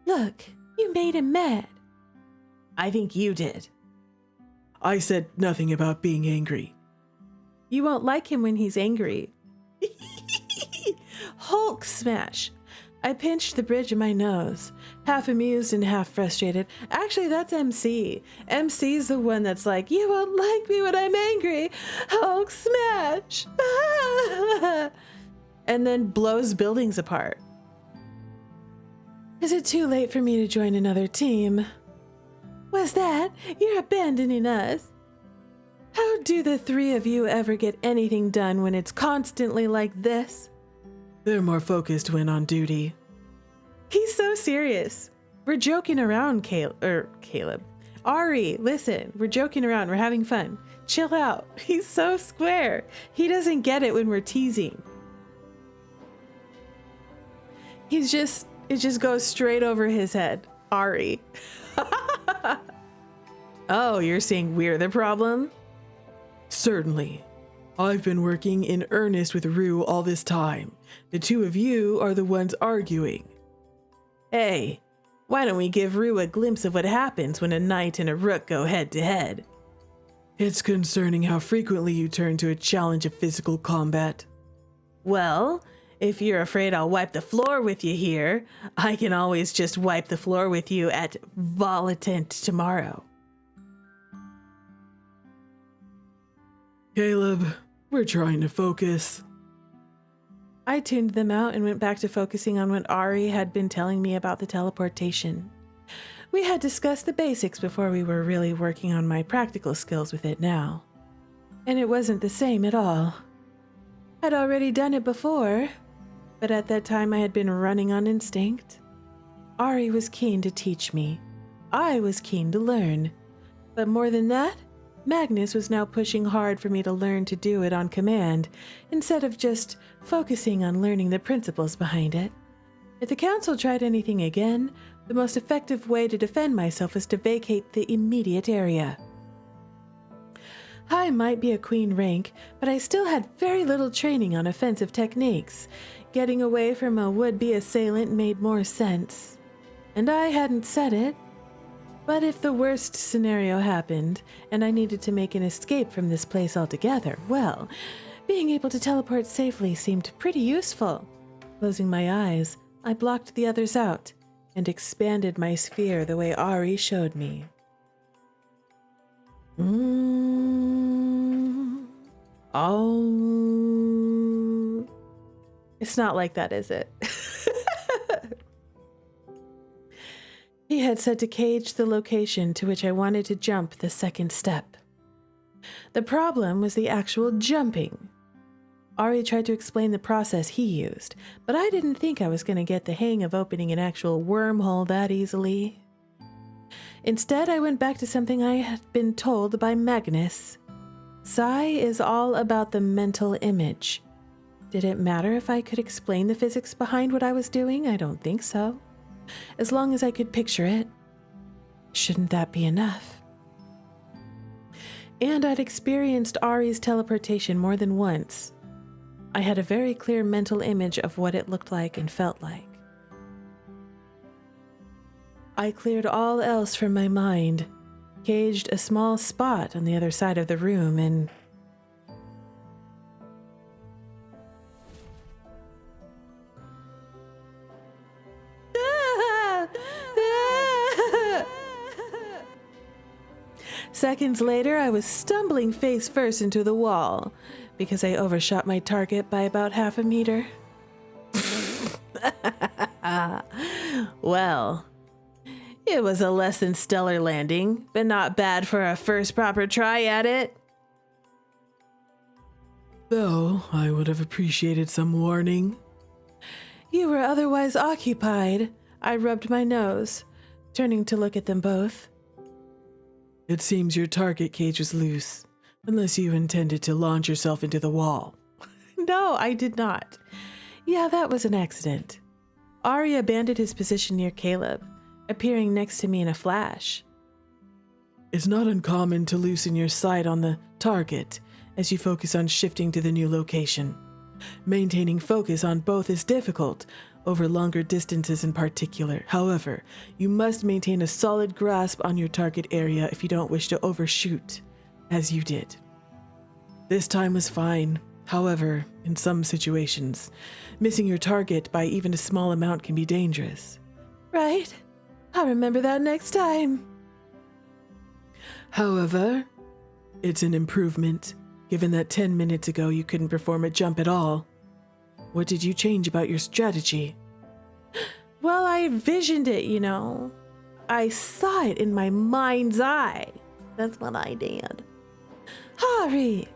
Look, you made him mad. I think you did. I said nothing about being angry. You won't like him when he's angry. Hulk smash. I pinched the bridge of my nose, half amused and half frustrated. Actually, that's MC. MC's the one that's like, you won't like me when I'm angry. Hulk smash. And then blows buildings apart. Is it too late for me to join another team? What's that? You're abandoning us. How do the three of you ever get anything done when it's constantly like this? They're more focused when on duty. He's so serious. We're joking around, Caleb. Ari, listen, we're joking around. We're having fun. Chill out. He's so square. He doesn't get it when we're teasing. It just goes straight over his head. Ari. Oh, you're saying we're the problem? Certainly. I've been working in earnest with Rue all this time. The two of you are the ones arguing. Hey, why don't we give Rue a glimpse of what happens when a knight and a rook go head to head? It's concerning how frequently you turn to a challenge of physical combat. Well, if you're afraid I'll wipe the floor with you here, I can always just wipe the floor with you at Volatant tomorrow. Caleb, we're trying to focus. I tuned them out and went back to focusing on what Ari had been telling me about the teleportation. We had discussed the basics before we were really working on my practical skills with it now. And it wasn't the same at all. I'd already done it before, but at that time I had been running on instinct. Ari was keen to teach me. I was keen to learn. But more than that, Magnus was now pushing hard for me to learn to do it on command, instead of just focusing on learning the principles behind it. If the council tried anything again, the most effective way to defend myself was to vacate the immediate area. I might be a queen rank, but I still had very little training on offensive techniques. Getting away from a would-be assailant made more sense. And I hadn't said it. But if the worst scenario happened, and I needed to make an escape from this place altogether, well, being able to teleport safely seemed pretty useful. Closing my eyes, I blocked the others out, and expanded my sphere the way Ari showed me. Oh. It's not like that, is it? He had said to cage the location to which I wanted to jump the second step. The problem was the actual jumping. Ari tried to explain the process he used, but I didn't think I was going to get the hang of opening an actual wormhole that easily. Instead, I went back to something I had been told by Magnus. Psi is all about the mental image. Did it matter if I could explain the physics behind what I was doing? I don't think so. As long as I could picture it, shouldn't that be enough? And I'd experienced Ari's teleportation more than once. I had a very clear mental image of what it looked like and felt like. I cleared all else from my mind, caged a small spot on the other side of the room, and Seconds later, I was stumbling face first into the wall because I overshot my target by about half a meter. Well, it was a less than stellar landing, but not bad for a first proper try at it. Though I would have appreciated some warning. You were otherwise occupied. I rubbed my nose, turning to look at them both. It seems your target cage was loose, unless you intended to launch yourself into the wall. No, I did not. Yeah, that was an accident. Ari abandoned his position near Caleb, appearing next to me in a flash. It's not uncommon to loosen your sight on the target as you focus on shifting to the new location. Maintaining focus on both is difficult, over longer distances in particular. However, you must maintain a solid grasp on your target area if you don't wish to overshoot, as you did. This time was fine. However, in some situations, missing your target by even a small amount can be dangerous. Right. I'll remember that next time. However, it's an improvement, given that 10 minutes ago you couldn't perform a jump at all. What did you change about your strategy? Well, I visioned it, you know. I saw it in my mind's eye. That's what I did. Hari!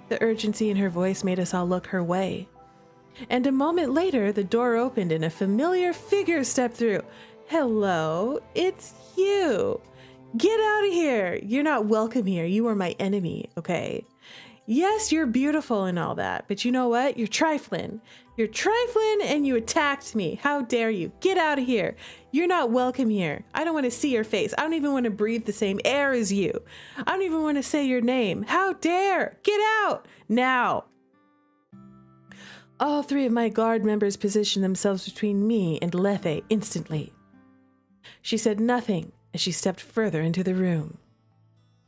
The urgency in her voice made us all look her way. And a moment later, the door opened and a familiar figure stepped through. Hello, it's you. Get out of here. You're not welcome here. You are my enemy, okay? Yes, you're beautiful and all that, but you know what? You're trifling. You're trifling and you attacked me. How dare you? Get out of here. You're not welcome here. I don't want to see your face. I don't even want to breathe the same air as you. I don't even want to say your name. How dare? Get out now. All three of my guard members positioned themselves between me and Lethe instantly. She said nothing as she stepped further into the room.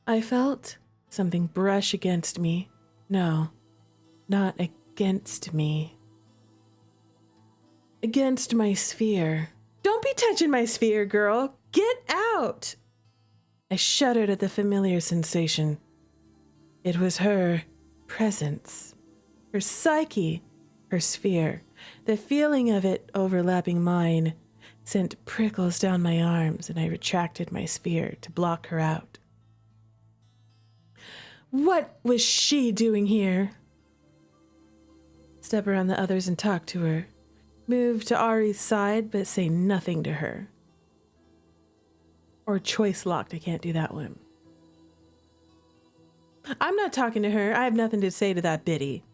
I felt something brush against me. No, not against me. Against my sphere. Don't be touching my sphere, girl. Get out! I shuddered at the familiar sensation. It was her presence, her psyche, her sphere. The feeling of it overlapping mine sent prickles down my arms, and I retracted my sphere to block her out. What was she doing here? Step around the others and talk to her. Move to Ari's side, but say nothing to her. Or choice locked, I can't do that one. I'm not talking to her. I have nothing to say to that biddy.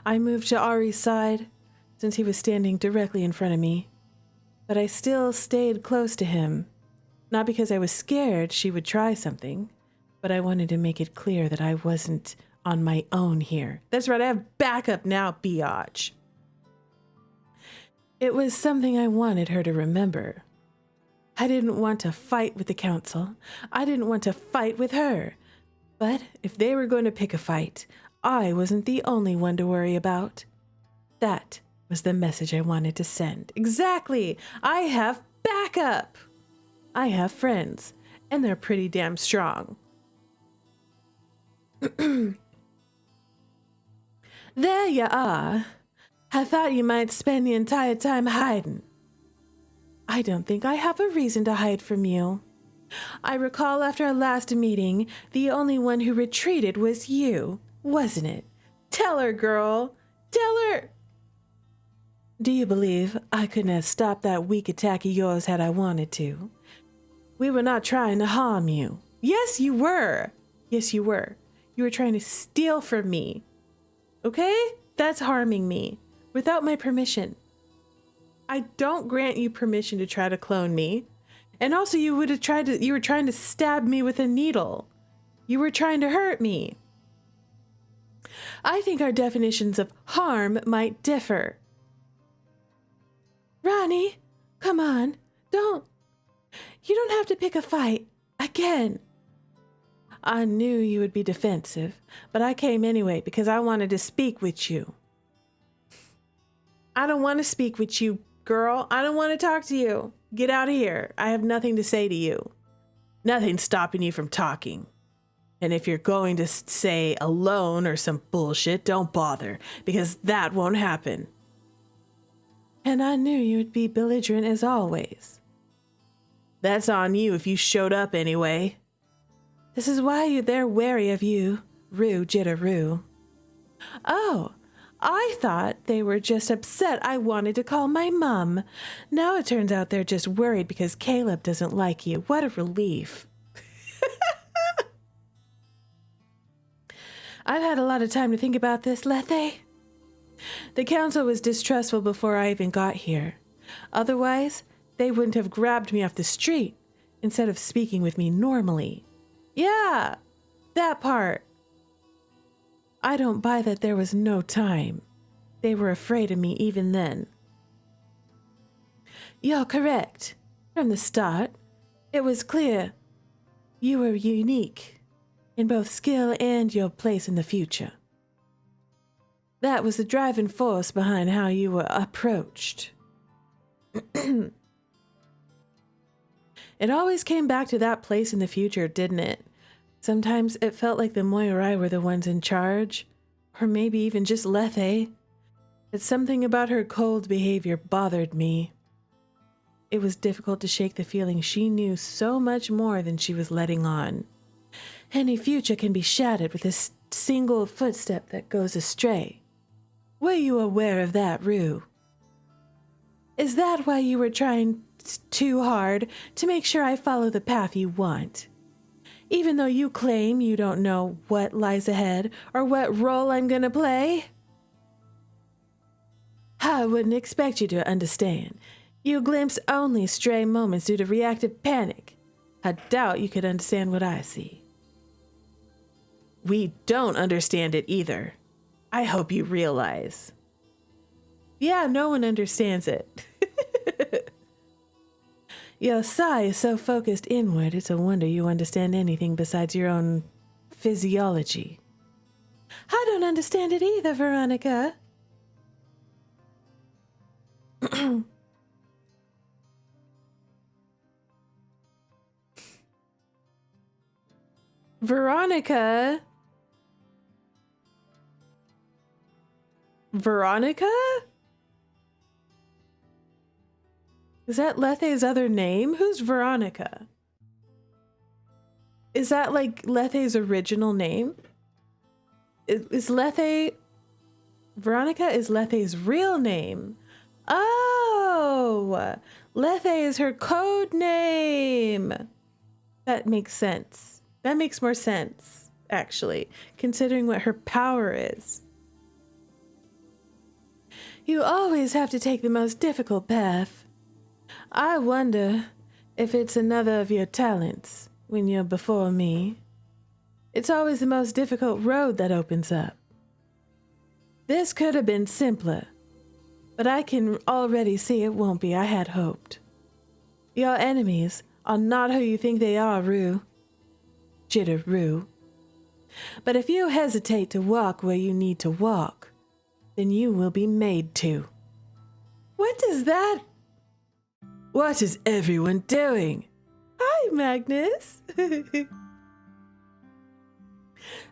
I moved to Ari's side, since he was standing directly in front of me. But I still stayed close to him. Not because I was scared she would try something, but I wanted to make it clear that I wasn't on my own here. That's right, I have backup now, biatch. It was something I wanted her to remember. I didn't want to fight with the council. I didn't want to fight with her. But if they were going to pick a fight, I wasn't the only one to worry about. That was the message I wanted to send. Exactly! I have backup! I have friends, and they're pretty damn strong. There you are. I thought you might spend the entire time hiding. I don't think I have a reason to hide from you. I recall after our last meeting, the only one who retreated was you, wasn't it? Tell her, girl. Tell her. Do you believe I couldn't have stopped that weak attack of yours had I wanted to? We were not trying to harm you. Yes, you were. Yes, you were. You were trying to steal from me. Okay? That's harming me. Without my permission. I don't grant you permission to try to clone me. And also you were trying to stab me with a needle. You were trying to hurt me. I think our definitions of harm might differ. Ronnie, come on. You don't have to pick a fight. Again. I knew you would be defensive, but I came anyway because I wanted to speak with you. I don't want to speak with you, girl. I don't want to talk to you. Get out of here. I have nothing to say to you. Nothing's stopping you from talking. And if you're going to say alone or some bullshit, don't bother, because that won't happen. And I knew you would be belligerent as always. That's on you if you showed up anyway. This is why they're wary of you, jitterrue. Oh, I thought they were just upset I wanted to call my mom. Now it turns out they're just worried because Caleb doesn't like you. What a relief. I've had a lot of time to think about this, Lethe. The council was distrustful before I even got here. Otherwise, they wouldn't have grabbed me off the street instead of speaking with me normally. Yeah, that part. I don't buy that there was no time. They were afraid of me even then. You're correct. From the start, it was clear you were unique in both skill and your place in the future. That was the driving force behind how you were approached. It always came back to that place in the future, didn't it? Sometimes it felt like the Moirai were the ones in charge, or maybe even just Lethe. But something about her cold behavior bothered me. It was difficult to shake the feeling she knew so much more than she was letting on. Any future can be shattered with a single footstep that goes astray. Were you aware of that, Rue? Is that why you were trying too hard to make sure I follow the path you want? Even though you claim you don't know what lies ahead or what role I'm gonna play? I wouldn't expect you to understand. You glimpse only stray moments due to reactive panic. I doubt you could understand what I see. We don't understand it either. I hope you realize. Yeah, no one understands it. Your Psi is so focused inward, it's a wonder you understand anything besides your own physiology. I don't understand it either, Veronica. Veronica? Veronica? Is that Lethe's other name? Who's Veronica? Is that like Lethe's original name? Is Lethe... Veronica is Lethe's real name. Oh! Lethe is her code name! That makes sense. That makes more sense, actually, considering what her power is. You always have to take the most difficult path. I wonder if it's another of your talents when you're before me. It's always the most difficult road that opens up. This could have been simpler, but I can already see it won't be. I had hoped. Your enemies are not who you think they are, Jitterrue. But if you hesitate to walk where you need to walk, then you will be made to. What is that? What is everyone doing? Hi, Magnus.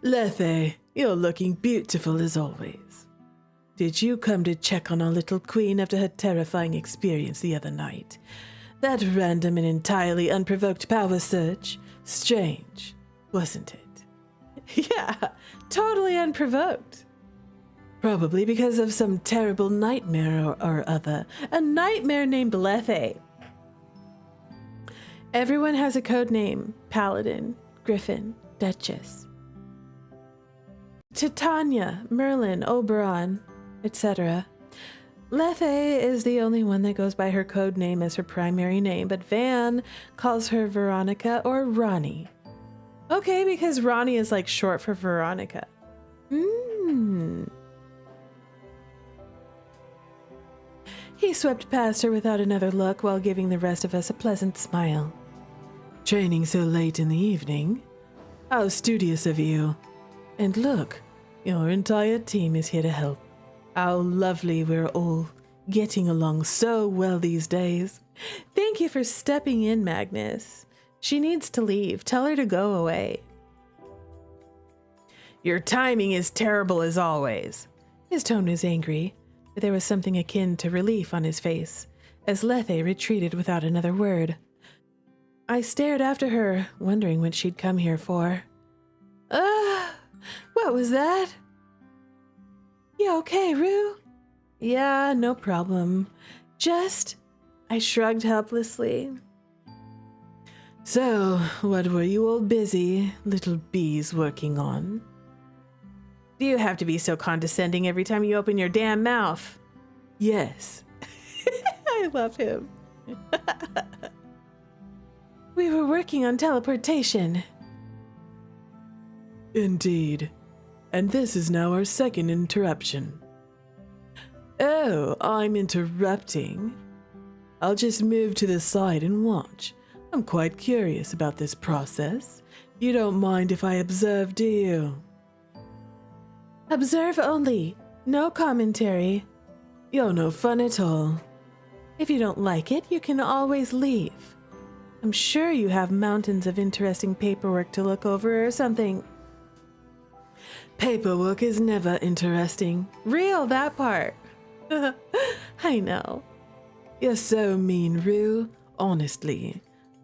Lethe, you're looking beautiful as always. Did you come to check on our little queen after her terrifying experience the other night? That random and entirely unprovoked power surge? Strange, wasn't it? Yeah, totally unprovoked. Probably because of some terrible nightmare or other. A nightmare named Lethe. Everyone has a code name. Paladin, Griffin, Duchess. Titania, Merlin, Oberon, etc. Lethe is the only one that goes by her code name as her primary name, but Van calls her Veronica or Ronnie. Okay, because Ronnie is like short for Veronica. He swept past her without another look while giving the rest of us a pleasant smile. Training so late in the evening? How studious of you. And look, your entire team is here to help. How lovely we're all getting along so well these days. Thank you for stepping in, Magnus. She needs to leave. Tell her to go away. Your timing is terrible as always. His tone was angry, but there was something akin to relief on his face as Lethe retreated without another word. I stared after her, wondering what she'd come here for. What was that? You okay, Rue? Yeah, no problem. I shrugged helplessly. So, what were you all busy, little bees, working on? Do you have to be so condescending every time you open your damn mouth? Yes. I love him. We were working on teleportation. Indeed. And this is now our second interruption. Oh, I'm interrupting. I'll just move to the side and watch. I'm quite curious about this process. You don't mind if I observe, do you? Observe only. No commentary. You're no fun at all. If you don't like it, you can always leave. I'm sure you have mountains of interesting paperwork to look over or something. Paperwork is never interesting. Real, that part. I know. You're so mean, Rue. Honestly,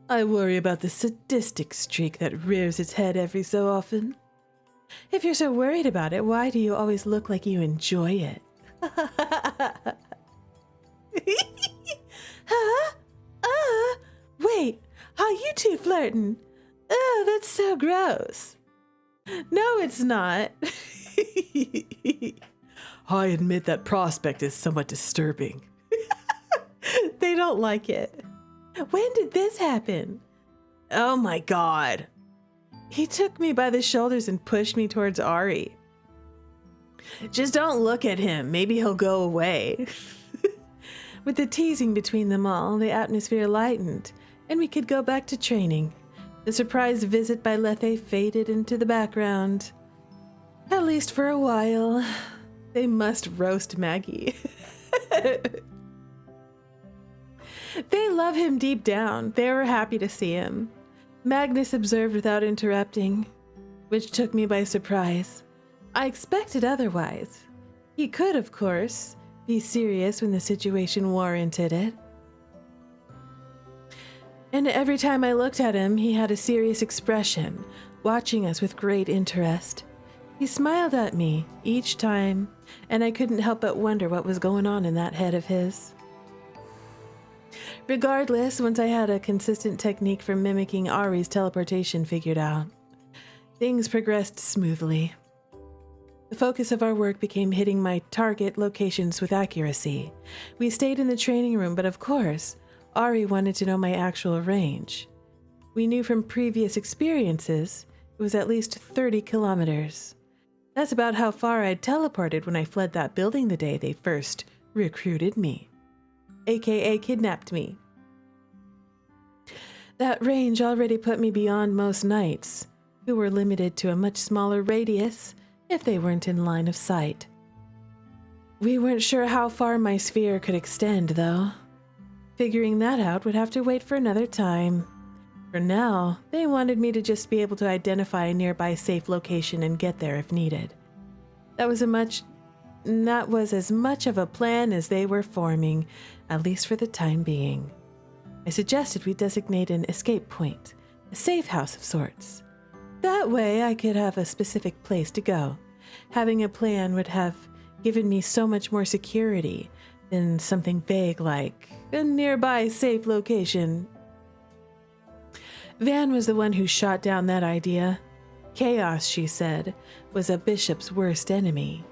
I worry about the sadistic streak that rears its head every so often. If you're so worried about it, why do you always look like you enjoy it? Huh? Wait, how you two flirting? Oh, that's so gross. No, it's not. I admit that prospect is somewhat disturbing. They don't like it. When did this happen? Oh my god. He took me by the shoulders and pushed me towards Ari. Just don't look at him. Maybe he'll go away. With the teasing between them all, the atmosphere lightened, and we could go back to training. The surprise visit by Lethe faded into the background. At least for a while. They must roast Maggie. They love him deep down. They were happy to see him. Magnus observed without interrupting, which took me by surprise. I expected otherwise. He could, of course, be serious when the situation warranted it. And every time I looked at him, he had a serious expression, watching us with great interest. He smiled at me each time, and I couldn't help but wonder what was going on in that head of his. Regardless, once I had a consistent technique for mimicking Ari's teleportation figured out, things progressed smoothly. The focus of our work became hitting my target locations with accuracy. We stayed in the training room, but of course, Ari wanted to know my actual range. We knew from previous experiences it was at least 30 kilometers. That's about how far I'd teleported when I fled that building the day they first recruited me, aka kidnapped me. That range already put me beyond most knights, who were limited to a much smaller radius if they weren't in line of sight. We weren't sure how far my sphere could extend, though. Figuring that out would have to wait for another time. For now, they wanted me to just be able to identify a nearby safe location and get there if needed. That was as much of a plan as they were forming, at least for the time being. I suggested we designate an escape point, a safe house of sorts. That way I could have a specific place to go. Having a plan would have given me so much more security than something vague like a nearby safe location. Van was the one who shot down that idea. Chaos, she said, was a bishop's worst enemy.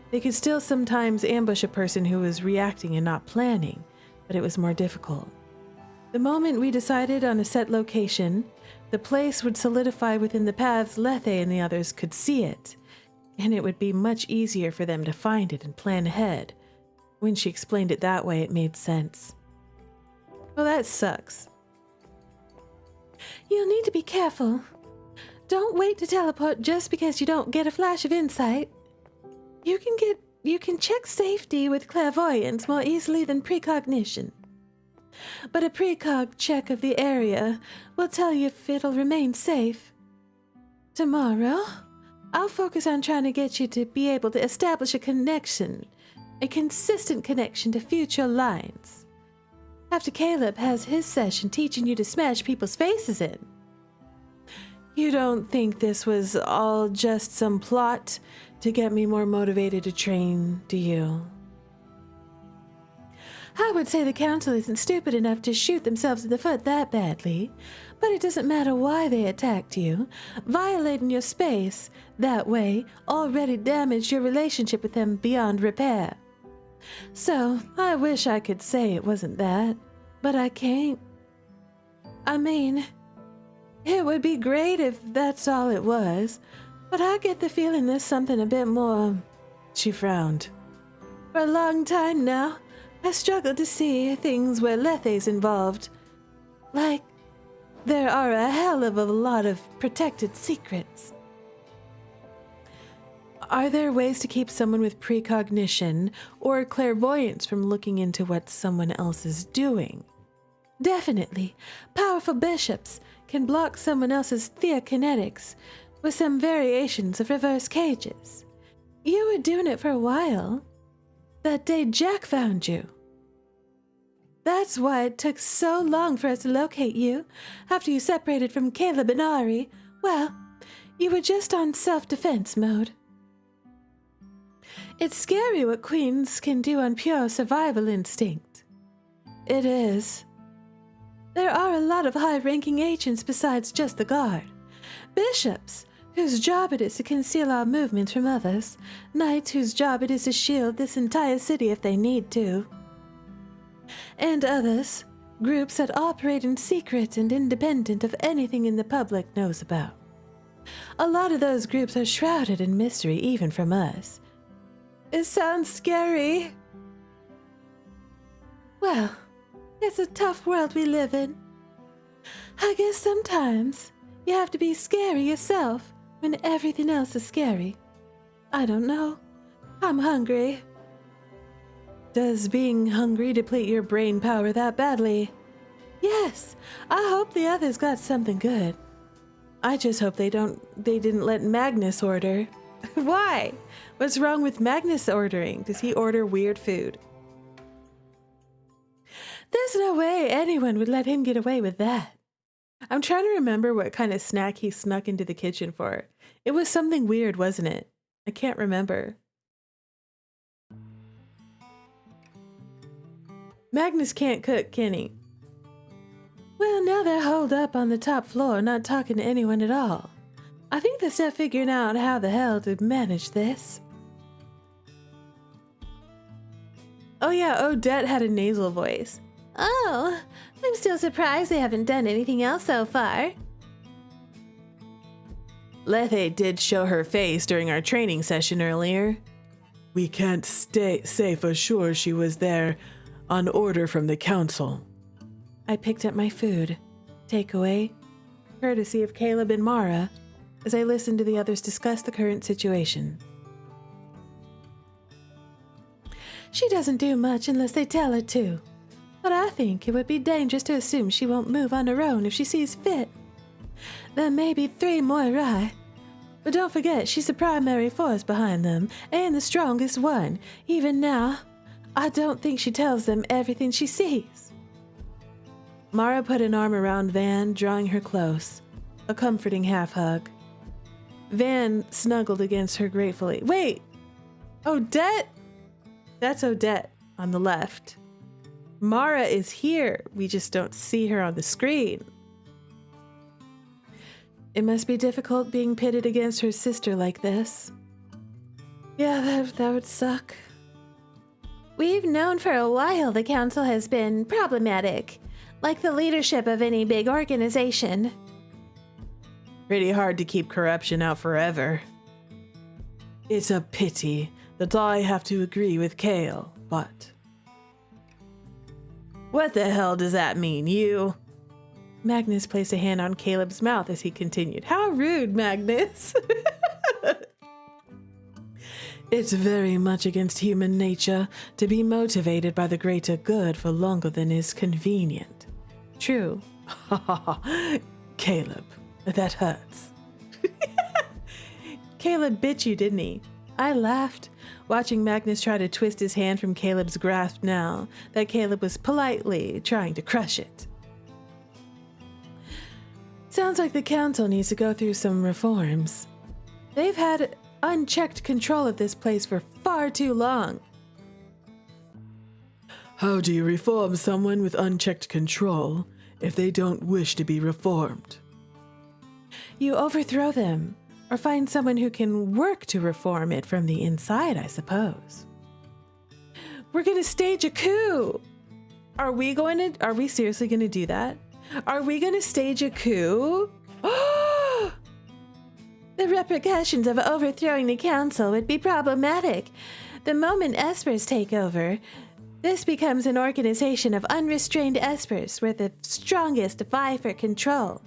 They could still sometimes ambush a person who was reacting and not planning, but it was more difficult. The moment we decided on a set location, the place would solidify within the paths Lethe and the others could see it, and it would be much easier for them to find it and plan ahead. When she explained it that way, it made sense. Well, that sucks. You'll need to be careful. Don't wait to teleport just because you don't get a flash of insight. You can check safety with clairvoyance more easily than precognition. but a precog check of the area will tell you if it'll remain safe. Tomorrow, I'll focus on trying to get you to be able to establish a connection, a consistent connection to future lines. After Caleb has his session teaching you to smash people's faces in. You don't think this was all just some plot to get me more motivated to train, do you? I would say the council isn't stupid enough to shoot themselves in the foot that badly, but it doesn't matter why they attacked you. Violating your space that way already damaged your relationship with them beyond repair. So, I wish I could say it wasn't that, but I can't. I mean, it would be great if that's all it was, but I get the feeling there's something a bit more. She frowned. For a long time now, I struggled to see things where Lethe's involved. Like, there are a hell of a lot of protected secrets. Are there ways to keep someone with precognition or clairvoyance from looking into what someone else is doing? Definitely. Powerful bishops can block someone else's theokinetics with some variations of reverse cages. You were doing it for a while. That day Jack found you. That's why it took so long for us to locate you after you separated from Caleb and Ari. Well, you were just on self-defense mode. It's scary what queens can do on pure survival instinct. It is. There are a lot of high-ranking agents besides just the guard. Bishops, whose job it is to conceal our movements from others. Knights, whose job it is to shield this entire city if they need to. And others, groups that operate in secret and independent of anything in the public knows about. A lot of those groups are shrouded in mystery even from us. It sounds scary. Well, it's a tough world we live in. I guess sometimes you have to be scary yourself when everything else is scary. I don't know. I'm hungry. Does being hungry deplete your brain power that badly? Yes. I hope the others got something good. I just hope they didn't let Magnus order. Why? What's wrong with Magnus ordering? Does he order weird food? There's no way anyone would let him get away with that. I'm trying to remember what kind of snack he snuck into the kitchen for. It was something weird, wasn't it? I can't remember. Magnus can't cook, can he? Well, now they're holed up on the top floor, not talking to anyone at all. I think they're still figuring out how the hell to manage this. Oh yeah, Odette had a nasal voice. Oh, I'm still surprised they haven't done anything else so far. Lethe did show her face during our training session earlier. We can't say for sure she was there on order from the council. I picked up my food. Takeaway, courtesy of Caleb and Mara, as I listened to the others discuss the current situation. She doesn't do much unless they tell her to. But I think it would be dangerous to assume she won't move on her own if she sees fit. There may be 3 Moirai, but don't forget she's the primary force behind them, and the strongest one. Even now, I don't think she tells them everything she sees. Mara put an arm around Van, drawing her close, a comforting half-hug. Van snuggled against her gratefully. Wait! Odette? That's Odette on the left. Mara is here. We just don't see her on the screen. It must be difficult being pitted against her sister like this. Yeah, that would suck. We've known for a while the council has been problematic, like the leadership of any big organization. Pretty hard to keep corruption out forever. It's a pity that I have to agree with Kale, but... What the hell does that mean, you? Magnus placed a hand on Caleb's mouth as he continued. How rude, Magnus! It's very much against human nature to be motivated by the greater good for longer than is convenient. True. Caleb, that hurts. Caleb bit you, didn't he? I laughed, watching Magnus try to twist his hand from Caleb's grasp now that Caleb was politely trying to crush it. Sounds like the council needs to go through some reforms. They've had unchecked control of this place for far too long. How do you reform someone with unchecked control if they don't wish to be reformed? You overthrow them, or find someone who can work to reform it from the inside, I suppose. We're gonna stage a coup! Are we seriously gonna do that? Are we gonna stage a coup? The repercussions of overthrowing the council would be problematic. The moment espers take over, this becomes an organization of unrestrained espers where the strongest vie for control.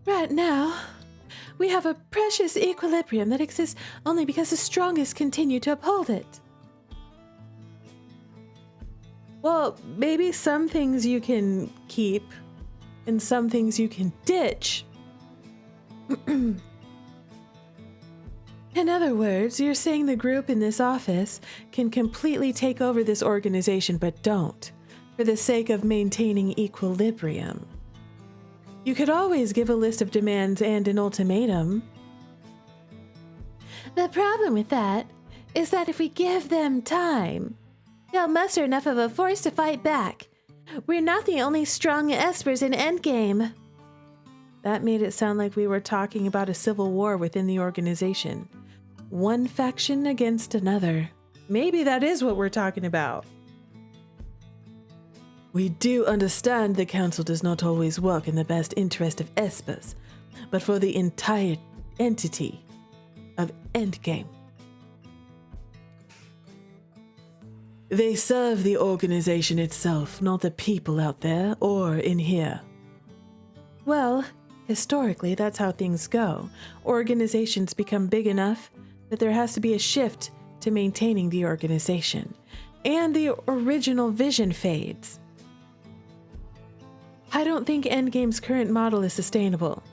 Right now, we have a precious equilibrium that exists only because the strongest continue to uphold it. Well, maybe some things you can keep and some things you can ditch. In other words, you're saying the group in this office can completely take over this organization but don't, for the sake of maintaining equilibrium. You could always give a list of demands and an ultimatum. The problem with that is that if we give them time, they'll muster enough of a force to fight back. We're not the only strong espers in Endgame. That made it sound like we were talking about a civil war within the organization. One faction against another. Maybe that is what we're talking about. We do understand the council does not always work in the best interest of espers, but for the entire entity of Endgame. They serve the organization itself, not the people out there or in here. Well, historically, that's how things go. Organizations become big enough that there has to be a shift to maintaining the organization, and the original vision fades. I don't think Endgame's current model is sustainable.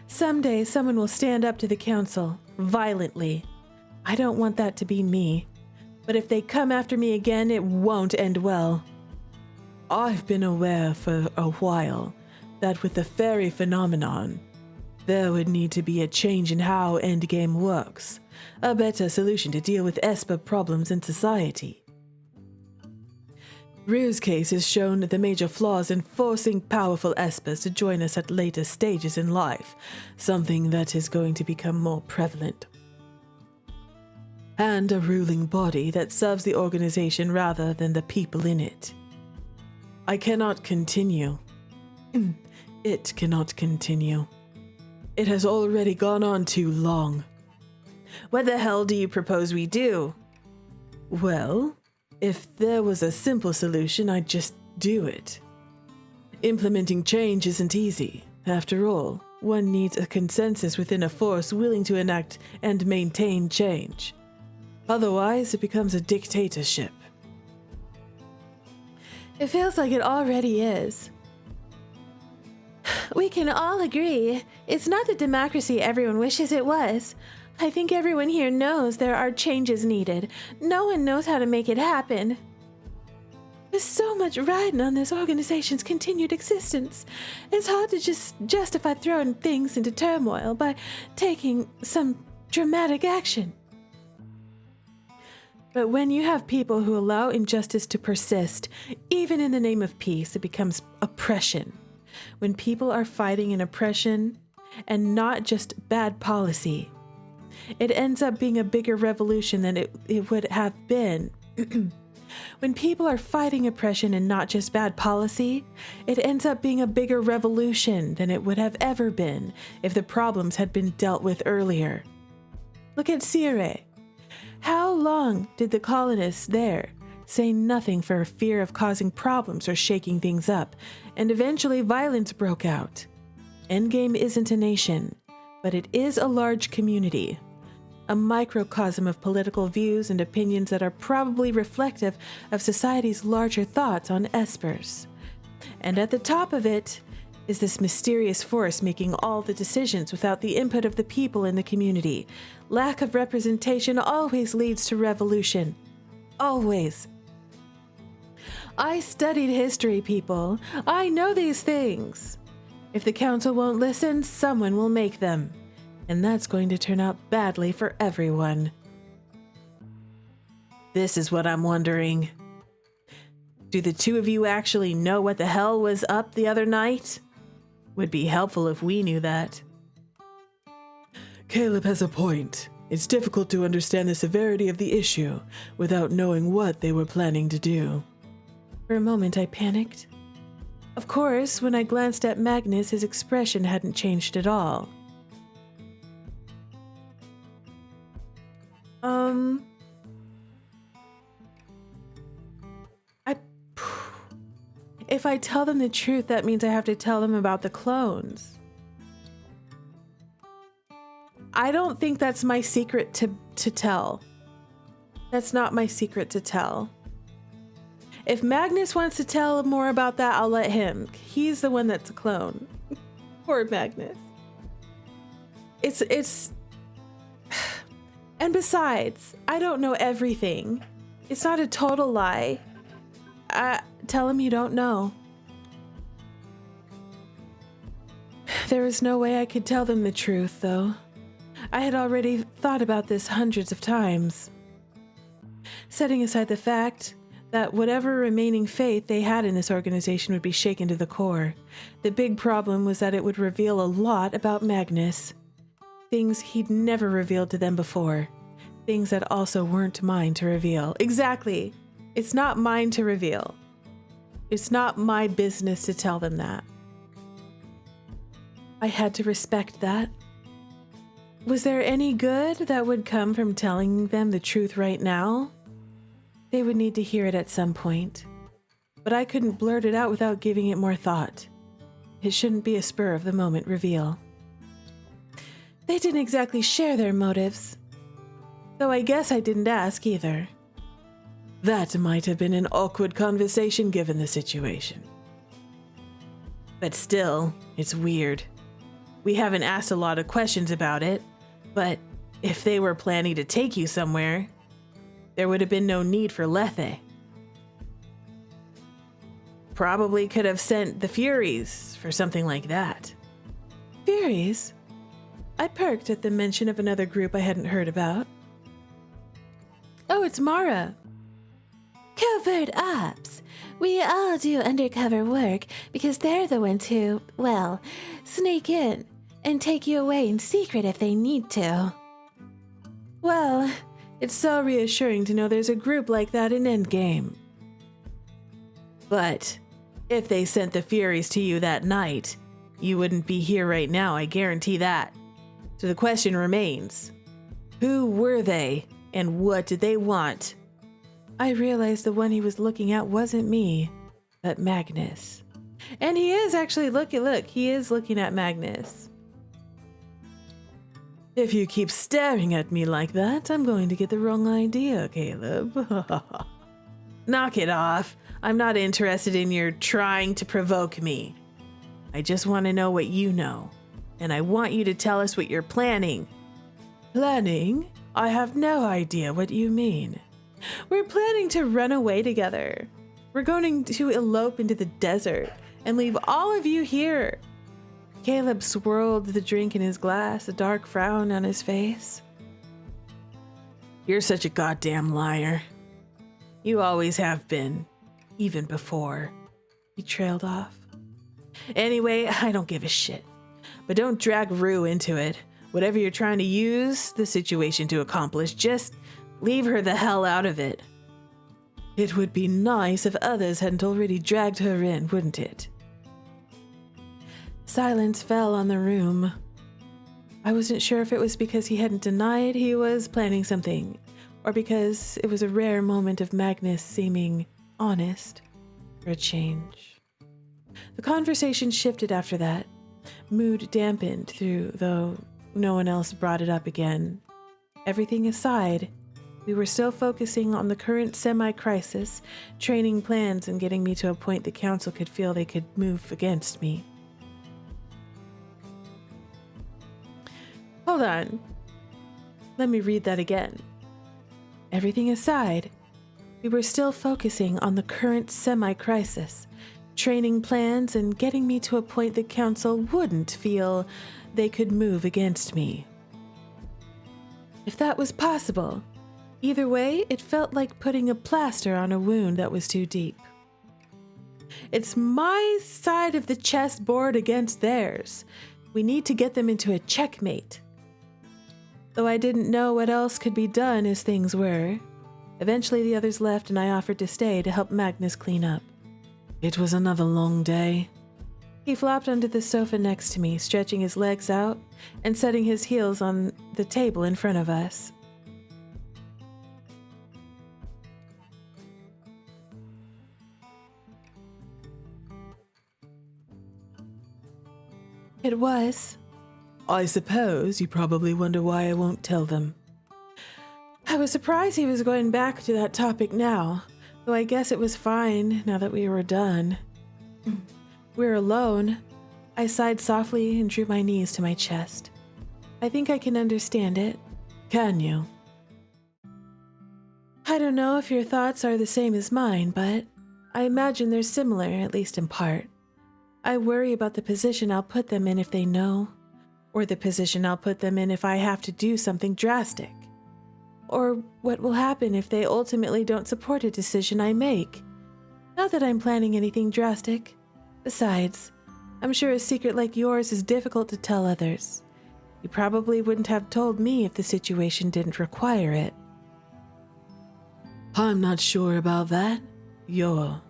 Someday, someone will stand up to the council, violently. I don't want that to be me. But if they come after me again, it won't end well. I've been aware for a while that with the fairy phenomenon, there would need to be a change in how Endgame works, a better solution to deal with esper problems in society. Rue's case has shown the major flaws in forcing powerful espers to join us at later stages in life, something that is going to become more prevalent. And a ruling body that serves the organization rather than the people in it. I cannot continue. It cannot continue. It has already gone on too long. What the hell do you propose we do? Well, if there was a simple solution, I'd just do it. Implementing change isn't easy. After all, one needs a consensus within a force willing to enact and maintain change. Otherwise, it becomes a dictatorship. It feels like it already is. We can all agree it's not the democracy everyone wishes it was. I think everyone here knows there are changes needed. No one knows how to make it happen. There's so much riding on this organization's continued existence. It's hard to just justify throwing things into turmoil by taking some dramatic action. But when you have people who allow injustice to persist, even in the name of peace, it becomes oppression. When people are fighting an oppression and not just bad policy, it ends up being a bigger revolution than it would have been. When people are fighting oppression and not just bad policy, it ends up being a bigger revolution than it would have ever been if the problems had been dealt with earlier. Look at Sire. How long did the colonists there say nothing for fear of causing problems or shaking things up, and eventually violence broke out? Endgame isn't a nation, but it is a large community, a microcosm of political views and opinions that are probably reflective of society's larger thoughts on espers. And at the top of it is this mysterious force making all the decisions without the input of the people in the community. Lack of representation always leads to revolution. Always. I studied history, people. I know these things. If the council won't listen, someone will make them. And that's going to turn out badly for everyone. This is what I'm wondering. Do the two of you actually know what the hell was up the other night? Would be helpful if we knew that. Caleb has a point. It's difficult to understand the severity of the issue without knowing what they were planning to do. For a moment, I panicked. Of course, when I glanced at Magnus, his expression hadn't changed at all. If I tell them the truth, that means I have to tell them about the clones. I don't think that's my secret to tell. That's not my secret to tell. If Magnus wants to tell more about that, I'll let him. He's the one that's a clone. Poor Magnus. It's... And besides, I don't know everything. It's not a total lie. Tell him you don't know. There was no way I could tell them the truth, though. I had already thought about this hundreds of times. Setting aside the fact that whatever remaining faith they had in this organization would be shaken to the core, the big problem was that it would reveal a lot about Magnus. Things he'd never revealed to them before. Things that also weren't mine to reveal. Exactly. It's not mine to reveal. It's not my business to tell them that. I had to respect that. Was there any good that would come from telling them the truth right now? They would need to hear it at some point. But I couldn't blurt it out without giving it more thought. It shouldn't be a spur-of-the-moment reveal. They didn't exactly share their motives. Though I guess I didn't ask either. That might have been an awkward conversation given the situation. But still, it's weird. We haven't asked a lot of questions about it, but if they were planning to take you somewhere, there would have been no need for Lethe. Probably could have sent the Furies for something like that. Furies? I perked at the mention of another group I hadn't heard about. Oh, it's Mara. Covert ops. We all do undercover work because they're the ones who, well, sneak in and take you away in secret if they need to. Well, it's so reassuring to know there's a group like that in Endgame. But if they sent the Furies to you that night, you wouldn't be here right now, I guarantee that. So the question remains, who were they and what did they want? I realized the one he was looking at wasn't me, but Magnus. And he is actually, look, he is looking at Magnus. If you keep staring at me like that, I'm going to get the wrong idea, Caleb. Knock it off. I'm not interested in your trying to provoke me. I just want to know what you know. And I want you to tell us what you're planning. Planning? I have no idea what you mean. We're planning to run away together. We're going to elope into the desert and leave all of you here. Caleb swirled the drink in his glass, a dark frown on his face. You're such a goddamn liar. You always have been, even before. He trailed off. Anyway, I don't give a shit. But don't drag Rue into it. Whatever you're trying to use the situation to accomplish, just leave her the hell out of it. It would be nice if others hadn't already dragged her in, wouldn't it? Silence fell on the room. I wasn't sure if it was because he hadn't denied he was planning something, or because it was a rare moment of Magnus seeming honest for a change. The conversation shifted after that. Mood dampened through, though no one else brought it up again. Everything aside, we were still focusing on the current semi-crisis, training plans and getting me to a point the council could feel they could move against me. Hold on. Let me read that again. Everything aside, we were still focusing on the current semi-crisis, training plans and getting me to a point the council wouldn't feel they could move against me. If that was possible, either way, it felt like putting a plaster on a wound that was too deep. It's my side of the chessboard against theirs. We need to get them into a checkmate. Though I didn't know what else could be done as things were, eventually the others left and I offered to stay to help Magnus clean up. It was another long day. He flopped onto the sofa next to me, stretching his legs out and setting his heels on the table in front of us. It was. I suppose you probably wonder why I won't tell them. I was surprised he was going back to that topic now, though I guess it was fine now that we were done. We're alone. I sighed softly and drew my knees to my chest. I think I can understand it. Can you? I don't know if your thoughts are the same as mine, but I imagine they're similar, at least in part. I worry about the position I'll put them in if they know, or the position I'll put them in if I have to do something drastic, or what will happen if they ultimately don't support a decision I make. Not that I'm planning anything drastic. Besides, I'm sure a secret like yours is difficult to tell others. You probably wouldn't have told me if the situation didn't require it. I'm not sure about that. You're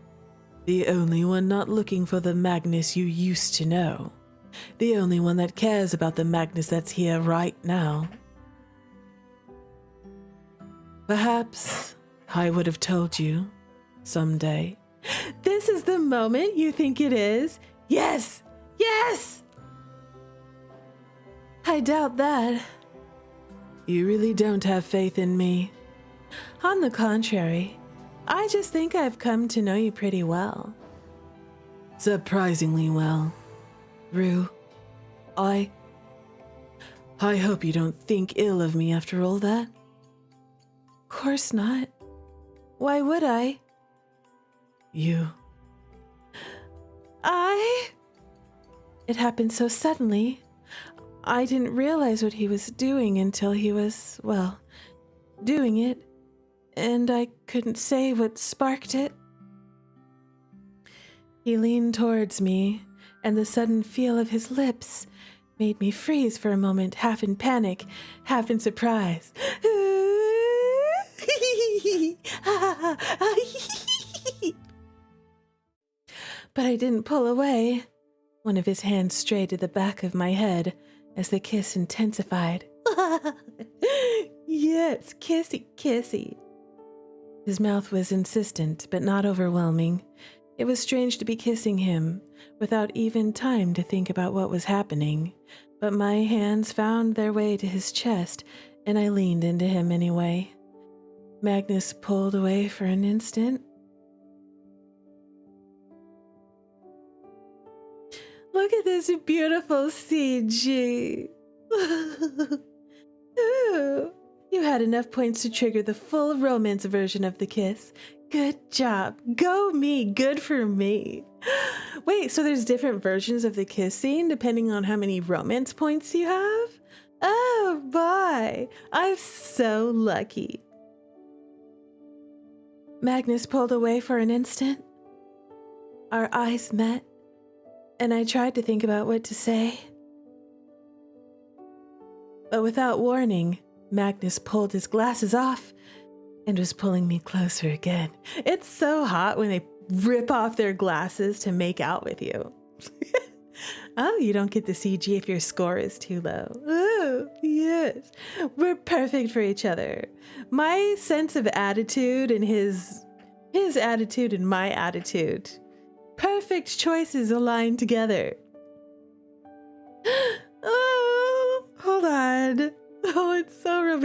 the only one not looking for the Magnus you used to know. The only one that cares about the Magnus that's here right now. Perhaps I would have told you someday. This is the moment you think it is? Yes! Yes! I doubt that. You really don't have faith in me. On the contrary, I just think I've come to know you pretty well. Surprisingly well. Rue, I hope you don't think ill of me after all that. Of course not. Why would I? It happened so suddenly. I didn't realize what he was doing until he was, well, doing it, and I couldn't say what sparked it. He leaned towards me, and the sudden feel of his lips made me freeze for a moment, half in panic, half in surprise. But I didn't pull away. One of his hands strayed to the back of my head as the kiss intensified. Yes, kissy, kissy. His mouth was insistent, but not overwhelming. It was strange to be kissing him, without even time to think about what was happening. But my hands found their way to his chest, and I leaned into him anyway. Magnus pulled away for an instant. Look at this beautiful CG. Ooh, you had enough points to trigger the full romance version of the kiss. Good job. Go me. Good for me. Wait, so there's different versions of the kiss scene depending on how many romance points you have? Oh boy, I'm so lucky. Magnus pulled away for an instant. Our eyes met, and I tried to think about what to say. But without warning, Magnus pulled his glasses off and was pulling me closer again. It's so hot when they rip off their glasses to make out with you. Oh, you don't get the CG if your score is too low. Oh, yes. We're perfect for each other. My sense of attitude and his attitude and my attitude. Perfect choices aligned together.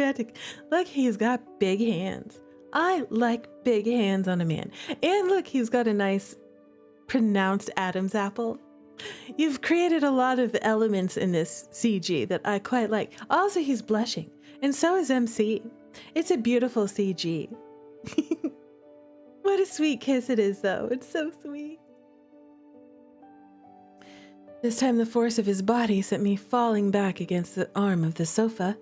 gigantic. Look, he's got big hands. I like big hands on a man. And look, he's got a nice pronounced Adam's apple. You've created a lot of elements in this CG that I quite like. Also, he's blushing. And so is MC. It's a beautiful CG. What a sweet kiss it is, though. It's so sweet. This time the force of his body sent me falling back against the arm of the sofa.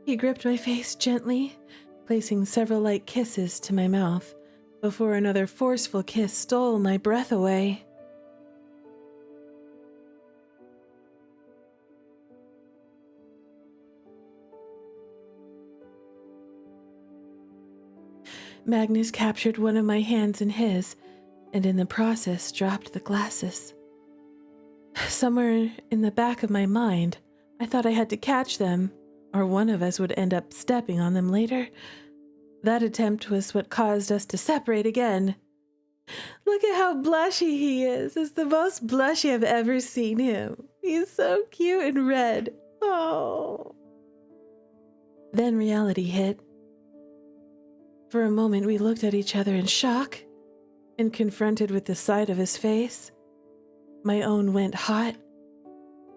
He gripped my face gently, placing several light kisses to my mouth, before another forceful kiss stole my breath away. Magnus captured one of my hands in his, and in the process dropped the glasses. Somewhere in the back of my mind, I thought I had to catch them, or one of us would end up stepping on them later. That attempt was what caused us to separate again. Look at how blushy he is. It's the most blushy I've ever seen him. He's so cute and red. Oh. Then reality hit. For a moment, we looked at each other in shock, and confronted with the sight of his face. My own went hot.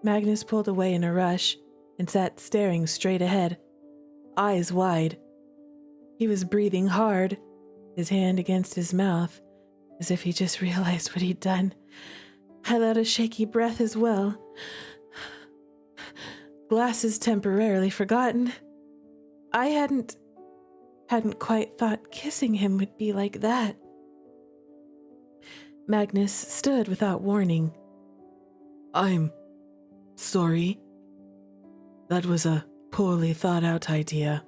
Magnus pulled away in a rush and sat staring straight ahead, eyes wide. He was breathing hard, his hand against his mouth, as if he just realized what he'd done. I let a shaky breath as well. Glasses temporarily forgotten. I hadn't quite thought kissing him would be like that. Magnus stood without warning. I'm sorry. That was a poorly thought out idea.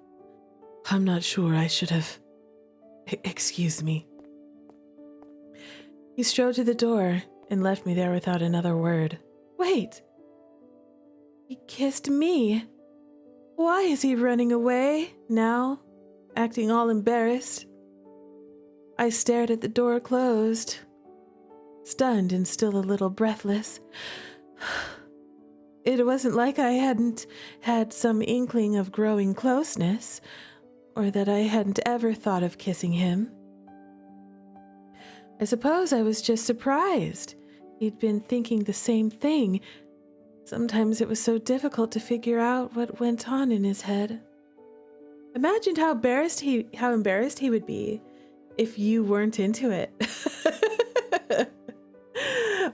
I'm not sure I should have... Excuse me. He strode to the door and left me there without another word. Wait! He kissed me. Why is he running away now, acting all embarrassed? I stared at the door closed, stunned and still a little breathless. It wasn't like I hadn't had some inkling of growing closeness, or that I hadn't ever thought of kissing him. I suppose I was just surprised. He'd been thinking the same thing. Sometimes it was so difficult to figure out what went on in his head. Imagine how embarrassed he would be if you weren't into it.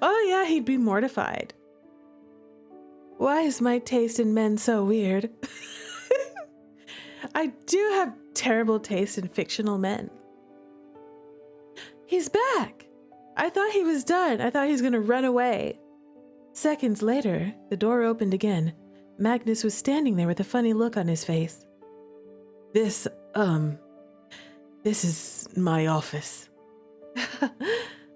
Oh yeah, he'd be mortified. Why is my taste in men so weird? I do have terrible taste in fictional men. He's back. I thought he was done. I thought he was going to run away. Seconds later, the door opened again. Magnus was standing there with a funny look on his face. This is my office.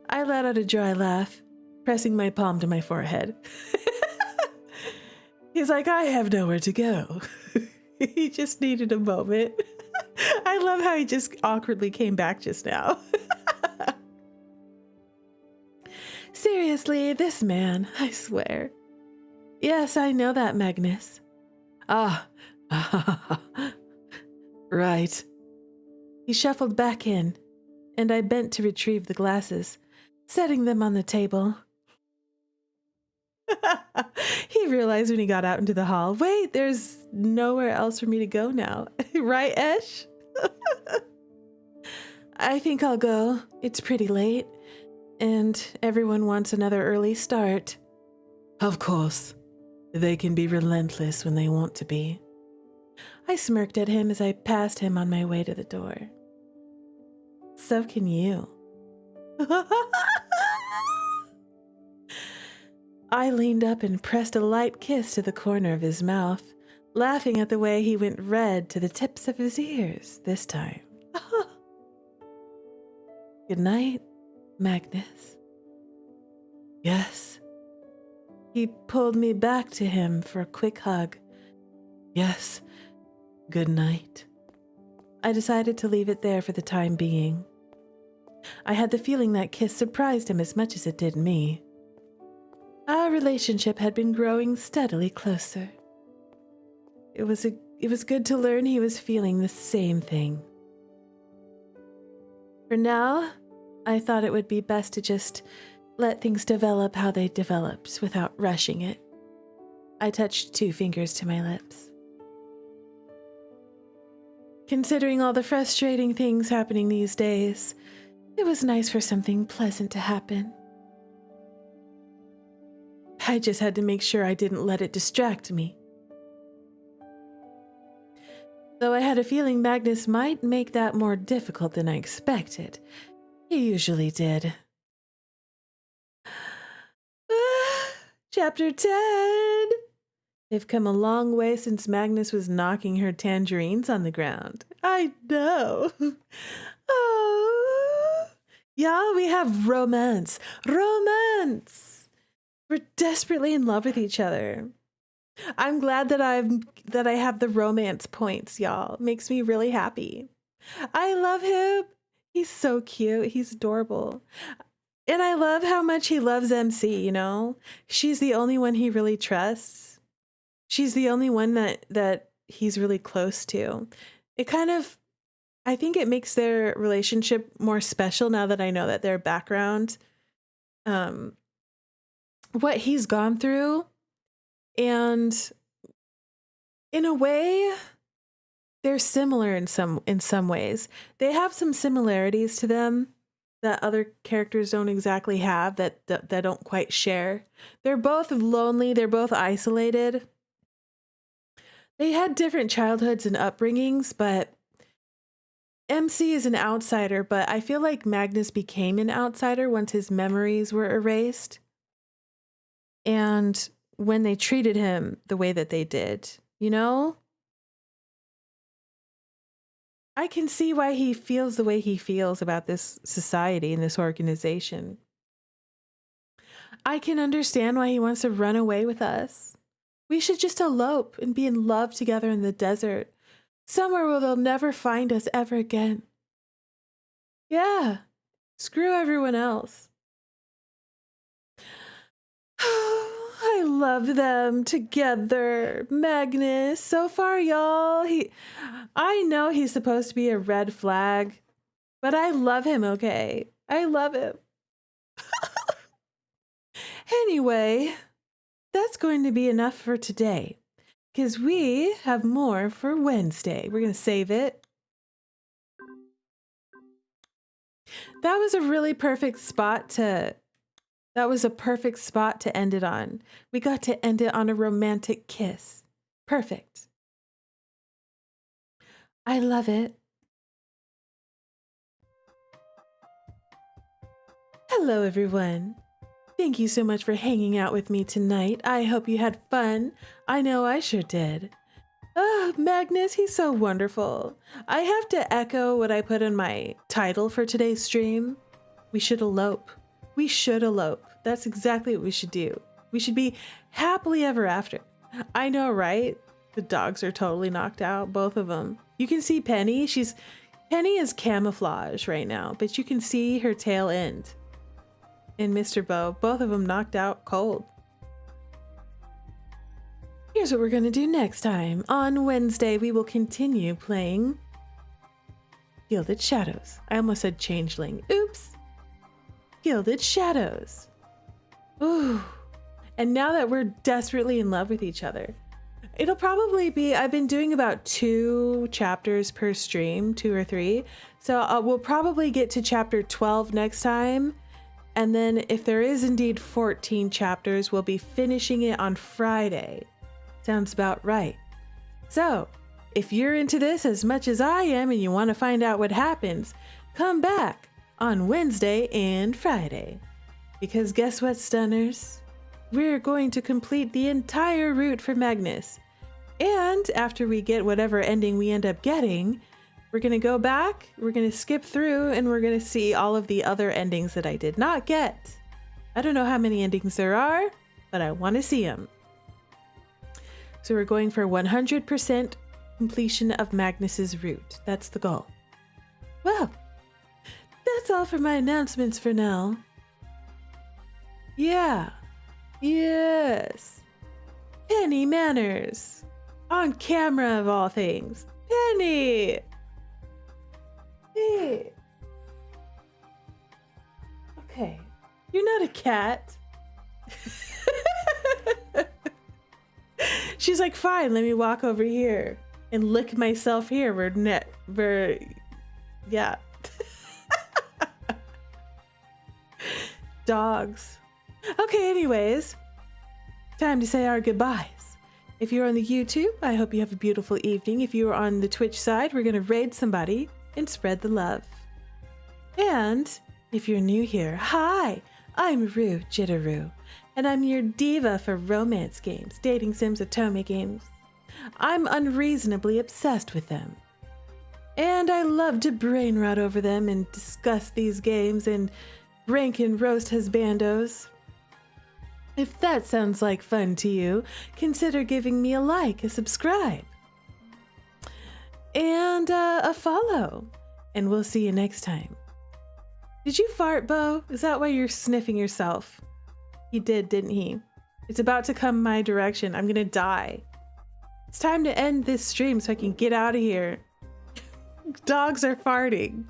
I let out a dry laugh, pressing my palm to my forehead. He's like, I have nowhere to go. He just needed a moment. I love how he just awkwardly came back just now. Seriously, this man, I swear. Yes, I know that, Magnus. Ah, right. He shuffled back in, and I bent to retrieve the glasses, setting them on the table. He realized when he got out into the hall, wait, there's nowhere else for me to go now. Right, Esh? I think I'll go. It's pretty late, and everyone wants another early start. Of course. They can be relentless when they want to be. I smirked at him as I passed him on my way to the door. So can you. I leaned up and pressed a light kiss to the corner of his mouth, laughing at the way he went red to the tips of his ears this time. Good night, Magnus. Yes. He pulled me back to him for a quick hug. Yes, good night. I decided to leave it there for the time being. I had the feeling that kiss surprised him as much as it did me. Our relationship had been growing steadily closer. It was a good to learn he was feeling the same thing. For now, I thought it would be best to just let things develop how they developed without rushing it. I touched 2 fingers to my lips. Considering all the frustrating things happening these days, it was nice for something pleasant to happen. I just had to make sure I didn't let it distract me. Though I had a feeling Magnus might make that more difficult than I expected. He usually did. Chapter 10! They've come a long way since Magnus was knocking her tangerines on the ground. I know. Oh. Y'all, we have romance. Romance! We're desperately in love with each other. I'm glad that I have the romance points, y'all. Makes me really happy. I love him. He's so cute. He's adorable. And I love how much he loves MC, you know? She's the only one he really trusts. She's the only one that he's really close to. I think it makes their relationship more special now that I know that their background, what he's gone through. And in a way, they're similar in some ways. They have some similarities to them that other characters don't exactly have, that don't quite share. They're both lonely. They're both isolated. They had different childhoods and upbringings, but MC is an outsider, but I feel like Magnus became an outsider once his memories were erased. And when they treated him the way that they did, you know? I can see why he feels the way he feels about this society and this organization. I can understand why he wants to run away with us. We should just elope and be in love together in the desert, somewhere where they'll never find us ever again. Yeah, screw everyone else. I love them together. Magnus, so far, y'all. I know he's supposed to be a red flag, but I love him, okay? I love him. Anyway, that's going to be enough for today, because we have more for Wednesday. We're going to save it. That was a really perfect spot to... That was a perfect spot to end it on. We got to end it on a romantic kiss. Perfect. I love it. Hello, everyone. Thank you so much for hanging out with me tonight. I hope you had fun. I know I sure did. Oh, Magnus, he's so wonderful. I have to echo what I put in my title for today's stream. We should elope. We should elope. That's exactly what we should do. We should be happily ever after. I know, right? The dogs are totally knocked out, both of them. You can see Penny. Penny is camouflage right now, but you can see her tail end. And Mr. Bo, both of them knocked out cold. Here's what we're going to do next time. On Wednesday, we will continue playing Gilded Shadows. I almost said Changeling. Oops. Gilded Shadows. Ooh. And now that we're desperately in love with each other, it'll probably be, I've been doing about 2 chapters per stream, 2 or 3. So we'll probably get to chapter 12 next time. And then if there is indeed 14 chapters, we'll be finishing it on Friday. Sounds about right. So if you're into this as much as I am and you want to find out what happens, come back on Wednesday and Friday. Because guess what, Stunners? We're going to complete the entire route for Magnus. And after we get whatever ending we end up getting, we're going to go back, we're going to skip through, and we're going to see all of the other endings that I did not get. I don't know how many endings there are, but I want to see them. So we're going for 100% completion of Magnus's route. That's the goal. Well, that's all for my announcements for now. Yeah. Yes. Penny Manners. On camera of all things. Penny! Hey. Okay. You're not a cat. She's like, fine, let me walk over here and lick myself here. Yeah. Dogs. Okay, anyways, time to say our goodbyes. If you're on the YouTube, I hope you have a beautiful evening. If you're on the Twitch side, we're going to raid somebody and spread the love. And if you're new here, hi, I'm Rue Jitterrue, and I'm your diva for romance games, dating sims, otome games. I'm unreasonably obsessed with them. And I love to brain rot over them and discuss these games and rank and roast husbandos. If that sounds like fun to you, consider giving me a like, a subscribe, and a follow. And we'll see you next time. Did you fart, Bo? Is that why you're sniffing yourself? He did, didn't he? It's about to come my direction. I'm gonna die. It's time to end this stream so I can get out of here. Dogs are farting.